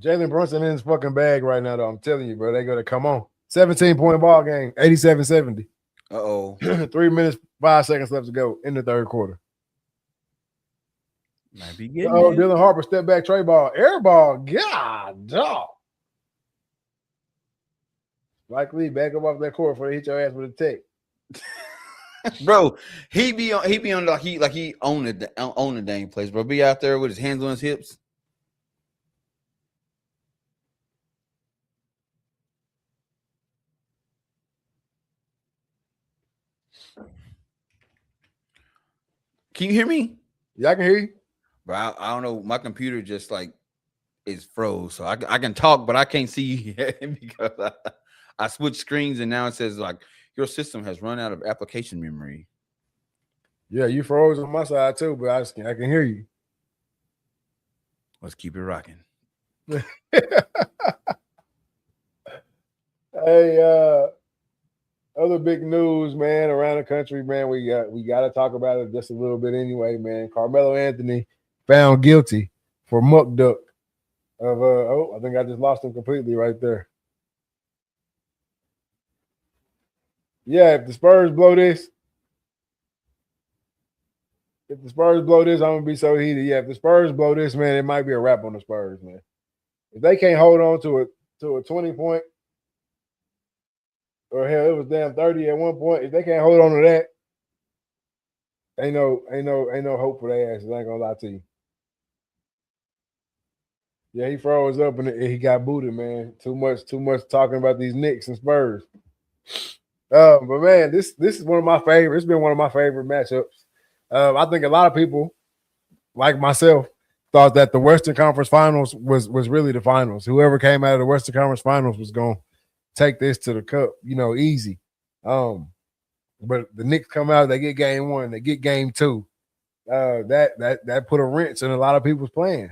Jalen Brunson in his fucking bag right now, though. I'm telling you, bro. They're going to come on. 17-point ball game, 87-70. Uh-oh. 3 minutes, 5 seconds left to go in the third quarter. Might be getting Dylan Harper, step back, tray ball, air ball. God, dog. Likely back up off that court before they hit your ass with a tech. Bro, he be on like he own the dang place, bro. Be out there with his hands on his hips. Can you hear me? Yeah, I can hear you. Bro, I don't know. My computer just like is froze, so I can talk, but I can't see you because I switched screens and now it says like your system has run out of application memory. Yeah, you froze on my side too, but I can hear you. Let's keep it rocking. Hey, other big news, man, around the country, man. We got to talk about it just a little bit anyway, man. Carmelo Anthony found guilty for muck duck of I think I just lost him completely right there. Yeah, if the Spurs blow this, I'm gonna be so heated. Yeah, if the Spurs blow this, man, it might be a wrap on the Spurs, man. If they can't hold on to a 20-point, or hell, it was damn 30 at one point. If they can't hold on to that, ain't no hope for their asses. I ain't gonna lie to you. Yeah, he froze up and he got booted, man. Too much talking about these Knicks and Spurs. But man, this is one of my favorite. It's been one of my favorite matchups. I think a lot of people, like myself, thought that the Western Conference Finals was really the finals. Whoever came out of the Western Conference Finals was going to take this to the cup, easy. But the Knicks come out, they get game one, they get game two. That put a wrench in a lot of people's plans.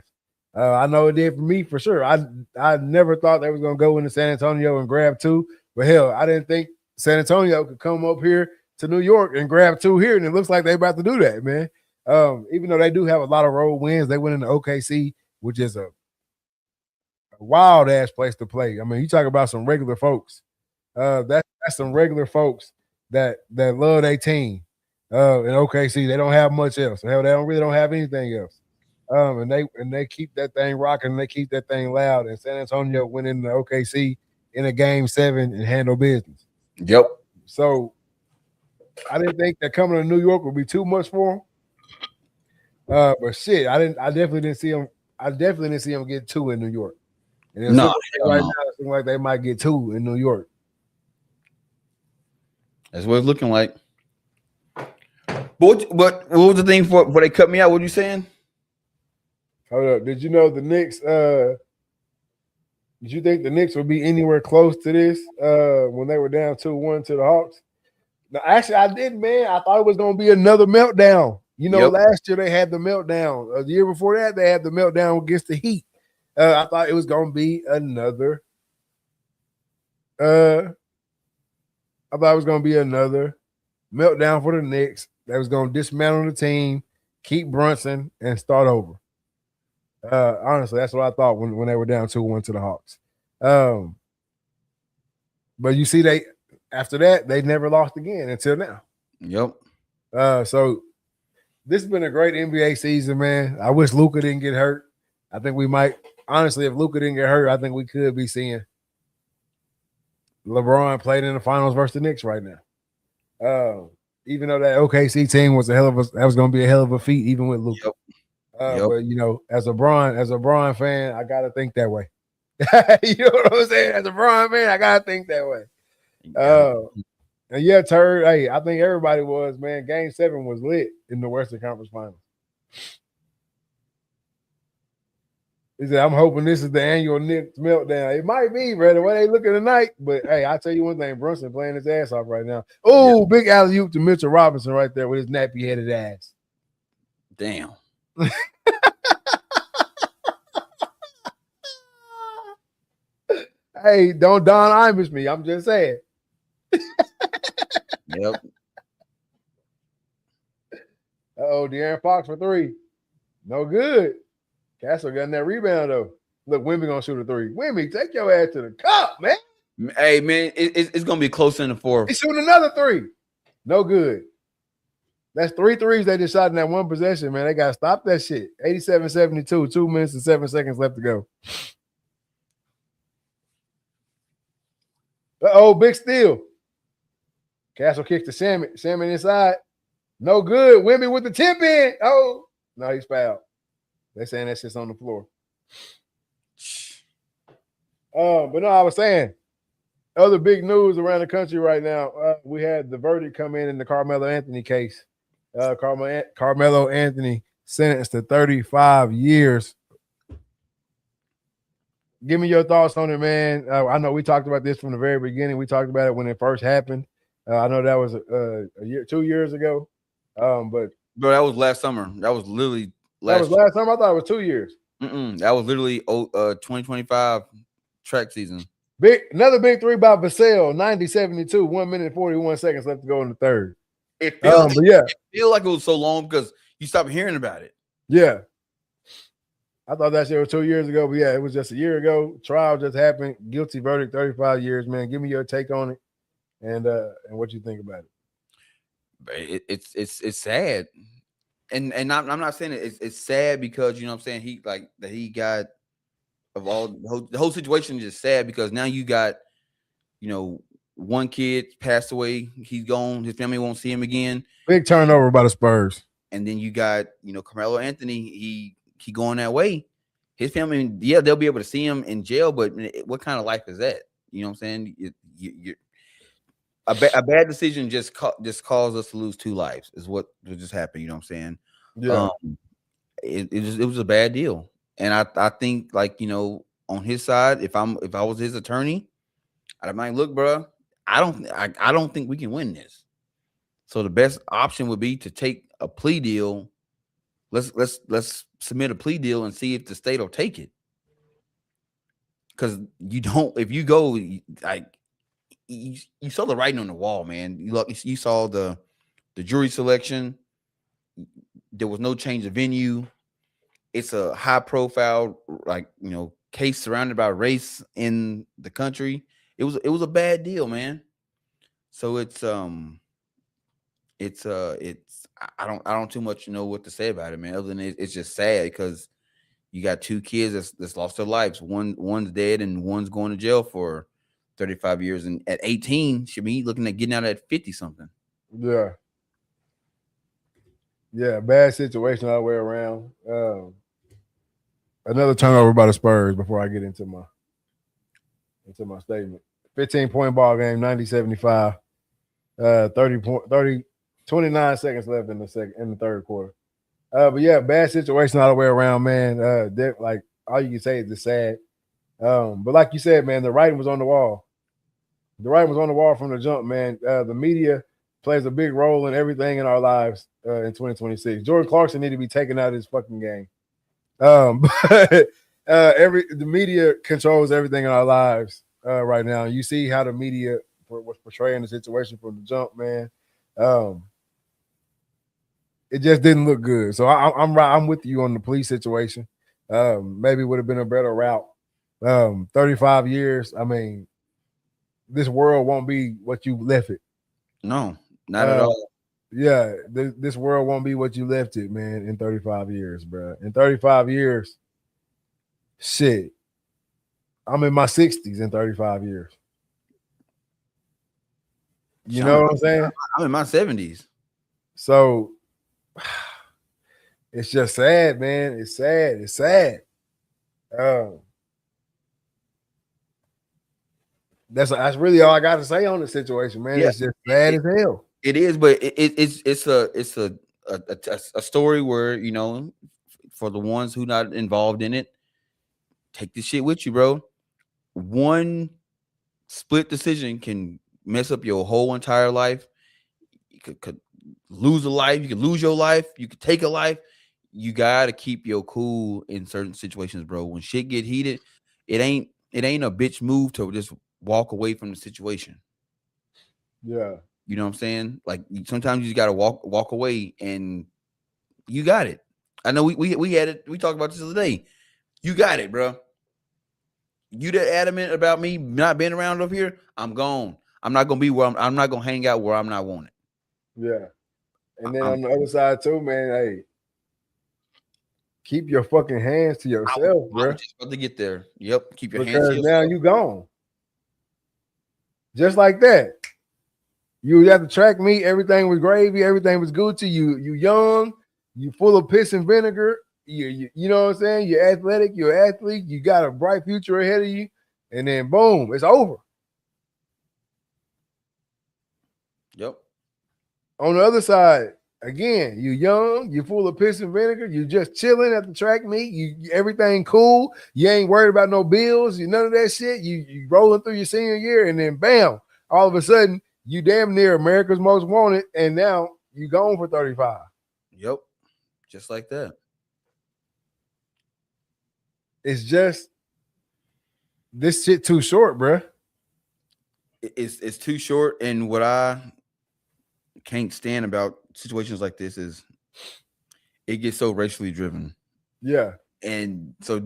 I know it did for me for sure. I never thought they was gonna go into San Antonio and grab two, but hell, I didn't think San Antonio could come up here to New York and grab two here, and it looks like they're about to do that, man. Even though they do have a lot of road wins, they went into OKC, which is a wild ass place to play. I mean, you talk about some regular folks. That's some regular folks that love their team. In OKC, they don't have much else. Hell, they don't have anything else. And they keep that thing rocking, and they keep that thing loud. And San Antonio went into OKC in a game 7 and handled business. Yep. So I didn't think that coming to New York would be too much for them. But shit, I definitely didn't see them. I definitely didn't see them get two in New York. And it's No, right now, it seems like they might get two in New York. That's what it's looking like. But what was the thing for they cut me out? What are you saying? Hold up. Did you know the Knicks? Did you think the Knicks would be anywhere close to this when they were down 2-1 to the Hawks? No, actually, I didn't, man. I thought it was going to be another meltdown. Last year they had the meltdown. The year before that, they had the meltdown against the Heat. I thought it was going to be another. I thought it was going to be another meltdown for the Knicks. That was going to dismantle the team, keep Brunson, and start over. Honestly, that's what I thought when they were down 2-1 to the Hawks. But you see, after that, they never lost again until now. Yep. So this has been a great NBA season, man. I wish Luka didn't get hurt. I think we might, honestly, if Luka didn't get hurt, I think we could be seeing LeBron played in the finals versus the Knicks right now. Even though that OKC team was that was going to be a hell of a feat, even with Luka. Yep. But as a Bron fan, I gotta think that way. You know what I'm saying? As a Bron fan, I gotta think that way. And yeah, Turd. Hey, I think everybody was, man. Game 7 was lit in the Western Conference Finals. He said, "I'm hoping this is the annual Knicks meltdown." It might be, brother. The way they looking tonight, but hey, I'll tell you one thing: Brunson playing his ass off right now. Oh, big alley-oop to Mitchell Robinson right there with his nappy-headed ass. Damn. Hey, don't Don Imus me. I'm just saying. Yep. De'Aaron Fox for 3. No good. Castle got in that rebound, though. Look, Wemby going to shoot a 3. Wemby, take your ass to the cup, man. Hey, man, it's going to be closer in the 4th. He's shooting another 3. No good. That's 3 threes they just shot in that one possession, man. They got to stop that shit. 87-72, 2 minutes and 7 seconds left to go. Big steal. Castle kicks to Salmon. Salmon inside. No good. Wemby with the tip in. Oh, no, he's fouled. They're saying that shit's on the floor. But no, I was saying, other big news around the country right now. We had the verdict come in the Carmelo Anthony case. Carmelo Anthony sentenced to 35 years. Give me your thoughts on it, man. I know we talked about this from the very beginning. We talked about it when it first happened. I know that was a year, 2 years ago. But that was last summer. That was literally last summer. I thought it was 2 years. That was literally 2025 track season. Another big 3 by Vassell, 90-72, 1 minute and 41 seconds left to go in the third. It feels like it was so long because you stopped hearing about it. Yeah. I thought that shit was 2 years ago, but yeah, it was just a year ago. Trial just happened. Guilty verdict, 35 years, man. Give me your take on it and what you think about it. It's sad. And I'm not saying it's sad because, you know what I'm saying, he got of all the whole situation is just sad because now you got, one kid passed away, he's gone, his family won't see him again. Big turnover by the Spurs. And then you got, Carmelo Anthony, he going that way. His family, yeah, they'll be able to see him in jail, but what kind of life is that? You know what I'm saying? A bad decision just caused us to lose 2 lives is what just happened. You know what I'm saying? Yeah, Um, it was a bad deal, and I think, like, on his side, if I was his attorney, I'd be like, look, bro, I don't think we can win this. So the best option would be to take a plea deal. Let's submit a plea deal and see if the state will take it. Because you don't, if you go, like, you saw the writing on the wall, man. You saw the jury selection. There was no change of venue. It's a high profile, like, case surrounded by race in the country. It was a bad deal, man. So I don't too much know what to say about it, man. Other than it's just sad because you got 2 kids that's lost their lives. One's dead and one's going to jail for 35 years. And at 18, should be looking at getting out at 50 something. yeah, yeah. Bad situation all the way around. Another turnover by the Spurs before I get into my statement. 15-point ball game, 90-75. 29 seconds left in the third quarter. But yeah, bad situation all the way around, man. Like, all you can say is just sad. But like you said, man, the writing was on the wall. The writing was on the wall from the jump, man. The media plays a big role in everything in our lives in 2026. Jordan Clarkson need to be taken out of this fucking game. But the media controls everything in our lives right now. You see how the media was portraying the situation from the jump, man. It just didn't look good. So I'm with you on the police situation. Maybe would have been a better route. 35 years. I mean, this world won't be what you left it. No, not at all. Yeah, this world won't be what you left it, man, in 35 years, bro. In 35 years, shit, I'm in my 60s in 35 years. You know what I'm saying? I'm in my 70s. So it's just sad, man. It's sad. It's sad. That's really all I got to say on the situation, man. Yeah, it's just sad as hell. It is, but it's a story where, for the ones who not involved in it, take this shit with you, bro. One split decision can mess up your whole entire life. You could lose a life. You could lose your life. You could take a life. You gotta keep your cool in certain situations, bro. When shit get heated, it ain't a bitch move to just walk away from the situation. Yeah. You know what I'm saying? Like, sometimes you just gotta walk away, and you got it. I know we had it. We talked about this the other day. You got it, bro. You that adamant about me not being around up here, I'm gone. I'm not gonna be where I'm not gonna hang out where I'm not wanted. Yeah. And then on the other side too, man, hey, keep your fucking hands to yourself, bro. I'm just about to get there. Yep. Keep your hands to yourself. yourself. Now you gone. Just like that. You had to track meet, everything was gravy, everything was Gucci. You young, you full of piss and vinegar. You know what I'm saying? You're athletic, you're an athlete, you got a bright future ahead of you, and then boom, it's over. Yep. On the other side, again, you young, you full of piss and vinegar, you just chilling at the track meet, you everything cool, you ain't worried about no bills, you none of that shit. You rolling through your senior year, and then bam, all of a sudden, you damn near America's Most Wanted, and now you gone for 35. Yep. Just like that. It's just this shit too short, bro. It's too short, and what I can't stand about situations like this is it gets so racially driven. Yeah. And so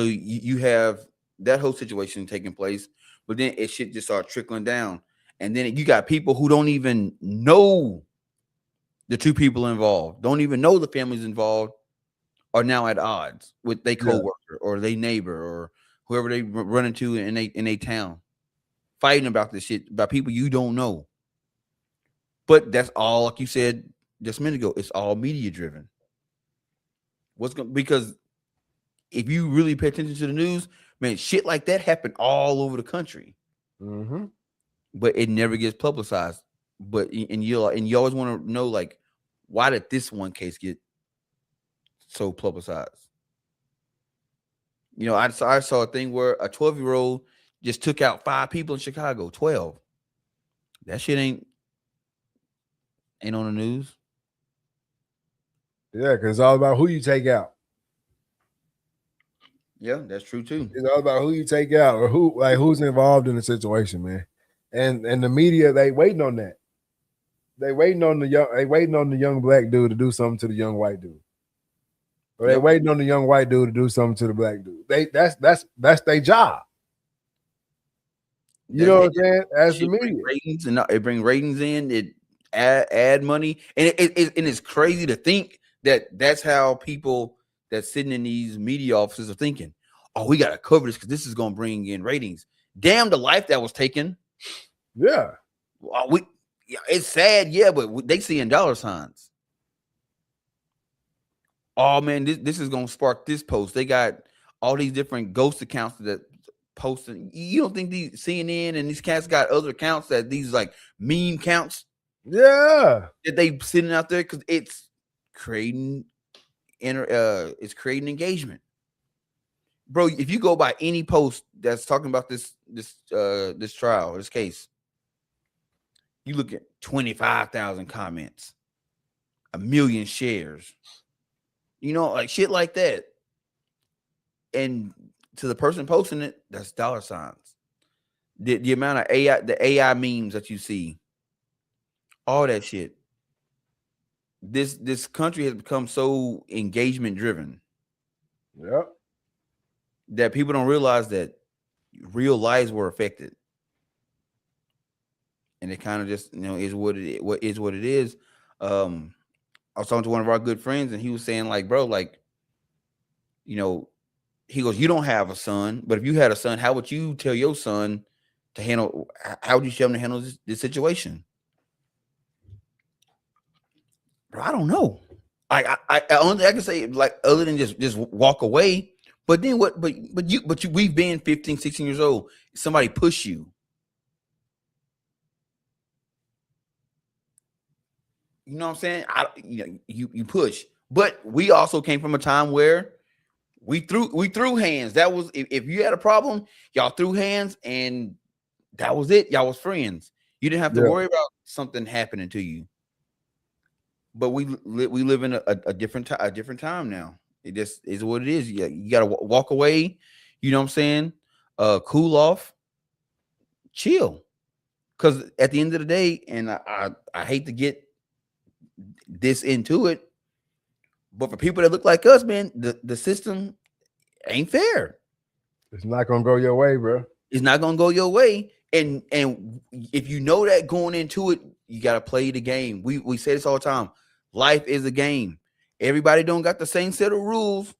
you have that whole situation taking place, but then it shit just start trickling down. And then you got people who don't even know the 2 people involved, don't even know the families involved, are now at odds with their coworker or their neighbor or whoever they run into in a town, fighting about this shit, about people you don't know. But that's all, like you said just a minute ago, it's all media driven. Because if you really pay attention to the news, man, shit like that happened all over the country, but it never gets publicized. But and you always want to know, like, why did this one case get so publicized? You know, I saw a thing where a 12-year-old just took out 5 people in Chicago. 12. That shit ain't on the news. Yeah, because it's all about who you take out. Yeah, that's true too. It's all about who you take out or who's involved in the situation, man. And the media, they waiting on that. They waiting on the young black dude to do something to the young white dude. Or they waiting on the young white dude to do something to the black dude. That's their job. You know what I'm saying? As the media, ratings, and it bring ratings in. It add money, and it's crazy to think that that's how people that's sitting in these media offices are thinking. Oh, we gotta cover this because this is gonna bring in ratings. Damn the life that was taken. Yeah. It's sad, yeah, but they see in dollar signs. Oh man, this is gonna spark this post. They got all these different ghost accounts that posting. You don't think these CNN and these cats got other accounts that these like meme counts? Yeah, that they sitting out there because it's creating engagement, bro. If you go by any post that's talking about this trial, this case, you look at 25,000 comments, 1 million shares, you know, like shit like that. And to the person posting it, that's dollar signs. The amount of AI memes that you see, all that shit. This country has become so engagement driven. Yep. That people don't realize that real lives were affected. And it kind of just, is what it is. I was talking to one of our good friends, and he was saying, like, bro, like, he goes, you don't have a son, but if you had a son, how would you tell your son to handle? How would you tell him to handle this situation? Bro, I don't know. I only thing I can say, like, other than just walk away. But then what? But we've been 15, 16 years old. Somebody push you. You know what I'm saying? You push. But we also came from a time where we threw hands. That was if you had a problem, y'all threw hands, and that was it. Y'all was friends. You didn't have to worry about something happening to you. But we live in a different time now. It just is what it is. You got to walk away. You know what I'm saying? Cool off, chill. Because at the end of the day, and I hate to get this into it, but for people that look like us, man, the system ain't fair. It's not gonna go your way, bro. It's not gonna go your way. And if you know that going into it, you got to play the game. We say this all the time. Life is a game. Everybody don't got the same set of rules.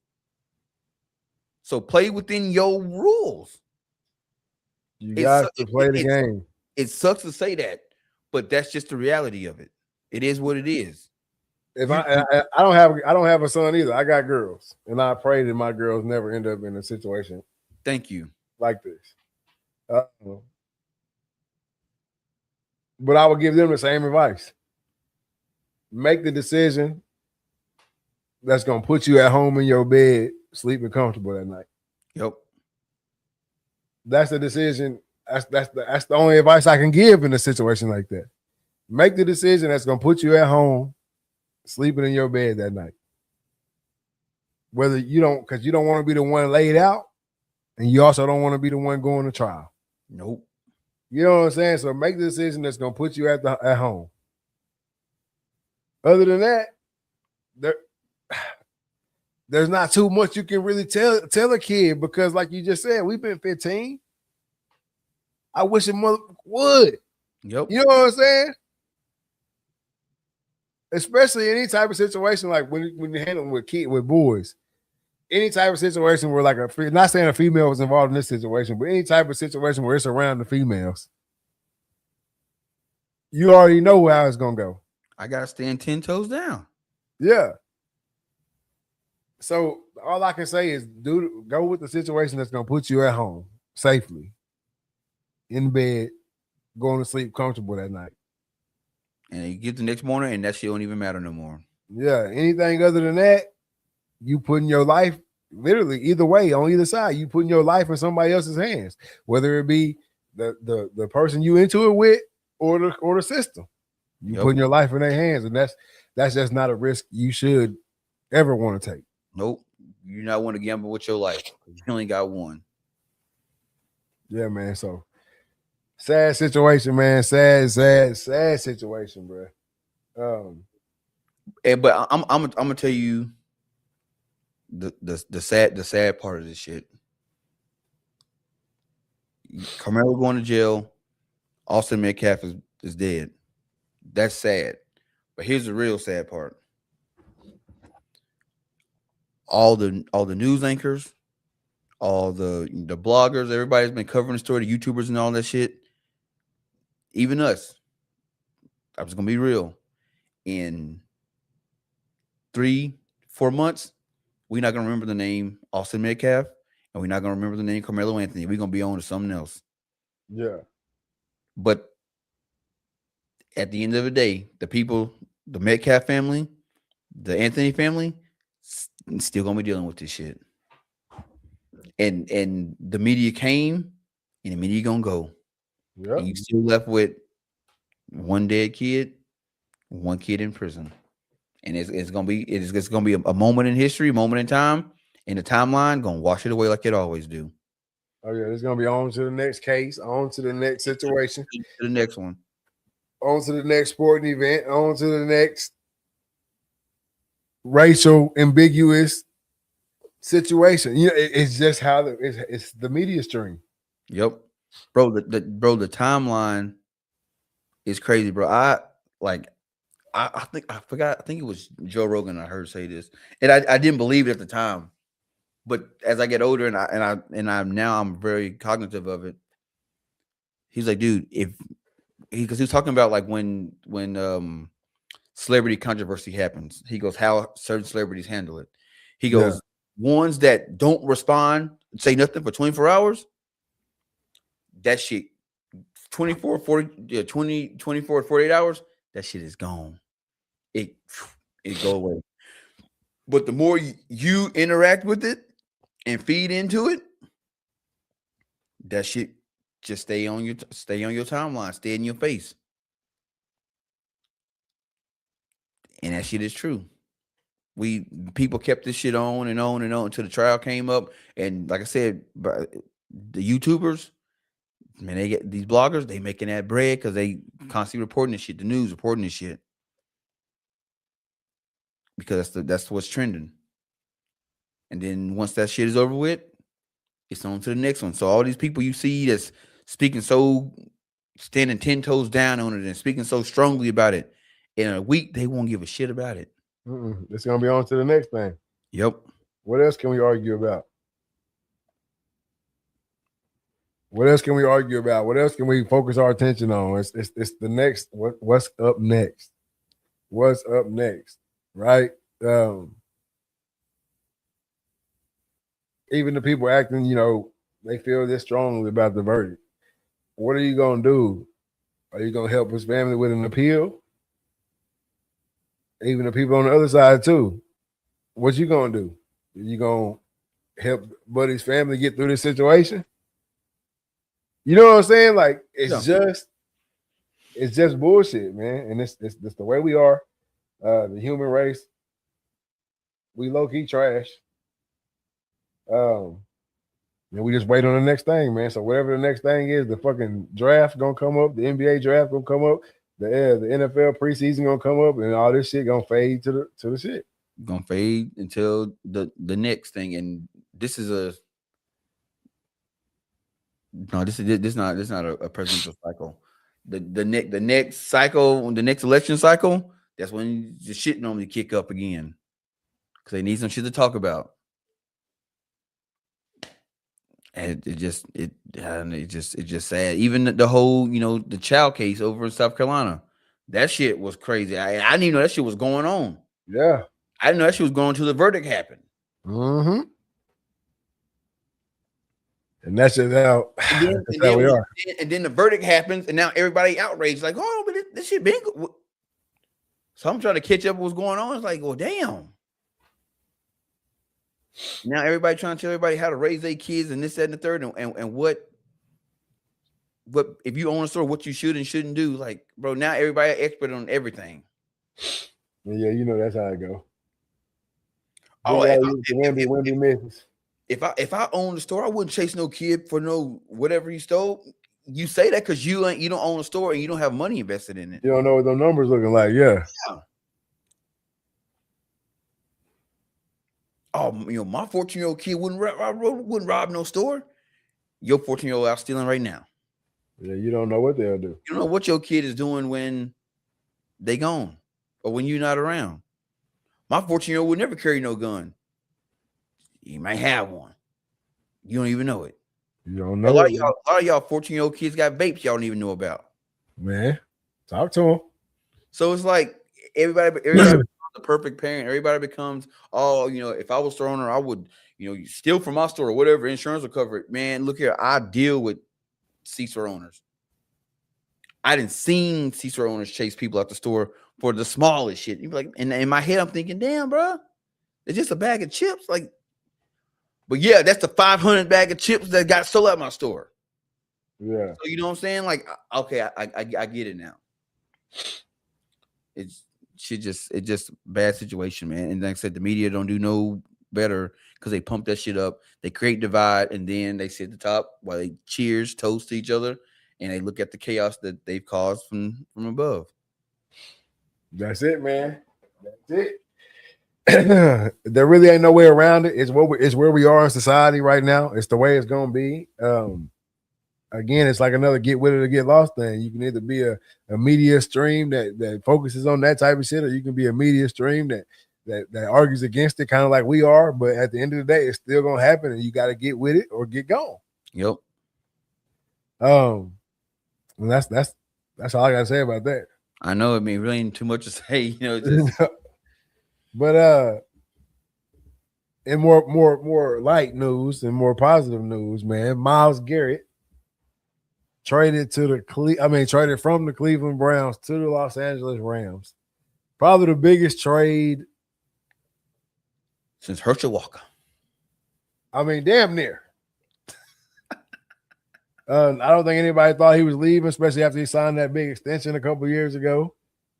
So play within your rules. You got to play the game. It sucks to say that, but that's just the reality of it. It is what it is. If I don't have a son either. I got girls, and I pray that my girls never end up in a situation. Thank you. Like this. But I would give them the same advice. Make the decision that's gonna put you at home in your bed, sleeping comfortable at night. Yep. That's the decision. That's the only advice I can give in a situation like that. Make the decision that's gonna put you at home, sleeping in your bed that night. Whether you don't, because you don't want to be the one laid out, and you also don't want to be the one going to trial. Nope. You know what I'm saying? So make the decision that's gonna put you at home. Other than that, there's not too much you can really tell a kid, because, like you just said, we've been 15. I wish a mother would. Yep. You know what I'm saying? Especially any type of situation, like when you handle with boys, any type of situation where, like, not saying a female was involved in this situation, but any type of situation where it's around the females, you already know how it's gonna go. I gotta stand 10 toes down. Yeah. So all I can say is, go with the situation that's gonna put you at home safely, in bed, going to sleep comfortable that night. And you get the next morning, and that shit don't even matter no more. Yeah, anything other than that, you putting your life literally either way on either side. You putting your life in somebody else's hands, whether it be the person you into it with or the system. You putting your life in their hands, and that's just not a risk you should ever want to take. Nope, you not want to gamble with your life. You only got one. Yeah, man. So sad situation, man. Sad situation, bro. But I'm gonna tell you the sad part of this shit. Carmelo going to jail. Austin Metcalf is dead. That's sad. But here's the real sad part. All the news anchors, all the bloggers, everybody's been covering the story, the YouTubers and all that shit. Even us. I was gonna be real. In 3-4 months, we're not gonna remember the name Austin Metcalf, and we're not gonna remember the name Carmelo Anthony. We're gonna be on to something else. Yeah. But at the end of the day, the people, the Metcalf family, the Anthony family, still gonna be dealing with this shit. And the media came, and the media gonna go. Yeah. And you still left with one dead kid, one kid in prison. And it's gonna be a moment in history, a moment in time, and the timeline gonna wash it away like it always do. Oh yeah, it's gonna be on to the next case, on to the next situation, to the next one, on to the next sporting event, on to the next racial ambiguous situation. You know, it's just how it's the media stream. Yep, bro. The timeline is crazy, bro. I think I forgot. I think it was Joe Rogan I heard say this, and I didn't believe it at the time. But as I get older and I'm very cognitive of it. He's like, dude, because he was talking about like when celebrity controversy happens. He goes, how certain celebrities handle it. He goes, ones that don't respond, say nothing for 24 hours. That shit, 24 to 48 hours, that shit is gone. It go away. But the more you interact with it and feed into it, that shit just stay on your timeline, stay in your face. And that shit is true. People kept this shit on and on and on until the trial came up. And like I said, the YouTubers, man, they get these bloggers, they making that bread because they constantly reporting this shit, the news reporting this shit. Because that's what's trending. And then once that shit is over with, it's on to the next one. So all these people you see that's speaking standing 10 toes down on it and speaking so strongly about it, in a week, they won't give a shit about it. It's going to be on to the next thing. Yep. What else can we argue about? What else can we argue about? What else can we focus our attention on? It's the next. What's up next? What's up next? Right? Even the people acting, they feel this strongly about the verdict. What are you going to do? Are you going to help his family with an appeal? Even the people on the other side too. What you going to do? You going to help Buddy's family get through this situation? You know what I'm saying? Like it's just bullshit, man. And it's the way we are. The human race. We low key trash. And we just wait on the next thing, man. So whatever the next thing is, the fucking draft gonna come up, the NBA draft gonna come up, the NFL preseason gonna come up, and all this shit gonna fade to the shit. Gonna fade until the next thing. And this is not a presidential cycle. The next cycle, the next election cycle, that's when the shit normally kick up again. Because they need some shit to talk about. And it's just sad. Even the whole, the child case over in South Carolina, that shit was crazy. I didn't even know that shit was going on. Yeah, I didn't know that shit was going on until the verdict happened. Mm-hmm. And that's just how, that's how we are. And then the verdict happens, and now everybody outraged, like, oh, but this shit been good. So I'm trying to catch up with what's going on. It's like, well, damn. Now everybody trying to tell everybody how to raise their kids and this, that, and the third, and what if you own a store, what you should and shouldn't do. Like, bro, now everybody expert on everything. Yeah, you know that's how it go. Oh, misses. If I own the store, I wouldn't chase no kid for no whatever he stole. You say that because you don't own a store and you don't have money invested in it. You don't know what those numbers looking like, yeah. Oh, my 14-year-old kid wouldn't rob no store. Your 14-year-old out stealing right now. Yeah, you don't know what they'll do. You don't know what your kid is doing when they gone or when you're not around. My 14-year-old would never carry no gun. He might have one. You don't even know it. You don't know. A lot of y'all 14-year-old kids got vapes y'all don't even know about. Man, talk to them. So it's like everybody becomes the perfect parent. Everybody becomes, if I was throwing her, I would, steal from my store or whatever. Insurance will cover it. Man, look here. I deal with C-store owners. I didn't seen C-store owners chase people out the store for the smallest shit. You be like, and in my head, I'm thinking, damn, bro, it's just a bag of chips. Like, but yeah, that's the 500 bag of chips that got sold at my store. Yeah. So you know what I'm saying? Like, okay, I get it now. It's just bad situation, man. And like I said, the media don't do no better because they pump that shit up. They create divide, and then they sit at the top while they cheers, toast to each other, and they look at the chaos that they've caused from above. That's it, man. That's it. There really ain't no way around it. It's where we are in society right now. It's the way it's gonna be. Again, it's like another get with it or get lost thing. You can either be a media stream that focuses on that type of shit, or you can be a media stream that argues against it, kind of like we are. But at the end of the day, it's still gonna happen, and you got to get with it or get gone. Yep. And that's all I gotta say about that. I know it mean really ain't too much to say, just but in more light news and more positive news, man, Myles Garrett traded from the Cleveland Browns to the Los Angeles Rams. Probably the biggest trade since Herschel Walker. I mean, damn near. I don't think anybody thought he was leaving, especially after he signed that big extension a couple years ago.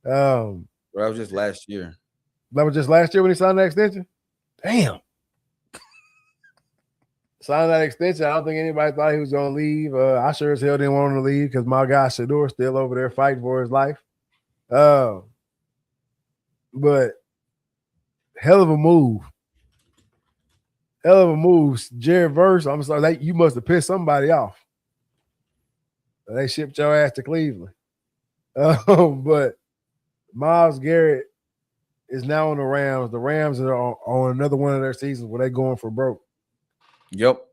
That was just last year. That was just last year when he signed that extension? Damn. Signed that extension. I don't think anybody thought he was going to leave. I sure as hell didn't want him to leave because my guy Shador's still over there fighting for his life. But hell of a move. Jared Verse, I'm sorry, you must have pissed somebody off. They shipped your ass to Cleveland. But Myles Garrett is now on the Rams. The Rams are on another one of their seasons where they're going for broke. Yep.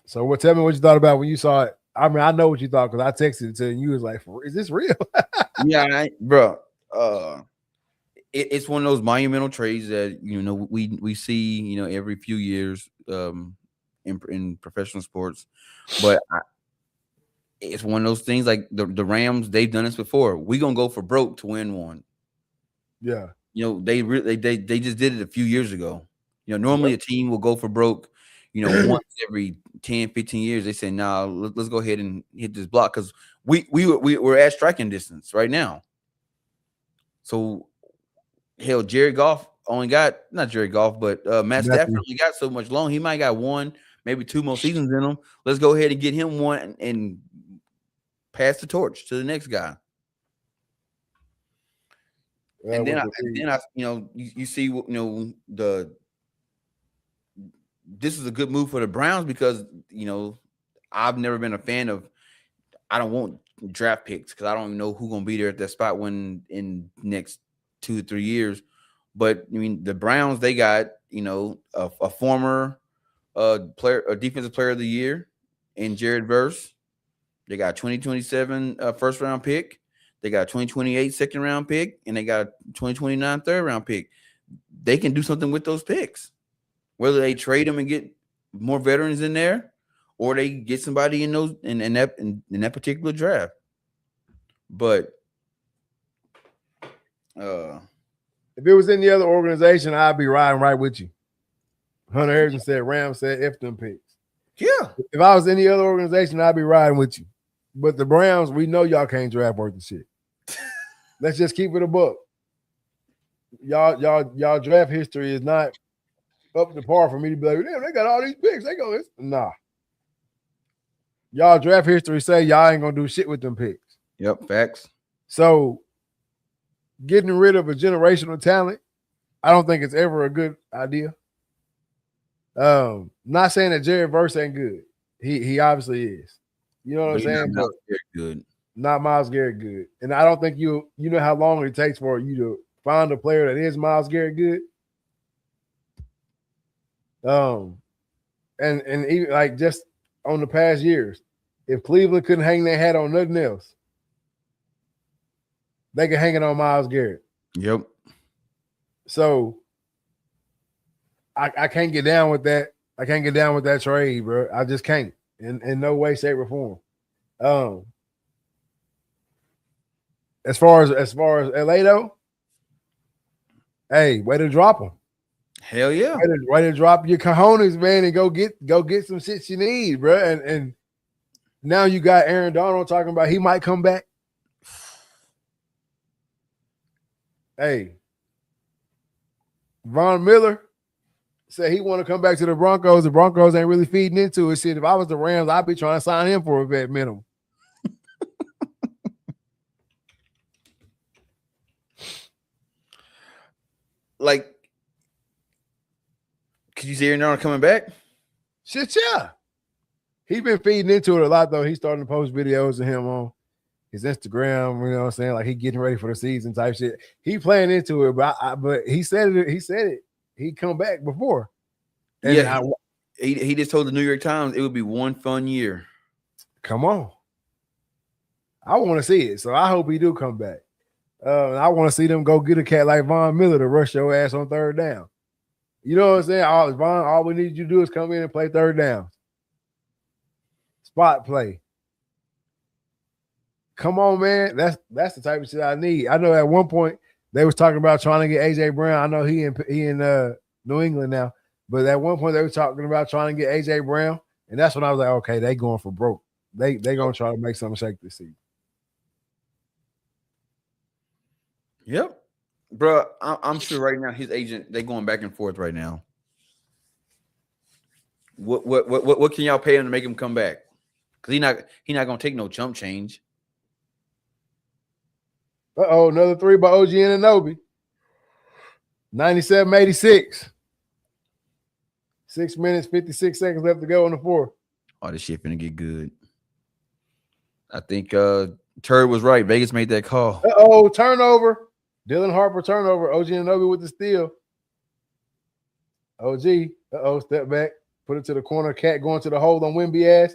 So tell me what you thought about when you saw it. I mean, I know what you thought because I texted it to you and you was like, is this real? Yeah, bro. It's one of those monumental trades that, we see, every few years in professional sports. But it's one of those things like the Rams, they've done this before. We're going to go for broke to win one. Yeah. They just did it a few years ago. Normally a team will go for broke, once every 10, 15 years. They say, nah, let's go ahead and hit this block because we're at striking distance right now. So, hell, Jared Goff only got, not Jared Goff, but Matt Stafford only got so much long. He might got one, maybe two more seasons in him. Let's go ahead and get him one and pass the torch to the next guy. And then I you see, this is a good move for the Browns because, I've never been a fan of, I don't want draft picks because I don't even know who's going to be there at that spot when in next 2 or 3 years. But I mean, the Browns, they got, a former player, a defensive player of the year in Jared Verse. They got a 2027 first round pick. They got a 2028 second round pick, and they got a 2029 third round pick. they can do something with those picks. Whether they trade them and get more veterans in there, or they get somebody in those in that particular draft. But if it was any other organization, I'd be riding right with you. Hunter Harrison said, Rams said, F them picks. Yeah. If I was any other organization, I'd be riding with you. But the Browns, we know y'all can't draft worth of shit. Let's just keep it a buck. Y'all draft history is not up to par for me to be like, damn, they got all these picks. They go, nah. Y'all draft history say y'all ain't gonna do shit with them picks. Yep, facts. So getting rid of a generational talent, I don't think it's ever a good idea. Not saying that Jared Verse ain't good. He obviously is. You know what I'm saying? Not good. Not Myles Garrett good. And I don't think you know how long it takes for you to find a player that is Myles Garrett good. And even like just on the past years, if Cleveland couldn't hang their hat on nothing else, they can hang it on Myles Garrett. Yep. So I can't get down with that. I can't get down with that trade, bro. I just can't in no way, shape, or form. As far as LA though, hey, way to drop them. Hell yeah. Way to drop your cojones, man, and go get some shit you need, bro. And now you got Aaron Donald talking about he might come back. Hey, Von Miller said he want to come back to the Broncos. The Broncos ain't really feeding into it. Shit, if I was the Rams, I'd be trying to sign him for a vet minimum. Like, could you see Aaron Donald coming back? Shit, yeah. He been feeding into it a lot, though. He's starting to post videos of him on his Instagram, you know what I'm saying? Like he getting ready for the season type shit. He playing into it, but he said it. He'd come back before. And yeah, he just told the New York Times it would be one fun year. Come on. I want to see it, so I hope he do come back. I want to see them go get a cat like Von Miller to rush your ass on third down. You know what I'm saying? All we need you to do is come in and play third down. Spot play. Come on, man. That's the type of shit I need. I know at one point they was talking about trying to get AJ Brown. I know he in New England now, but at one point they were talking about trying to get AJ Brown, and that's when I was like, okay, they going for broke. They gonna try to make something shake this season. Yep, bro. I'm sure right now his agent they going back and forth right now. What can y'all pay him to make him come back? Because he not gonna take no chump change. Another three by OG Anunoby. 97-86. 6 minutes, 56 seconds left to go on the fourth. Oh, this shit finna get good. I think Turd was right. Vegas made that call. Turnover. Dylan Harper turnover. OG Anunoby with the steal. OG. Step back. Put it to the corner. Cat going to the hole on Wemby ass.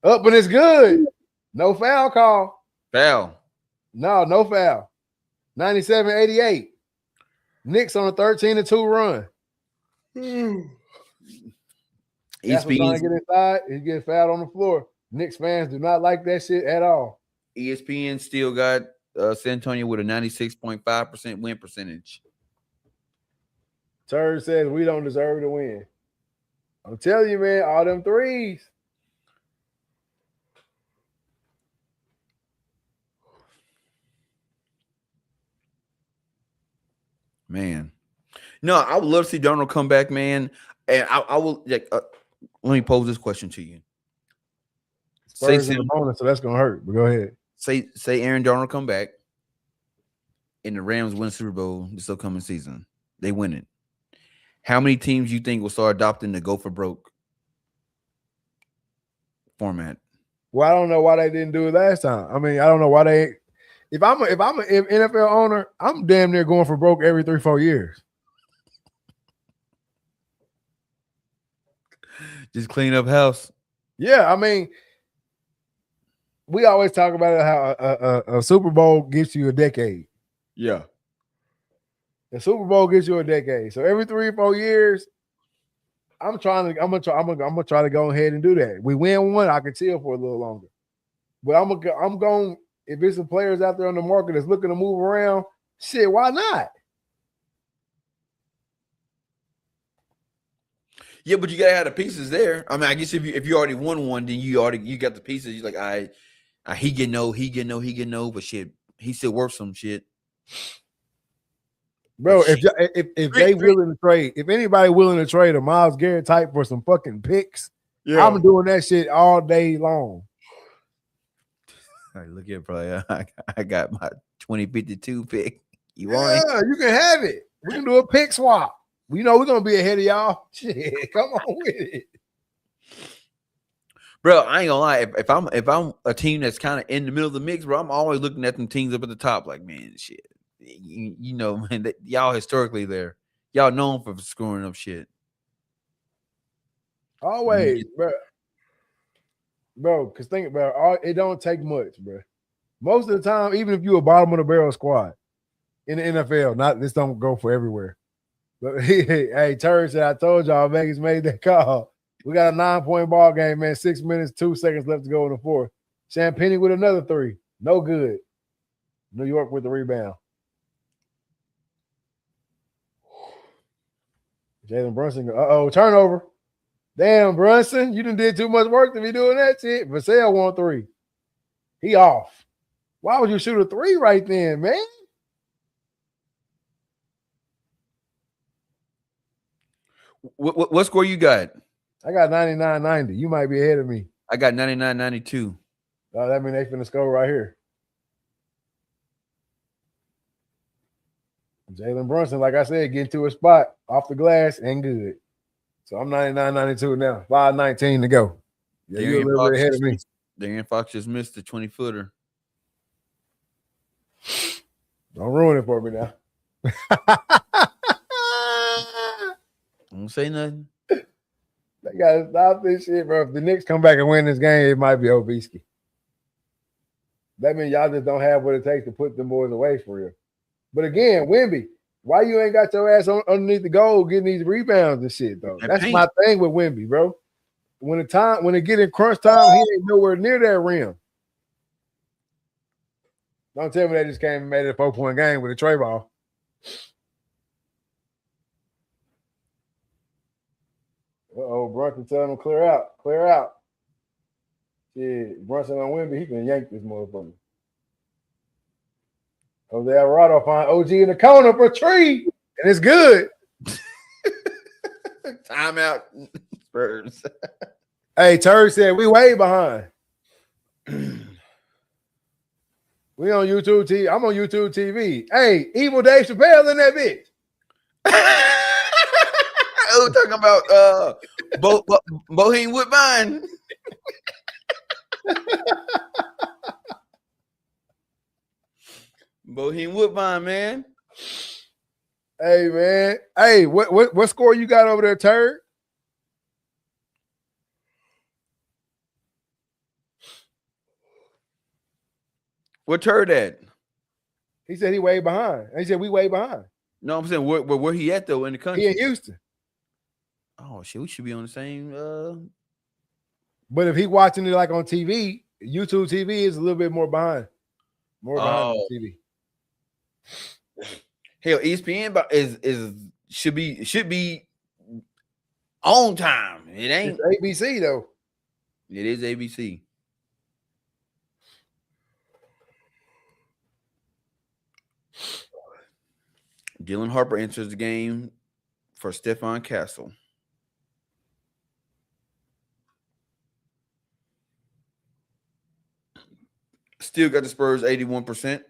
Up and it's good. No foul call. Foul. No foul. 97-88. Knicks on a 13-2 run. That's what's trying to get inside. He gets fouled on the floor. Knicks fans do not like that shit at all. ESPN still got San Antonio with a 96.5% win percentage. Turd says we don't deserve to win. I'm telling you, man, all them threes. Man, no, I would love to see Donald come back, man. And I will like. Let me pose this question to you. Spurs in the bonus, so that's gonna hurt. But go ahead. Say Aaron Donald come back, and the Rams win the Super Bowl this upcoming season. They win it. How many teams you think will start adopting the go for broke format? Well, I don't know why they didn't do it last time. I mean, I don't know why they. If I'm an NFL owner, I'm damn near going for broke every 3-4 years. Just clean up house. Yeah, I mean, we always talk about how a Super Bowl gives you a decade. Yeah. The Super Bowl gets you a decade. So every 3 or 4 years, I'm gonna try to go ahead and do that. We win one, I can chill for a little longer. But I'm going, if there's some players out there on the market that's looking to move around, shit, why not? Yeah, but you gotta have the pieces there. I mean, I guess if you already won one, then you got the pieces. You're like, he get no, but shit, he still worth some shit. Bro, if they willing to trade, if anybody willing to trade a Myles Garrett type for some fucking picks, yeah. I'm doing that shit all day long. All right, look here, bro. I got my 2052 pick. You want it? Yeah, you can have it. We can do a pick swap. You know we're gonna be ahead of y'all. Shit, come on with it, bro. I ain't gonna lie. If I'm a team that's kind of in the middle of the mix, bro, I'm always looking at them teams up at the top. Like, man, shit. You know, man, y'all historically there. Y'all known for screwing up shit. Always, bro. Because think about it, don't take much, bro. Most of the time, even if you're a bottom of the barrel squad in the NFL, this don't go for everywhere. But hey, Turd said, I told y'all Vegas made that call. We got a 9-point ball game, man. 6 minutes, 2 seconds left to go in the fourth. Champagne with another 3. No good. New York with the rebound. Jalen Brunson, turnover. Damn, Brunson, you done did too much work to be doing that shit. Vassell won 3. He off. Why would you shoot a 3 right then, man? What score you got? I got 99-90. You might be ahead of me. I got 99-92. Oh, that means they finna score right here. Jalen Brunson, like I said, getting to a spot off the glass and good. So I'm 99-92 now. 5:19 to go. Yeah, you're a little bit ahead of me. Darren Fox just missed the 20-footer. Don't ruin it for me now. Don't say nothing. They gotta stop this shit, bro. If the Knicks come back and win this game, it might be Obiski. That means y'all just don't have what it takes to put them boys away for real. But again, Wemby, why you ain't got your ass underneath the goal getting these rebounds and shit, though? That's my thing with Wemby, bro. When it get in crunch time, he ain't nowhere near that rim. Don't tell me they just came and made it a 4-point game with a tray ball. Brunson telling him clear out. Shit, Brunson on Wemby, he can yank this motherfucker. Jose Alvarado find OG in the corner for a tree, and it's good. Timeout, Spurs. Hey, Turd said we way behind. We on YouTube TV. I'm on YouTube TV. Hey, Evil Dave Chappelle in that bitch. We're talking about Bohemian Woodbine. Bohemian Woodbine, man. Hey, man. Hey, what score you got over there, Turd? What Turd at? He said he way behind. He said we way behind. No, I'm saying where he at though in the country? He in Houston. Oh shit, we should be on the same. But if he watching it like on TV, YouTube TV is a little bit more behind. More behind on TV. Hell, ESPN should be on time. It ain't. It's ABC though. It is ABC. Dylan Harper enters the game for Stephon Castle. Still got the Spurs 81%.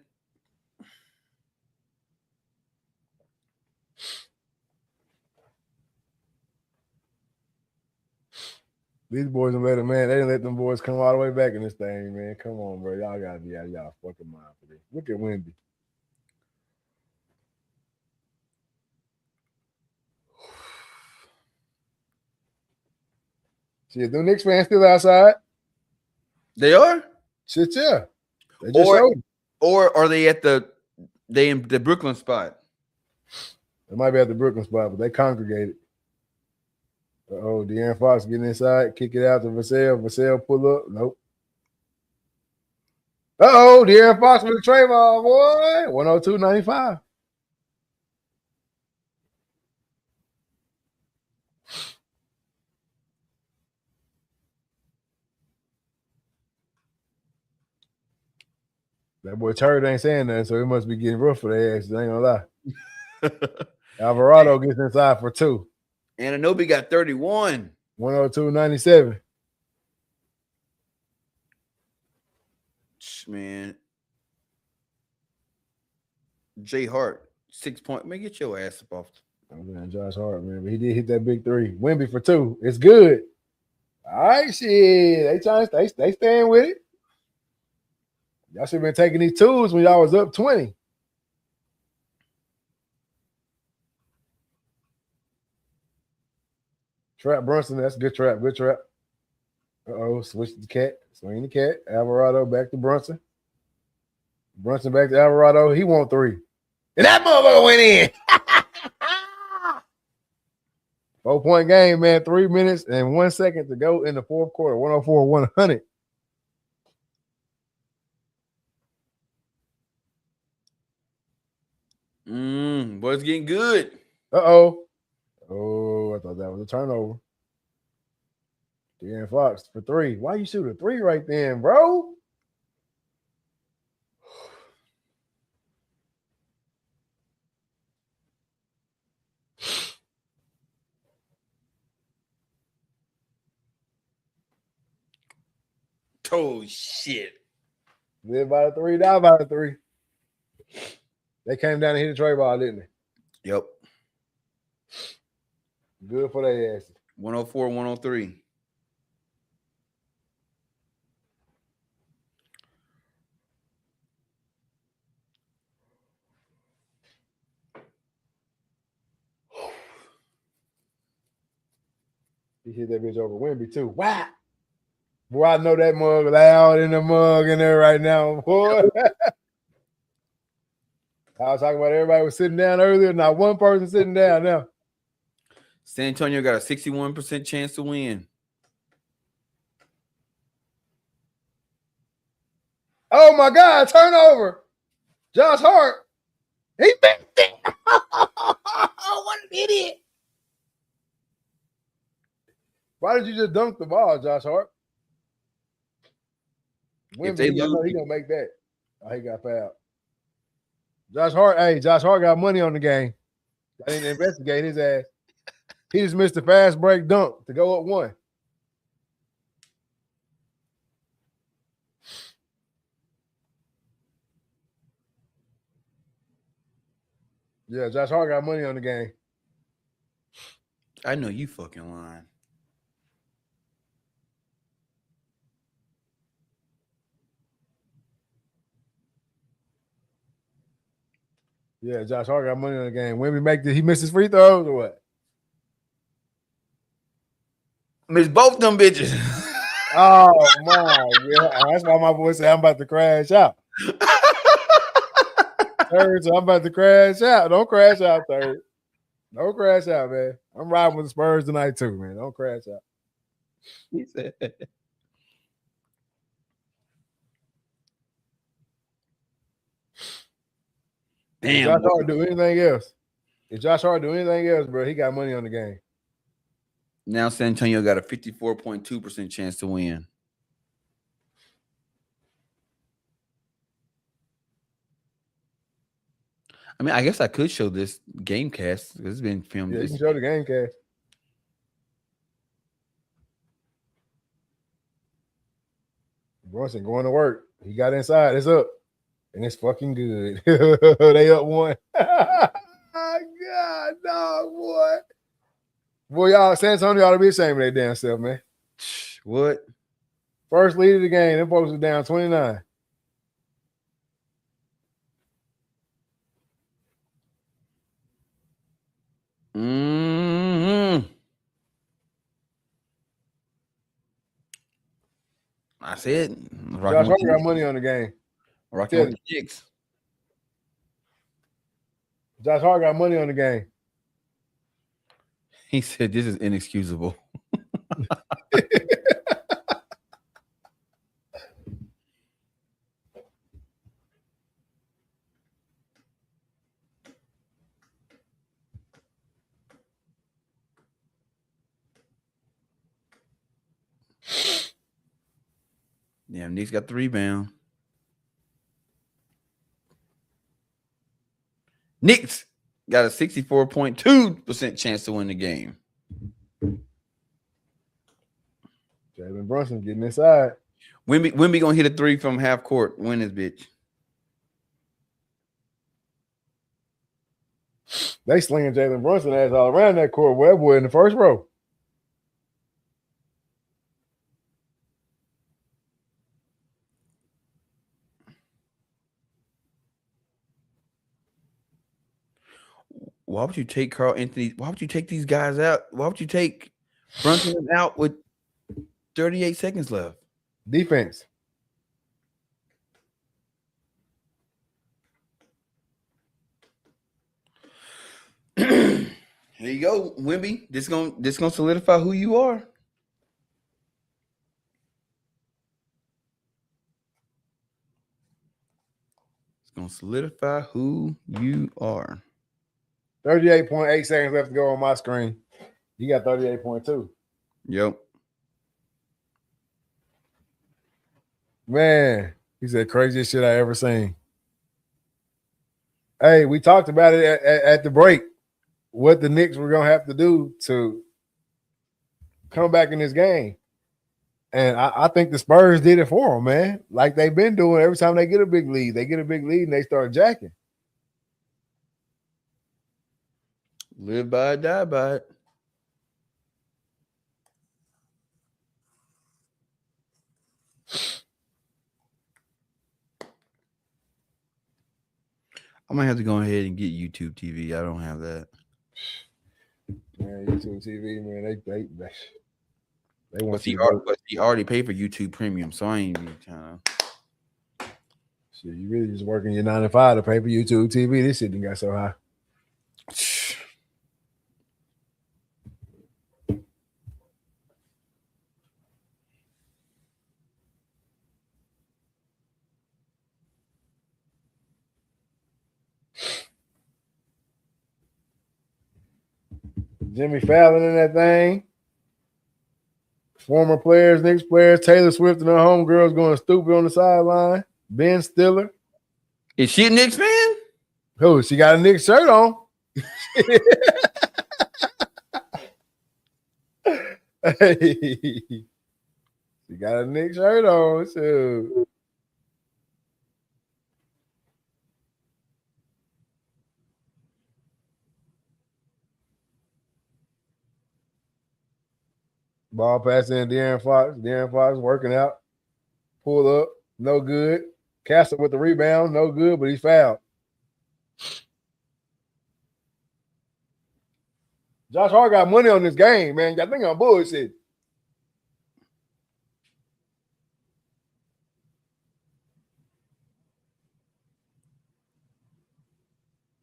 These boys don't let them, man. They didn't let them boys come all the way back in this thing, man. Come on, bro. Y'all gotta be out of y'all fucking mind for this. Look at Wemby. Shit, the Knicks fans still outside. They are? Shit, yeah. They just showed. Or are they at the Brooklyn spot? It might be at the Brooklyn spot, but they congregated. De'Aaron Fox getting inside, kick it out to Vassell. Vassell pull up. Nope. De'Aaron Fox with the tray ball, boy. 102.95. That boy Turd ain't saying nothing, so he must be getting rough for their asses. I ain't gonna lie. Alvarado gets inside for 2. Anunoby got 31. 102.97. Man. Jay Hart, 6 point. Man, get your ass up off. Oh, man, Josh Hart, man. But he did hit that big 3. Wemby for 2. It's good. All right, shit. They staying with it. Y'all should have been taking these twos when y'all was up 20. Trap Brunson, that's a good trap. Good trap. Switch the cat. Swing the cat. Alvarado back to Brunson. Brunson back to Alvarado. He won 3. And that motherfucker went in. 4-point game, man. 3 minutes and 1 second to go in the fourth quarter. 104-100. Boy, it's getting good. Oh, I thought that was a turnover. De'Aaron Fox for 3. Why you shoot a 3 right then, bro? Oh, shit. Live by the 3, die by the 3. They came down and hit the tray ball, didn't they? Yep. Good for their asses. 104, 103. He hit that bitch over Wemby, too. Wow. Boy, I know that mug loud in the mug in there right now, boy. I was talking about everybody was sitting down earlier. Not one person sitting down now. San Antonio got a 61% chance to win. Oh, my God. Turnover. Josh Hart. He missed it. What an idiot. Why did you just dunk the ball, Josh Hart? Wemby, I know he going to make that. Oh, he got fouled. Josh Hart got money on the game. I didn't investigate his ass. He just missed a fast break dunk to go up 1. Yeah, Josh Hart got money on the game. I know you fucking lying. Yeah, Josh Hart got money on the game. Wemby he missed his free throws or what? Missed both them bitches. Oh my, yeah. That's why my boy said I'm about to crash out. Third, so I'm about to crash out. Don't crash out, Third. Don't crash out, man. I'm riding with the Spurs tonight too, man. Don't crash out. He said. Damn. If Josh Hart do anything else, bro, he got money on the game. Now San Antonio got a 54.2% chance to win. I mean, I guess I could show this game cast. It's been filmed. Yeah, you can show the game cast. Brunson going to work. He got inside. It's up. And it's fucking good. They up 1. God, dog, boy. Boy, y'all, San Antonio ought to be ashamed of their damn self, man. What? First lead of the game. Them folks are down 29. I said. Josh Hart got money on the game. Rocking with the Knicks. Josh Hart got money on the game. He said this is inexcusable. Yeah, Knicks got the rebound. Knicks got a 64.2% chance to win the game. Jalen Brunson getting inside. Wemby gonna hit a 3 from half court. Win this bitch. They slinging Jalen Brunson ass all around that court. Well, that boy in the first row. Why would you take Carl Anthony? Why would you take these guys out? Why would you take Brunson out with 38 seconds left? Defense. Here you go, Wemby. This gonna solidify who you are. It's gonna solidify who you are. 38.8 seconds left to go on my screen. You got 38.2. Yep. Man, he said craziest shit I ever seen. Hey, we talked about it at the break. What the Knicks were gonna have to do to come back in this game. And I think the Spurs did it for them, man. Like they've been doing every time they get a big lead. They get a big lead and they start jacking. Live by it, die by it. I might have to go ahead and get YouTube TV. I don't have that. Man, YouTube TV, man, they want But he already paid for YouTube Premium, so I ain't even trying to. Shit, you really just working your 9 to 5 to pay for YouTube TV. This shit didn't got so high. Jimmy Fallon in that thing. Former players, Knicks players, Taylor Swift and her homegirls going stupid on the sideline. Ben Stiller. Is she a Knicks fan? Who? She got a Knicks shirt on. Hey, she got a Knicks shirt on. So. Ball pass in De'Aaron Fox. De'Aaron Fox working out. Pull up. No good. Castle with the rebound. No good, but he's fouled. Josh Hart got money on this game, man. I think I'm bullshit.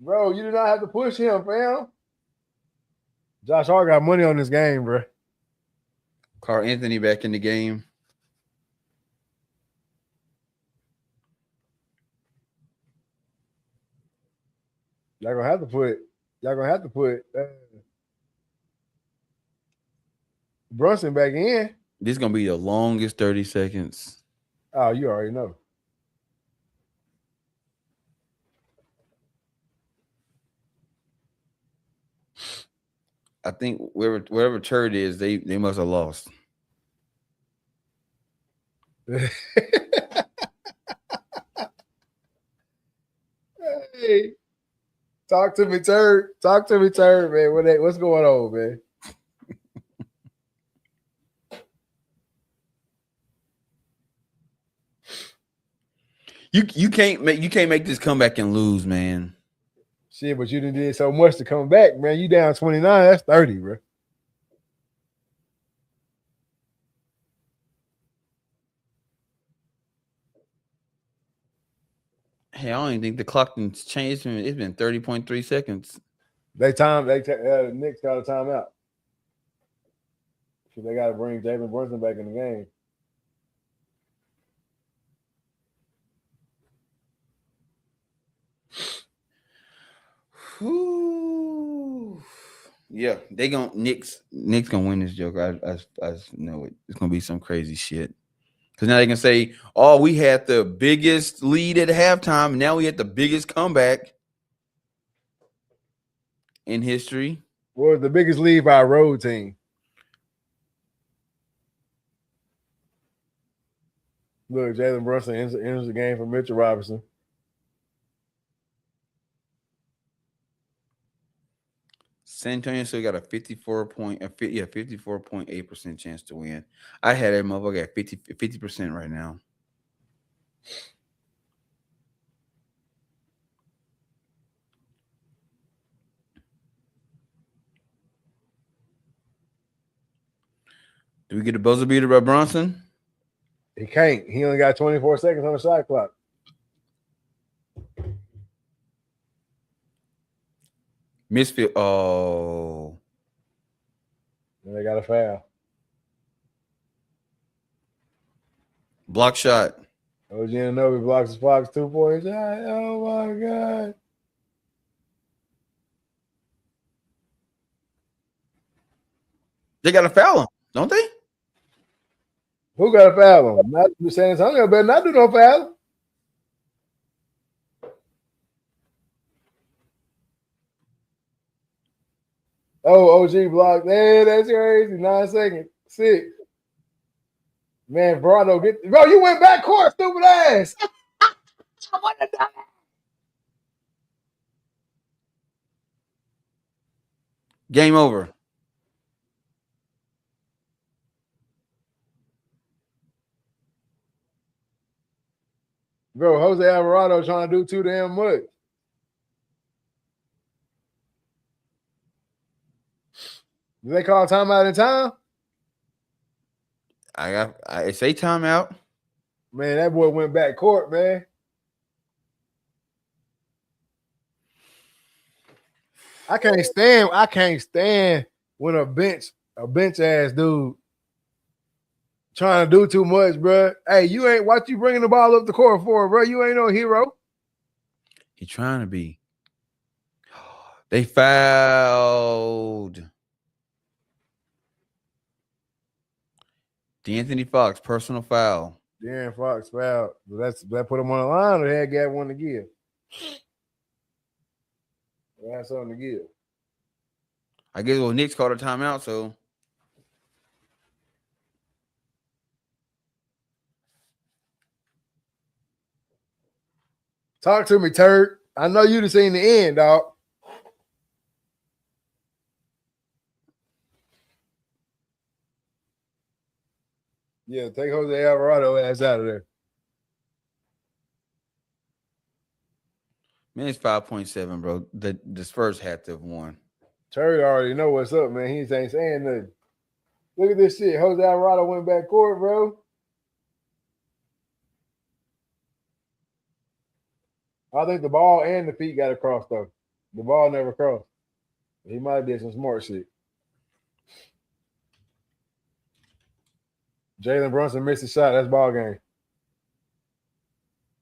Bro, you do not have to push him, fam. Josh Hart got money on this game, bro. Carl Anthony back in the game. Y'all gonna have to put Brunson back in. This is gonna be the longest 30 seconds. Oh, you already know. I think wherever turd is, they must have lost. Hey, talk to me, turd. Talk to me, turd, man. What's going on, man? You can't make this comeback and lose, man. Shit, but you did so much to come back, man. You down 29, that's 30, bro. Hey, I don't even think the clock can change. It's been 30.3 seconds. Knicks got a timeout. So they got to bring Jalen Brunson back in the game. Ooh. Yeah, Knicks gonna win this joke. I know it. It's gonna be some crazy shit. Because now they can say, "Oh, we had the biggest lead at halftime. Now we had the biggest comeback in history." What was the biggest lead by a road team? Look, Jalen Brunson enters the game for Mitchell Robinson. San Antonio still got a 54.8% chance to win. I had that motherfucker at 50% right now. Do we get a buzzer beater by Bronson? He can't. He only got 24 seconds on the shot clock. Misfit. Oh. And they got a foul. Block shot. OG Anunoby blocks his Fox 2-point shot. Oh my God. They got to foul him, don't they? Who got a foul on? Not San Antonio better not do no foul. Oh, OG blocked. Hey, that's crazy. 9 seconds. 6. Man, bro, you went back court, stupid ass. Game over. Bro, Jose Alvarado trying to do too damn much. Did they call timeout in time? I say timeout. Man, that boy went back court, man. I can't stand when a bench ass dude trying to do too much, bro. Hey, you ain't what you bringing the ball up the court for, bro? You ain't no hero. He trying to be. They fouled. D'Anthony Fox, personal foul. De'Aaron Fox fouled. That put him on the line, or they had got one to give. They had something to give. I guess Knicks called a timeout, so Talk to me, turd. I know you'd have seen the end, dog. Yeah, take Jose Alvarado ass out of there. man, it's 5.7, bro. The Spurs had to have won. Turd already know what's up, man. He ain't saying nothing. Look at this shit. Jose Alvarado went back court, bro. I think the ball and the feet got across, though. The ball never crossed. He might have did some smart shit. Jalen Brunson missed a shot. That's ball game.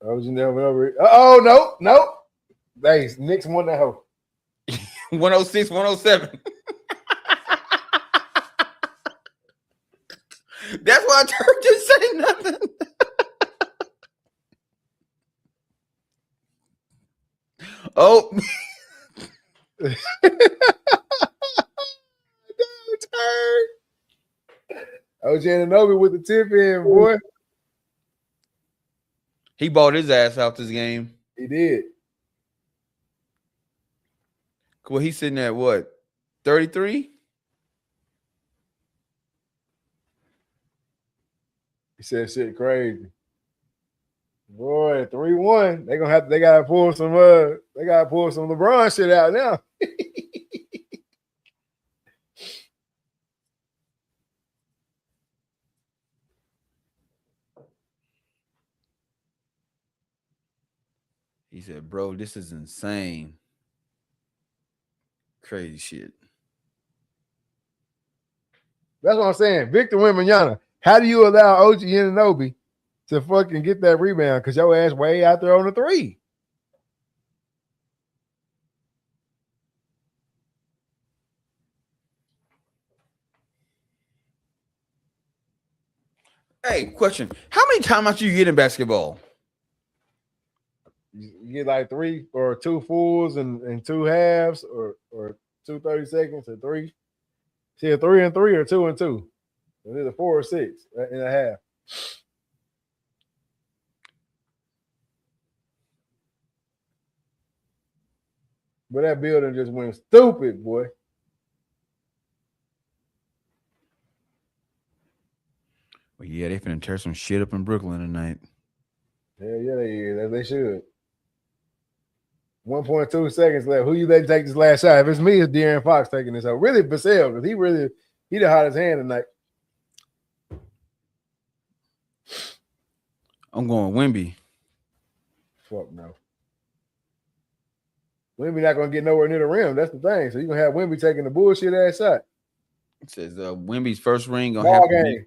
Oh, you never over. Oh, no. Hey, Knicks won that hoe. 106, 107. That's why Turk didn't say nothing. Oh, OG Anunoby with the tip in, boy. he bought his ass out this game. He did. Well, he's sitting at what? 33? He said shit crazy. Boy, 3-1. They gotta pull some LeBron shit out now. He said, "Bro, this is insane, crazy shit." That's what I'm saying. Victor Wembanyama. How do you allow OG Anunoby to fucking get that rebound? Because your ass way out there on the three. Hey, question: how many timeouts you get in basketball? You get like 3 or 2 fulls and 2 halves or 2 30 seconds or 3. See, a 3 and 3 or 2 and 2. It's either 4 or 6 and a half. But that building just went stupid, boy. Well, yeah, they finna tear some shit up in Brooklyn tonight. Hell yeah, they is. They should. 1.2 seconds left. Who you let take this last shot? If it's me, it's De'Aaron Fox taking this out. Really, Vassell, because he the hottest hand tonight. I'm going Wemby. Fuck no. Wemby not gonna get nowhere near the rim. That's the thing. So you gonna have Wemby taking the bullshit ass shot. It says Wemby's first ring gonna have to be.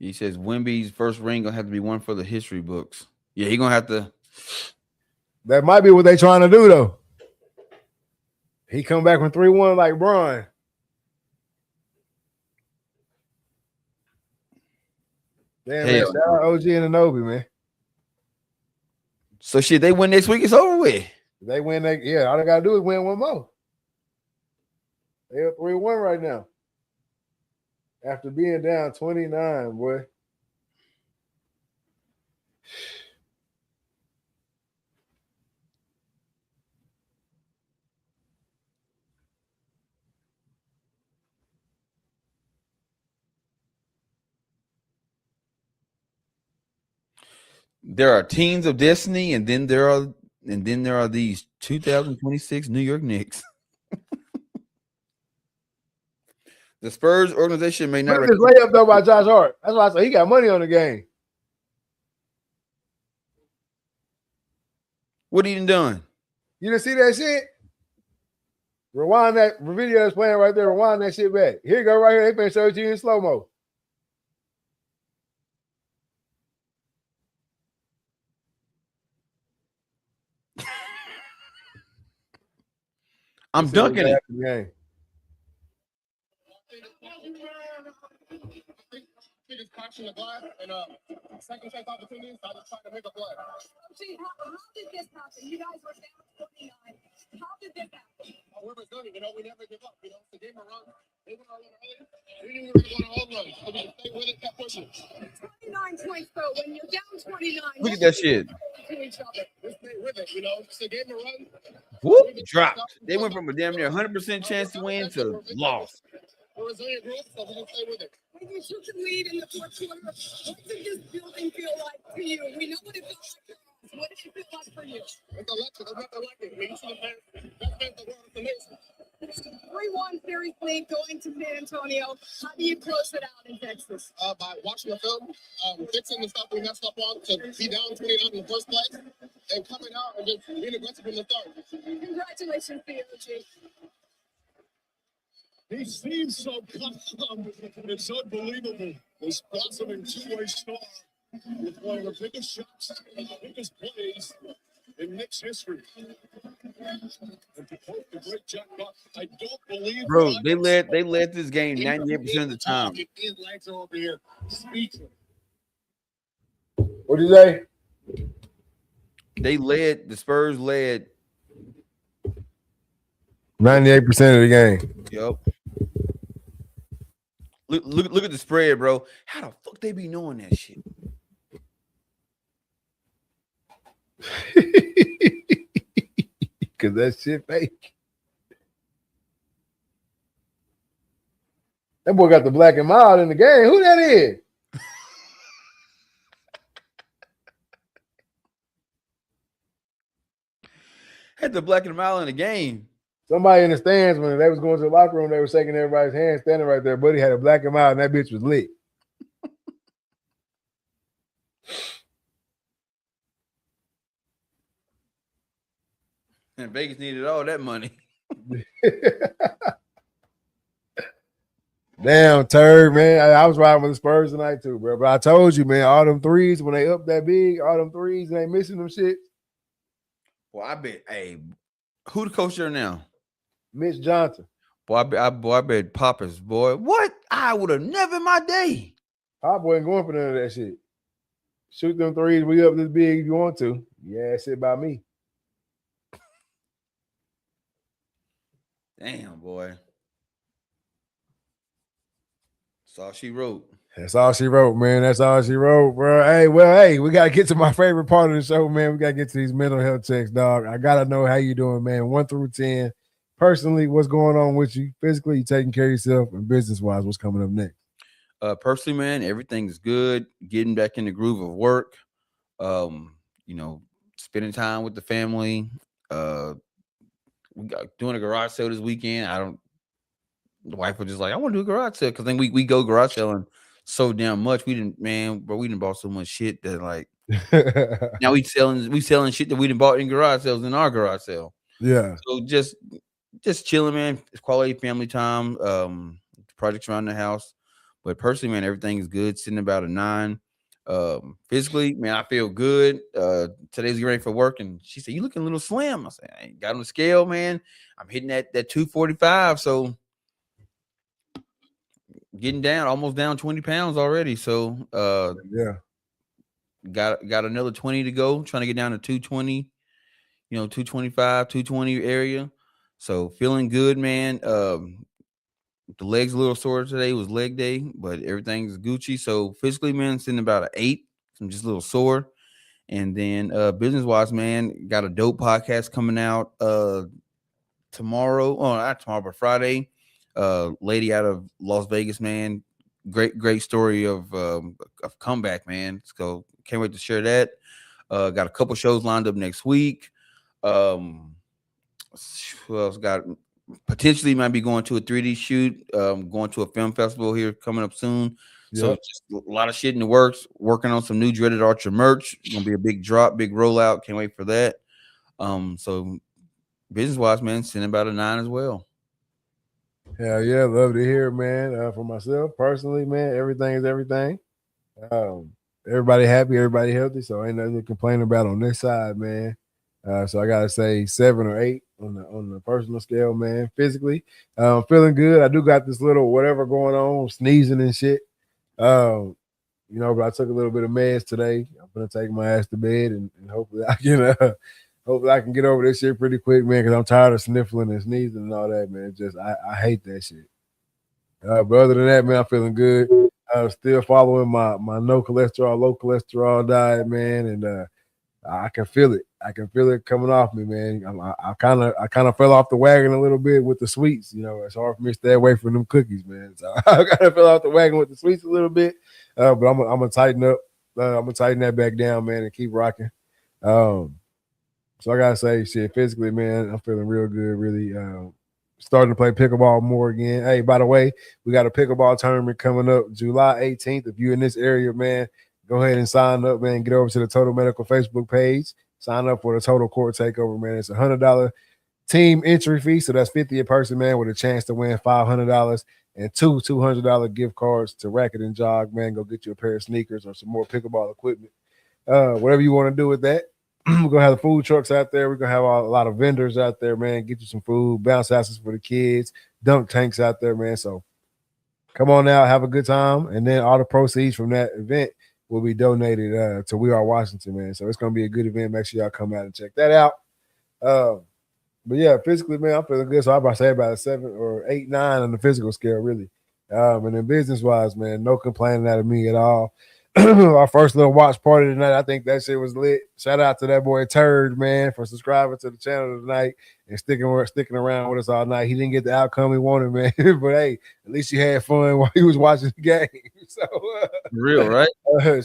He says Wemby's first ring gonna have to be one for the history books. Yeah, he gonna have to. That might be what they trying to do though. He come back from 3-1 like Bron. Damn, man, shout out OG Anunoby, man. So shit, they win next week, it's over with. They win that, all they gotta do is win one more. They are 3-1 right now. After being down 29, boy. There are teams of destiny, and then there are these 2026 New York Knicks. The Spurs organization may not. Look at this layup though by Josh Hart. That's why I said he got money on the game. What he done? You didn't see that shit? Rewind that video that's playing right there. Rewind that shit back. Here you go, right here. They finna show it to you in slow mo. I'm dunking it. Biggest catching the glass and second chance opportunities. I was trying to make a play. Gee, how did this happen? You guys were down 49. How did this happen? Whoever's done it, we never give up. It's the game around. They went on early. We knew we were going to home run. So we stay with it, kept pushing. 29 points, though. When you're down 29, look at that shit. To each other. We stay with it, It's the game around. Whoop, dropped. They went from a damn near 100% chance to win to loss. We're a resilient group, so we can stay with it. When you took the lead in the fourth quarter, what did this building feel like to you? We know what it felt like for us. What did it feel like for you? It's electric. There's nothing like it. You see the best fans the world. It's amazing. 3-1 series lead going to San Antonio. How do you close it out in Texas? By watching the film, fixing the stuff we messed up on to be down 29 in the first place, and coming out and just being aggressive from the start. Congratulations to you, OG. He seems so calm. It's unbelievable. This blossoming two-way star with one of the biggest shots and the biggest plays in Knicks history. And to quote the great Jack Buck, I don't believe. Bro, they led this game 98% of the time. Over here, speechless. What'd you say? The Spurs led 98% of the game. Yep. Look at the spread, bro. How the fuck they be knowing that shit? Because that shit fake. That boy got the black and mild in the game. Who that is? Had the black and mild in the game. Somebody in the stands when they was going to the locker room, they were shaking everybody's hand standing right there. Buddy had a black and mild, and that bitch was lit. And Vegas needed all that money. Damn, turd, man. I was riding with the Spurs tonight too, bro. But I told you, man, all them threes, when they up that big, all them threes, they ain't missing them shit. Well, I bet. Hey, who the coach there now? Mitch Johnson. Boy, I bet Poppers, boy. What? I would have never in my day. Pop ain't going for none of that shit. Shoot them threes. We up this big if you want to. Yeah, that's it by me. Damn, boy. That's all she wrote. That's all she wrote, man. That's all she wrote, bro. Hey, we got to get to my favorite part of the show, man. We got to get to these mental health checks, dog. I got to know how you doing, man. 1 through 10. Personally, what's going on with you? Physically, you taking care of yourself, and business-wise, what's coming up next? Personally, man, everything's good. Getting back in the groove of work. Spending time with the family. We got doing a garage sale this weekend. The wife was just like, I want to do a garage sale because then we go garage selling so damn much. We didn't bought so much shit that like now we selling shit that we didn't bought in garage sales in our garage sale. Yeah. So just chilling, man. It's quality family time. Projects around the house. But personally, man, everything is good. Sitting about a 9. Physically, man, I feel good. Today's getting ready for work, and she said, "You looking a little slim." I said, "I ain't got on the scale, man. I'm hitting that 245, so getting down, almost down 20 pounds already. So, yeah, got another 20 to go. Trying to get down to 220, 225, 220 area. So feeling good, man. The legs a little sore today. It was leg day, but everything's Gucci. So physically, man, sitting about an 8. I'm just a little sore. And then business-wise, man, got a dope podcast coming out tomorrow. Oh, not tomorrow, but Friday. Lady out of Las Vegas, man. Great story of comeback, man. So can't wait to share that. Got a couple shows lined up next week. Who else got? Potentially might be going to a 3D shoot, going to a film festival here coming up soon. Yep. So just a lot of shit in the works, working on some new Dreaded Archer merch. Gonna be a big drop, big rollout. Can't wait for that. So business-wise, man, sitting about a 9 as well. Hell yeah, love to hear, man. For myself, personally, man, everything is everything. Everybody happy, everybody healthy, so ain't nothing to complain about on this side, man. So I gotta say 7 or 8 on the personal scale, man. Physically, feeling good. I do got this little whatever going on, sneezing and shit. But I took a little bit of meds today. I'm gonna take my ass to bed and hopefully I can get over this shit pretty quick, man. Because I'm tired of sniffling and sneezing and all that, man. Just I hate that shit. But other than that, man, I'm feeling good. Still following my no cholesterol, low cholesterol diet, man, and I can feel it. I can feel it coming off me, man. I kind of fell off the wagon a little bit with the sweets. It's hard for me to stay away from them cookies, man. So I kind of fell off the wagon with the sweets a little bit. But I'm gonna tighten up. I'm gonna tighten that back down, man, and keep rocking. So I gotta say, shit, physically, man, I'm feeling real good. Really starting to play pickleball more again. Hey, by the way, we got a pickleball tournament coming up July 18th. If you're in this area, man, go ahead and sign up, man. Get over to the Total Medical Facebook page. Sign up for the Total Court Takeover, man. It's $100 team entry fee, so that's $50 a person, man, with a chance to win $500 and two $200 gift cards to Racket and Jog, man. Go get you a pair of sneakers or some more pickleball equipment. Whatever you want to do with that. We're going to have the food trucks out there. We're going to have a lot of vendors out there, man. Get you some food, bounce houses for the kids, dunk tanks out there, man. So come on out, have a good time. And then all the proceeds from that event will be donated to We Are Washington, man. So it's going to be a good event. Make sure y'all come out and check that out. But yeah, physically, man, I'm feeling good. So I'm about to say about a 7 or 8, 9 on the physical scale, really. And then business-wise, man, no complaining out of me at all. Our first little watch party tonight, I think that shit was lit. Shout out to that boy Turd, man, for subscribing to the channel tonight and sticking around with us all night. He didn't get the outcome he wanted, man, but hey, at least he had fun while he was watching the game. So real, right?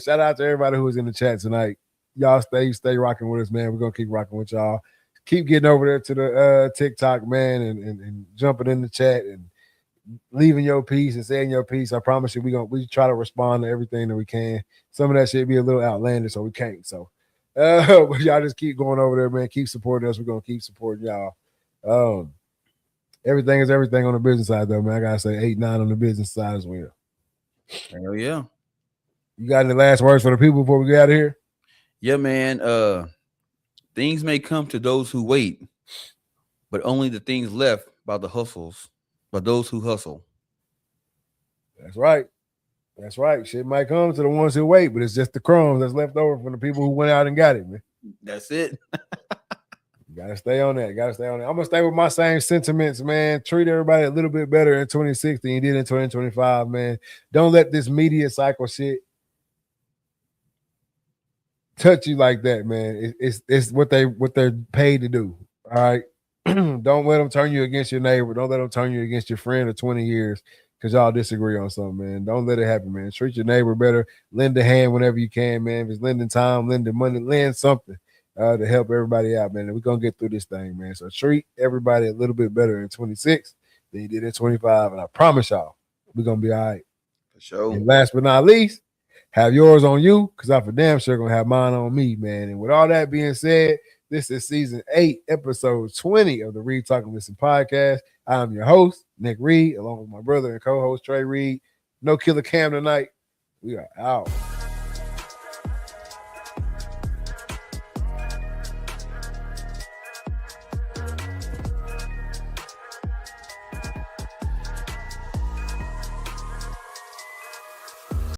Shout out to everybody who was in the chat tonight. Y'all stay rocking with us, man. We're gonna keep rocking with y'all. Keep getting over there to the TikTok, man, and jumping in the chat and leaving your piece and saying your piece. I promise you, we try to respond to everything that we can. Some of that shit be a little outlandish, so we can't. So, but y'all just keep going over there, man. Keep supporting us. We're gonna keep supporting y'all. Everything is everything on the business side, though, man. I gotta say 8-9 on the business side as well. Hell yeah. You got any last words for the people before we get out of here? Yeah, man. Things may come to those who wait, but only the things left by those who hustle. That's right. That's right. Shit might come to the ones who wait, but it's just the crumbs that's left over from the people who went out and got it, man. That's it. You gotta stay on that. I'm gonna stay with my same sentiments, man. Treat everybody a little bit better in 2060 than you did in 2025, man. Don't let this media cycle shit touch you like that, man. It's what they're paid to do. All right. Don't let them turn you against your neighbor. Don't let them turn you against your friend of 20 years because y'all disagree on something, man. Don't let it happen, man. Treat your neighbor better. Lend a hand whenever you can, man. If it's lending time, lending money, lend something to help everybody out, man. And we're gonna get through this thing, man. So treat everybody a little bit better in 26 than you did in 25. And I promise y'all, we're gonna be all right. For sure. And last but not least, have yours on you, because I'm for damn sure gonna have mine on me, man. And with all that being said, this is season 8, episode 20 of the Reed Talk and Listen podcast. I'm your host, Nick Reed, along with my brother and co-host Trey Reed. No Killer Cam tonight. We are out.